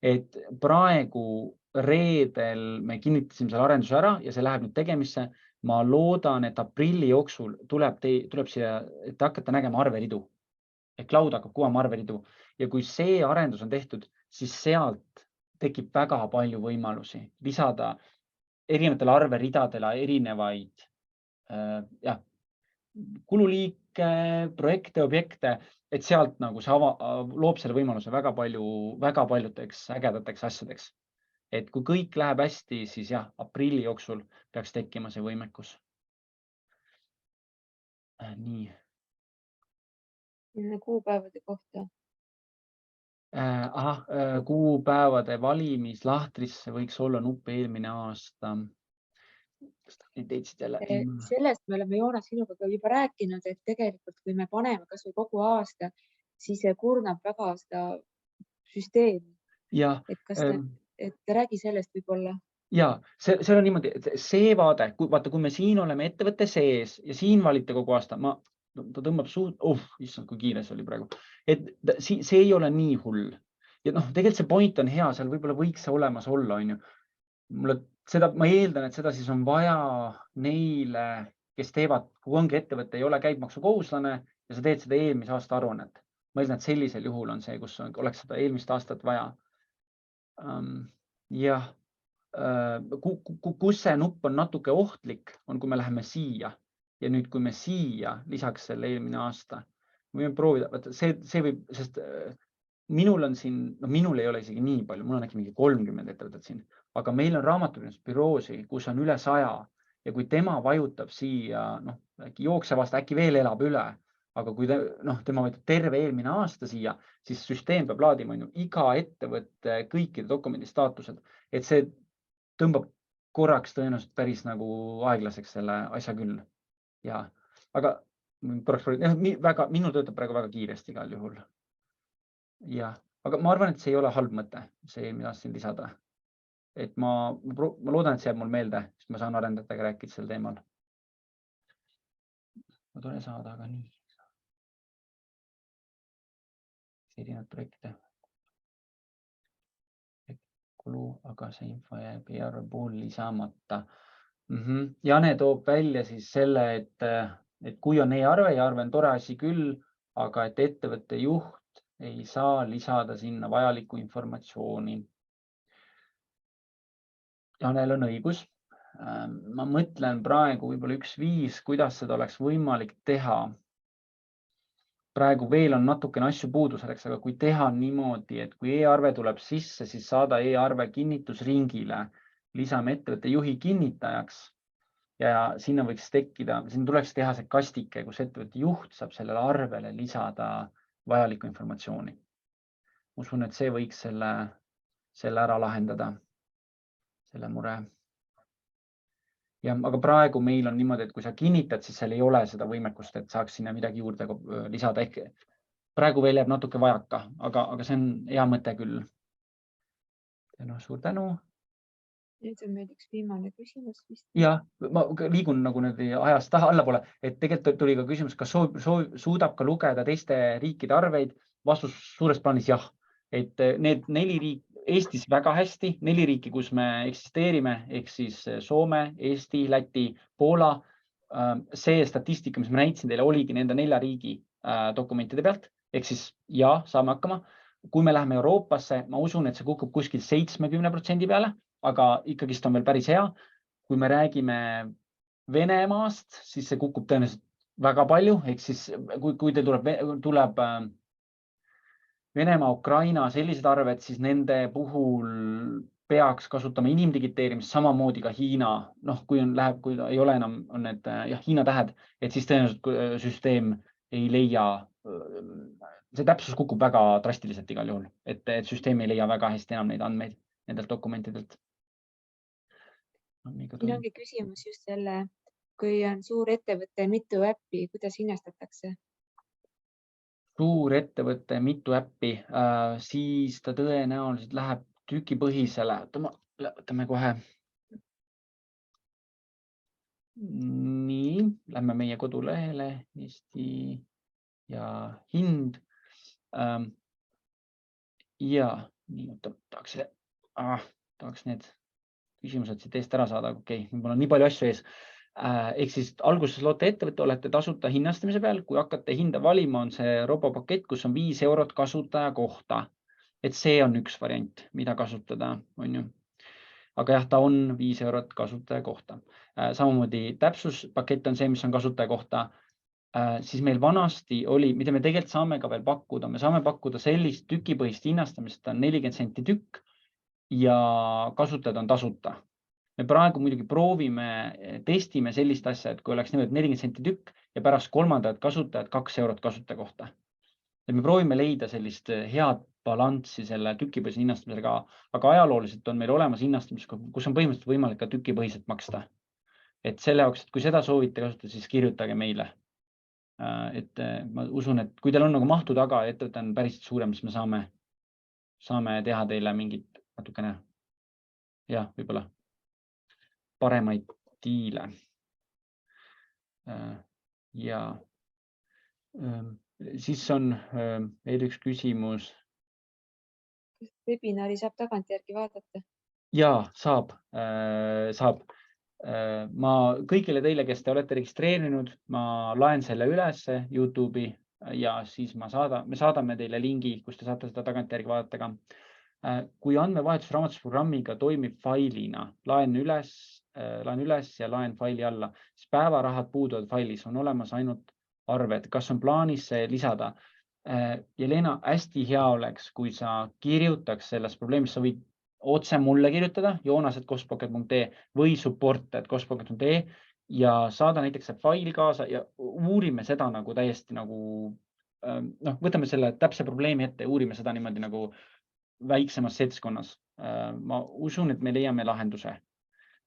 Speaker 2: Et praegu reedel me kinnitasime selle arenduse ära ja see läheb nüüd tegemisse. Ma loodan, et aprilli jooksul tuleb siia, et te hakkate nägema arveridu. Et cloud hakkab kuvama arveridu. Ja kui see arendus on tehtud, siis sealt tekib väga palju võimalusi lisada erinevatele arveridadele erinevaid kululiike, projekte, objekte, et sealt nagu see loob selle võimaluse väga paljudeks ägedateks asjadeks. Et kui kõik läheb hästi, siis jah, aprilli jooksul peaks tekkima see võimekus. Nii.
Speaker 1: Kuupäevade kohta.
Speaker 2: Kuupäevade valimislahtrisse võiks olla nupp eelmine aasta.
Speaker 1: Sellest me oleme Joonas sinuga juba rääkinud, et tegelikult kui me paneme kas või kogu aasta, siis see kurnab väga seda süsteemi. Et räägi sellest võib-olla.
Speaker 2: Ja, see on niimoodi, et see vaade, kui me siin oleme ettevõtte sees ja siin valite kogu aasta, ta tõmbab suud, issand, kui kiire see oli praegu, et see ei ole nii hull. Ja tegelikult see point on hea, seal võib-olla võiks see olemas olla, on ju. Ma eeldan, et seda siis on vaja neile, kes teevad, kui ongi ettevõte, ei ole käibemaksukohuslane ja sa teed seda eelmise aasta aruannet. Ma eeldan, et sellisel juhul on see, kus oleks seda eelmist aastat vaja. Jah, kus see nupp on natuke ohtlik, on kui me läheme siia ja nüüd, kui me siia lisaks selle eelmine aasta, võime proovida, see võib, sest minul on siin, minul ei ole isegi nii palju, mul on äkki mingi 30 ettevõtet siin, aga meil on raamatupidamisbüroosi, kus on üle 100 ja kui tema vajutab siia, äkki jooksevast, äkki veel elab üle, aga kui tema vajutab terve eelmine aasta siia, siis süsteem peab laadima iga ettevõtte kõikide dokumendi staatused, et see tõmbab korraks tõenäoliselt päris nagu aeglaseks selle asja küll. Ja, aga minul töötab praegu väga kiiresti igal juhul. Jah, aga ma arvan, et see ei ole halb mõte, see, mida siin lisada. Et ma loodan, et see jääb mul meelde, sest ma saan arendajatega rääkida sel teemal. Ma tore saada, aga nii. Erinevad projekte. Kulu, aga see info jääb e-arve puhul lisamata. Jane toob välja siis selle, et kui on e-arve, e-arve on tore asi küll, aga et ettevõtte juht ei saa lisada sinna vajalikku informatsiooni. Janel on õigus. Ma mõtlen praegu võib-olla üks viis, kuidas seda oleks võimalik teha. Praegu veel on natukene asju puudu selleks, aga kui teha niimoodi, et kui e-arve tuleb sisse, siis saada e-arve kinnitusringile, lisame ettevõtte juhi kinnitajaks ja sinna võiks tekkida, siin tuleks teha see kastike, kus ettevõtte juht saab sellele arvele lisada vajalikku informatsiooni. Usun, et see võiks selle ära lahendada, selle mure. Ja, aga praegu meil on niimoodi, et kui sa kinnitad, siis seal ei ole seda võimekust, et saaks sinna midagi juurde lisada. Ehk praegu veel jääb natuke vajaka, aga see on hea mõte küll. Ja suur tänu.
Speaker 1: Nüüd on meil üks viimane küsimus vist.
Speaker 2: Ja, ma liigun nagu nüüd ajast taha allapoole, et tegelikult tuli ka küsimus, kas suudab ka lugeda teiste riikide arveid. Vastus suures plaanis jah. Et need 4 riiki, Eestis väga hästi, 4 riiki, kus me eksisteerime, ehk siis Soome, Eesti, Läti, Poola. See statistika, mis ma näitasin teile, oligi nende 4 riigi dokumentide pealt. Ehk siis ja, saame hakkama. Kui me läheme Euroopasse, ma usun, et see kukub kuskil 70% peale, aga ikkagist on veel päris hea. Kui me räägime Venemaast, siis see kukub tõenäoliselt väga palju. Ehk siis kui teil tuleb Venemaa, Ukraina sellised arved, siis nende puhul peaks kasutama inimdigiteerimist, samamoodi ka Hiina. Kui ei ole enam on need Hiina tähed, et siis tõenäoliselt süsteem ei leia, see täpsus kukub väga drastiliselt igal juhul, et süsteem ei leia väga hästi enam neid andmeid nendelt dokumentidelt.
Speaker 1: Siin ongi küsimus just selle, kui on suur ettevõte, mitu äppi, kuidas hinnastatakse?
Speaker 2: Suur ettevõte, mitu äppi, siis ta tõenäoliselt läheb tükipõhisele. Võtame kohe. Nii, lähme meie kodulehele, Eesti ja hind. Ja nii, tahaks need küsimused siit eest ära saada. Okei, mul on nii palju asju ees. Ehk siis alguses loote ettevõtte, olete tasuta hinnastamise peal. Kui hakkate hinda valima, on see robopakett, kus on 5 eurot kasutaja kohta. Et see on üks variant, mida kasutada, on ju. Aga jah, ta on 5 eurot kasutaja kohta. Samamoodi täpsuspakett on see, mis on kasutaja kohta. Siis meil vanasti oli, mida me tegelikult saame ka veel pakkuda. Me saame pakkuda sellist tükipõhist hinnastamist, ta on 40 senti tükk ja kasutajad on tasuta. Me praegu muidugi testime sellist asja, et kui oleks niimoodi 40 senti tükk ja pärast kolmandat kasutajat 2 eurot kasutaja kohta. Me proovime leida sellist head balanssi selle tükipõhise hinnastamisega, aga ajalooliselt on meil olemas hinnastamis, kus on põhimõtteliselt võimalik ka tükipõhiselt maksta. Et selle jaoks, et kui seda soovite kasutada, siis kirjutage meile. Et ma usun, et kui teil on nagu mahtu taga ja ettevõte on päris suurem, siis me saame teha teile mingit natukene, jah, võib-olla paremaid diile. Ja siis on veel üks küsimus.
Speaker 1: Kas webinari saab tagantjärgi vaadata?
Speaker 2: Ja, saab. Ma kõigile teile, kes te olete registreerinud, ma laen selle üles YouTube'i ja siis me saadame teile lingi, kus te saate seda tagantjärgi vaadata ka. Kui andmevahetus raamatusprogrammiga toimib failina, laen üles ja laen faili alla, siis päevarahad puuduvad failis, on olemas ainult arved. Kas on plaanis see lisada? Jelena, hästi hea oleks, kui sa kirjutaks selles probleemis, sa võid otse mulle kirjutada joonas@costpocket.ee või support@costpocket.ee ja saada näiteks see fail kaasa ja uurime seda nagu täiesti nagu, võtame selle täpse probleemi ette ja uurime seda niimoodi nagu väiksemas seltskonnas. Ma usun, et me leiame lahenduse,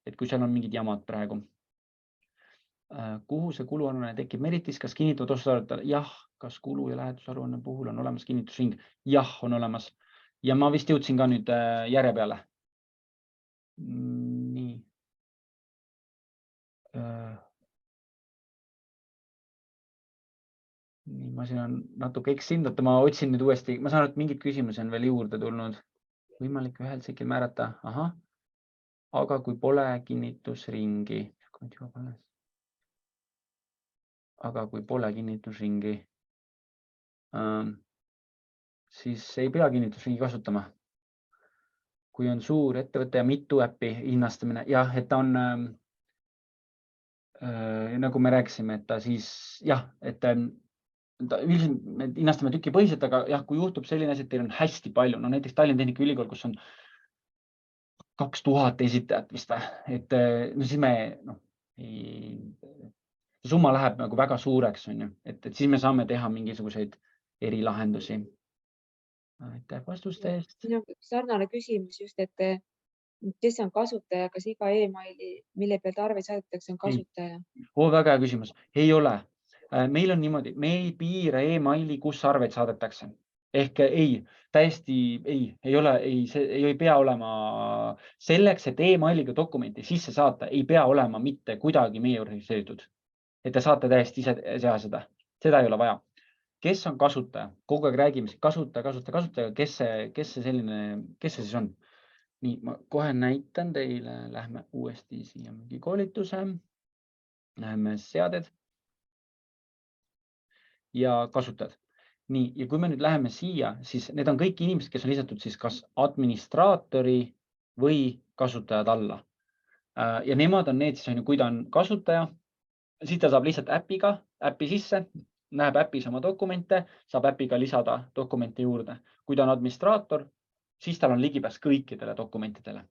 Speaker 2: et kui seal on mingid jamad praegu. Kuhu see kuluaruanne tekib meritis, kas kinnitavad ostuarved? Jah, kas kulu- ja lähetusaruanne puhul on olemas kinnitusring? Jah, on olemas. Ja ma vist jõudsin ka nüüd järje peale. Nii. Nii, ma siin on natuke eksinud, ma otsin nüüd uuesti, ma saan, et mingid küsimusi on veel juurde tulnud. Võimalik ühel sekil määrata. Aha. Aga kui pole kinnitusringi, siis ei pea kinnitusringi kasutama. Kui on suur ettevõte ja mitu äppi hinnastamine, jah, et ta on, nagu me rääkisime, et ta siis, jah, et üldiselt me hinnastame tükipõhiselt, aga jah, kui juhtub selline asi, et teil on hästi palju, no näiteks Tallinna Tehnikaülikool, kus on 2000 esitajat vist või, et siis summa läheb nagu väga suureks, on ju, et siis me saame teha mingisuguseid erilahendusi. Aitäh vastuste eest.
Speaker 1: Siin on sarnane küsimus just, et kes on kasutaja, kas iga emaili, mille pealt arve saadetakse, on kasutaja?
Speaker 2: Väga hea küsimus. Ei ole. Meil on niimoodi, me ei piira emaili, kus arveid saadetakse. Ehk ei, täiesti ei ole, see ei pea olema selleks, et emailiga dokumenti sisse saata, ei pea olema mitte kuidagi meie registreeritud. Et te saate täiesti ise teha seda. Seda ei ole vaja. Kes on kasutaja? Kogu aeg räägime kasutaja, kes see siis on? Nii, ma kohe näitan teile, lähme uuesti siia mingi koolituse. Läheme seaded ja kasutajad. Nii, ja kui me nüüd läheme siia, siis need on kõik inimesed, kes on lisatud siis kas administraatori või kasutajad alla. Ja nemad on need siis, kui ta on kasutaja, siis ta saab lihtsalt äppi sisse, näeb äpis oma dokumente, saab äpiga lisada dokumente juurde. Kui ta on administraator, siis tal on ligipääs kõikidele dokumentidele.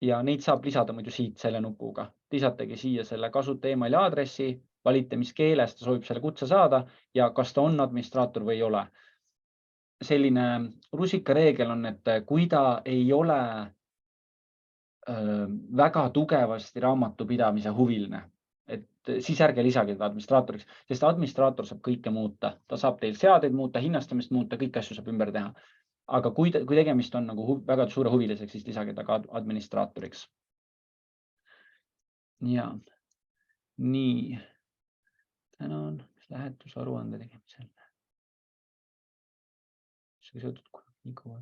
Speaker 2: Ja neid saab lisada muidu siit selle nupuga. Lisategi siia selle kasutaja emaili aadressi, valite, mis keeles ta soovib selle kutse saada ja kas ta on administraator või ei ole. Selline rusikareegel on, et kui ta ei ole väga tugevasti raamatupidamise huviline, et siis ärge lisage teda administraatoriks, sest administraator saab kõike muuta. Ta saab teil seadeid muuta, hinnastamist muuta, kõiki asju saab ümber teha. Aga kui tegemist on nagu väga suure huviliseks, siis lisage ta ka administraatoriks. Ja nii, tänan lähetusaruande tegemisel. See on seotud nii kaua.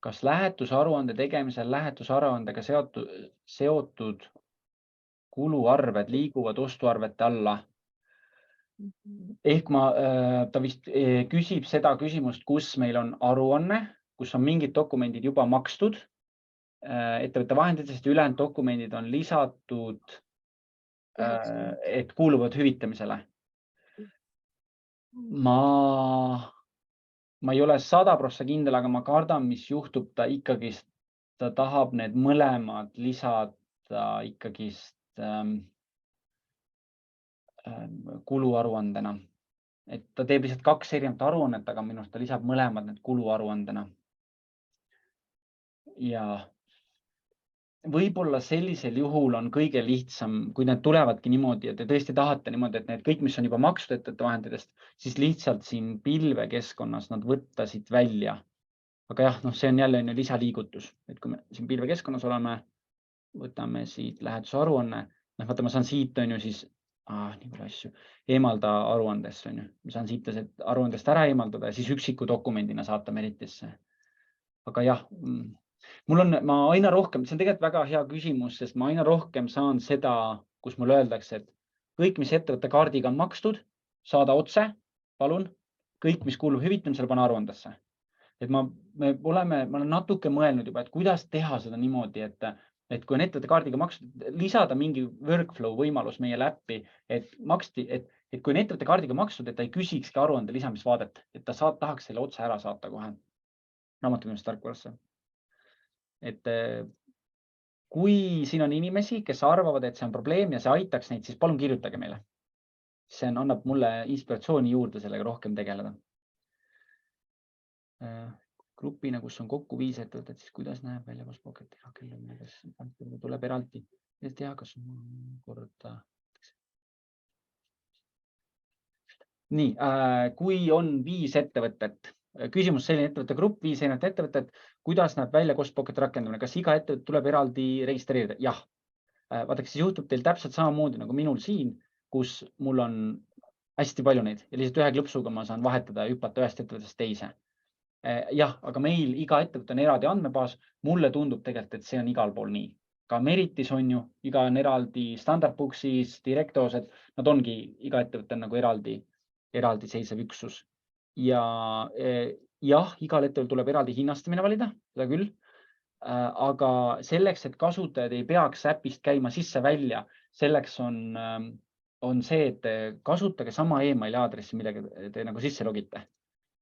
Speaker 2: Kas lähetusaruande tegemisel lähetusaruandega seotud kuluarved liiguvad ostuarvete alla? Ehk ta vist küsib seda küsimust, kus meil on aruanne, kus on mingid dokumendid juba makstud ettevõtte vahenditest, ülejäänud dokumendid on lisatud, et kuuluvad hüvitamisele. Ma ei ole 100% kindel, aga ma kardan, mis juhtub, ta tahab need mõlemad lisada ikkagist kuluaruandena. Et ta teeb lihtsalt 2 erinevat aruannet, aga minu arust ta lisab mõlemad need kuluaruandena. Ja võib-olla sellisel juhul on kõige lihtsam, kui need tulevadki niimoodi, et te tõesti tahate niimoodi, et need kõik, mis on juba makstud ettevõtte vahenditest, siis lihtsalt siin pilvekeskkonnas nad võtta siit välja. Aga jah, see on jälle lisaliigutus, et kui me siin pilvekeskkonnas oleme, võtame siit lähetusaruanne, vaata, ma saan siit on ju siis nii palju asju, eemalda aruandesse on ju. Ma saan siit aruandest ära eemaldada ja siis üksiku dokumendina saata Meritisse. Aga jah, ma aina rohkem, see on tegelikult väga hea küsimus, sest ma aina rohkem saan seda, kus mulle öeldakse, et kõik, mis ettevõtte kaardiga on makstud, saada otse, palun, kõik, mis kuulub hüvitamisele, pane aruandesse. Et ma olen natuke mõelnud juba, et kuidas teha seda niimoodi, et kui on ettevõtte kaardiga makstud, lisada mingi workflow võimalus meie läppi, et kui on ettevõtte kaardiga makstud, et ta ei küsikski aruande lisamisvaadet, et ta tahaks selle otse ära saata kohe raamatupidamisest tarkvarasse. Et kui siin on inimesi, kes arvavad, et see on probleem ja see aitaks neid, siis palun kirjutage meile. See annab mulle inspiratsiooni juurde sellega rohkem tegeleda. Grupina, kus on kokku 5 ettevõtet, siis kuidas näeb välja Postpocketi rakendamine, kas tuleb eraldi teha, kas korda. Nii, kui on 5 ettevõtet, küsimus selline ettevõtte grupp, 5 erinevat ettevõtet, kuidas näeb välja Postpocketi rakendamine, kas iga ettevõte tuleb eraldi registreerida? Jah. Vaadake, siis juhtub teil täpselt samamoodi nagu minul siin, kus mul on hästi palju neid ja lihtsalt ühe klõpsuga ma saan vahetada ja hüpata ühest ettevõttest teise. Jah, aga meil iga ettevõte on eraldi andmebaas. Mulle tundub tegelikult, et see on igal pool nii. Ka Meritis on ju, iga on eraldi Standardbooksis, Directos, et nad ongi, iga ettevõte on nagu eraldi seisev üksus. Ja jah, igal ettevõttel tuleb eraldi hinnastamine valida, seda küll. Aga selleks, et kasutajad ei peaks äpist käima sisse-välja, selleks on see, et kasutage sama emaili aadressi, millega te nagu sisse logite.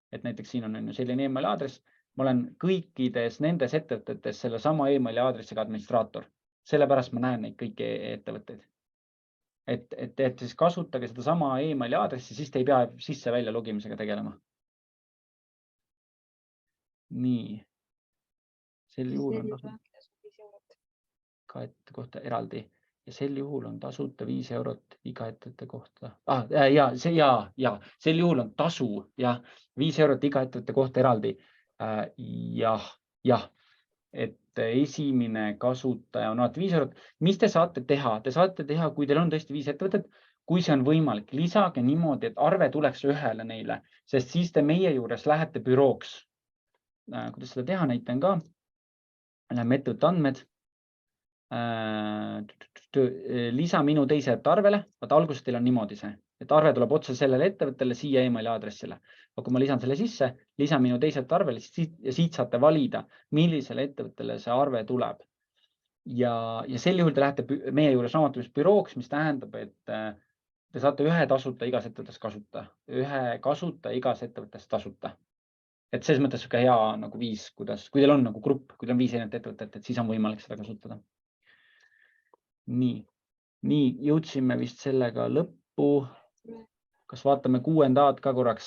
Speaker 2: Et näiteks siin on selline emaili aadress. Ma olen kõikides nendes ettevõtetes selle sama emaili aadressiga administraator. Sellepärast ma näen neid kõiki ettevõtteid. et siis kasutage seda sama emaili aadressi, siis te ei pea sisse-välja logimisega tegelema. Nii. Sel juhul on iga ettevõtte kohta eraldi ja sel juhul on tasuta 5 eurot iga ettevõtte kohta. Sel juhul on tasu, 5 eurot iga ettevõtte kohta eraldi. Jah, et esimene kasutaja on 5 eurot. Mis te saate teha? Te saate teha, kui teil on tõesti 5 ettevõtet, kui see on võimalik, lisage niimoodi, et arve tuleks ühele neile, sest siis te meie juures lähete bürooks. Kuidas seda teha, näitan ka. Läheme ettevõtte andmed. Lisa minu teise arvele. Vaata, alguses teil on niimoodi see, et arve tuleb otse sellele ettevõttele siia emaili aadressile. Aga kui ma lisan selle sisse, lisa minu teise arvele ja siit saate valida, millisele ettevõttele see arve tuleb. Ja sel juhul te lähete meie juures raamatupidamisbürooks, mis tähendab, et te saate ühe tasuta igas ettevõttes kasuta. Ühe kasuta igas ettevõttes tasuta. Et selles mõttes ka hea nagu viis, kuidas, kui teil on nagu grupp, kui teil on 5 erinevat ettevõtet, et siis on võimalik seda kasutada. Nii, jõudsime vist sellega lõppu. Kas vaatame 6. ka korraks?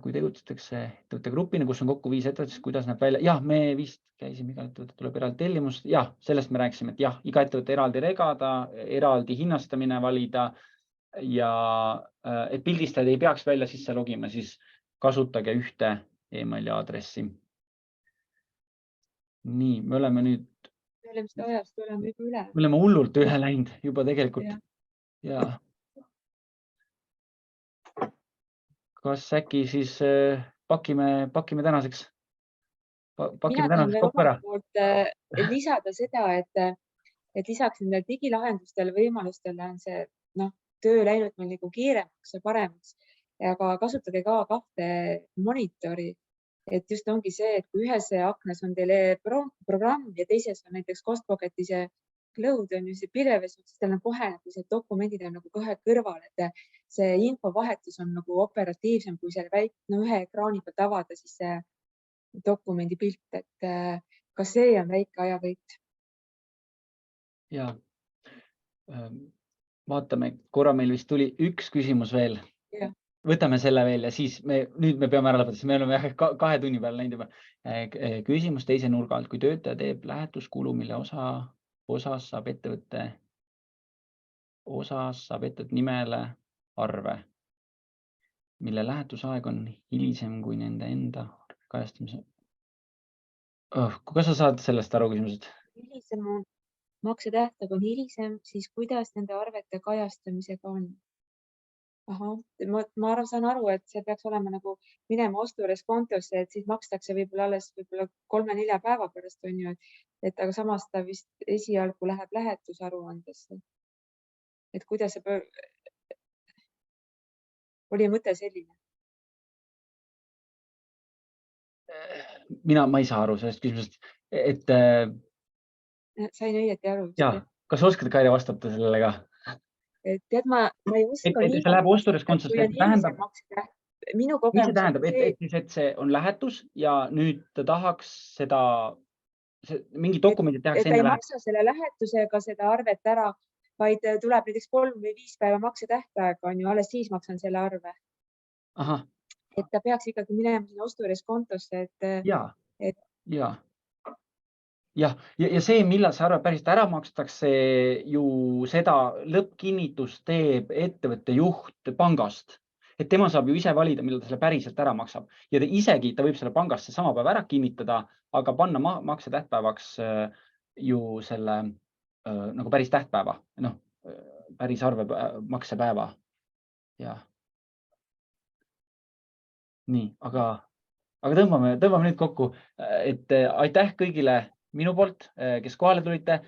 Speaker 2: Kui tegutsetakse ettevõtte grupina, kus on kokku 5 ettevõtet, kuidas näeb välja? Jah, me vist käisime, iga ettevõtte tuleb eraldi tellimust. Jah, sellest me rääkisime, et jah, iga ettevõtte eraldi regada, eraldi hinnastamine valida ja et pildistajad ei peaks välja sisse logima, siis kasutage ühte emaili aadressi. Nii, me oleme nüüd
Speaker 1: ajast oleme juba üle.
Speaker 2: Me oleme hullult üle läinud juba tegelikult. Ja. Kas äkki siis pakime tänaseks?
Speaker 1: Mina tahan veel omalt poolt lisada seda, et lisaks nendele digilahendustele võimalustele on see töö läinud meil nagu kiiremaks ja paremaks. Aga kasutage ka 2 monitori. Et just ongi see, et kui ühes aknas on teile programm ja teises on näiteks Costpocketi see cloud on ju see pilves, siis teil on kohe see dokumendid on nagu kohe kõrval, et see infovahetus on nagu operatiivsem, kui selle ühe ekraani pealt avada siis see dokumendi pilt, et ka see on väike ajavõit.
Speaker 2: Ja, vaatame, korra meil vist tuli üks küsimus veel.
Speaker 1: Ja.
Speaker 2: Võtame selle veel ja siis nüüd me peame ära lõpetada, me oleme 2 tunni peale läinud juba. Küsimus teise nurga alt, kui töötaja teeb lähetuskulu, mille osas saab ettevõtte nimele arve, mille lähetusaeg on hilisem kui nende enda kajastamise. Kas sa saad sellest aru küsimusest?
Speaker 1: Hilisem on, maksetähtaeg on hilisem, siis kuidas nende arvete kajastamisega on? Ma saan aru, et see peaks olema nagu minema ostureskontosse, et siis makstakse võib-olla alles 3-4 päeva pärast on ju, et aga samas ta vist esialgu läheb lähetusaruandesse. Et kuidas see oli mõte selline?
Speaker 2: Ma ei saa aru sellest küsimusest, et
Speaker 1: sain õieti aru.
Speaker 2: Ja, kas oskad Kaire vastata sellele ka?
Speaker 1: Tead, ma ei oska
Speaker 2: nii. See läheb ostureskontosse, tähendab,
Speaker 1: minu kogemus.
Speaker 2: Mis see tähendab, et see on lähetus ja nüüd ta tahaks seda, mingi dokumendid tehakse enne lähetus.
Speaker 1: Et ta ei maksa selle lähetusega seda arvet ära, vaid tuleb näiteks 3 või 5 päeva maksetähtaega on ju, alles siis maksan selle arve.
Speaker 2: Aha.
Speaker 1: Et ta peaks ikkagi minema sinna ostureskontosse, et.
Speaker 2: Ja see, millal see arve päriselt ära makstakse, ju seda lõppkinnitust teeb ettevõtte juht pangast. Et tema saab ju ise valida, millal ta selle päriselt ära maksab. Ja isegi ta võib selle pangast sama päeva ära kinnitada, aga panna makse tähtpäevaks ju selle nagu päris tähtpäeva, päris arve maksepäeva. Ja. Nii, aga tõmbame nüüd kokku, et aitäh kõigile minu poolt, kes kohale tulite.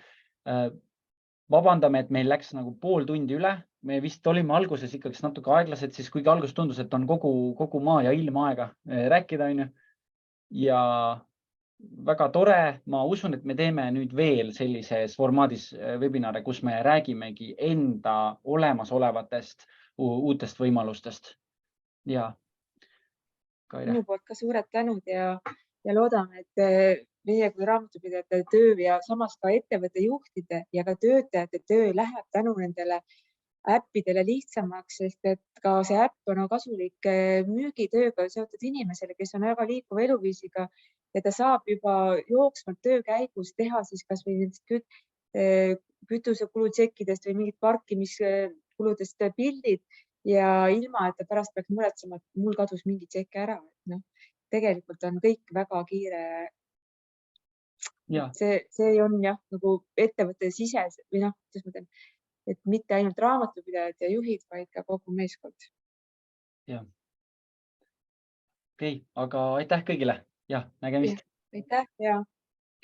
Speaker 2: Vabandame, et meil läks nagu pool tundi üle. Me vist olime alguses ikkagi natuke aeglased, siis kuigi alguses tundus, et on kogu maa ja ilm aega rääkida. Ja väga tore. Ma usun, et me teeme nüüd veel sellises formaadis webinare, kus me räägimegi enda olemasolevatest uutest võimalustest. Ja.
Speaker 1: Minu poolt ka suured tänud ja loodame, et meie kui raamatupidajate töö ja samas ka ettevõtte juhtide ja ka töötajate töö läheb tänu nendele äppidele lihtsamaks, sest et ka see äpp on kasulik müügitööga seotud inimesele, kes on väga liikuva eluviisiga ja ta saab juba jooksvalt töö käigus teha siis kasvõi nendest kütusekulu tšekkidest või mingid parkimiskuludest pildid ja ilma, et ta pärast peaks muretsema, et mul kadus mingi tšekk ära. Noh, tegelikult on kõik väga kiire.
Speaker 2: ja,
Speaker 1: See on jah, nagu ettevõtte sises või noh, kuidas ma ütlen, et mitte ainult raamatupidajad ja juhid, vaid ka kogu meeskond.
Speaker 2: ja. Okei, aga aitäh kõigile. Jah, nägemist.
Speaker 1: Aitäh ja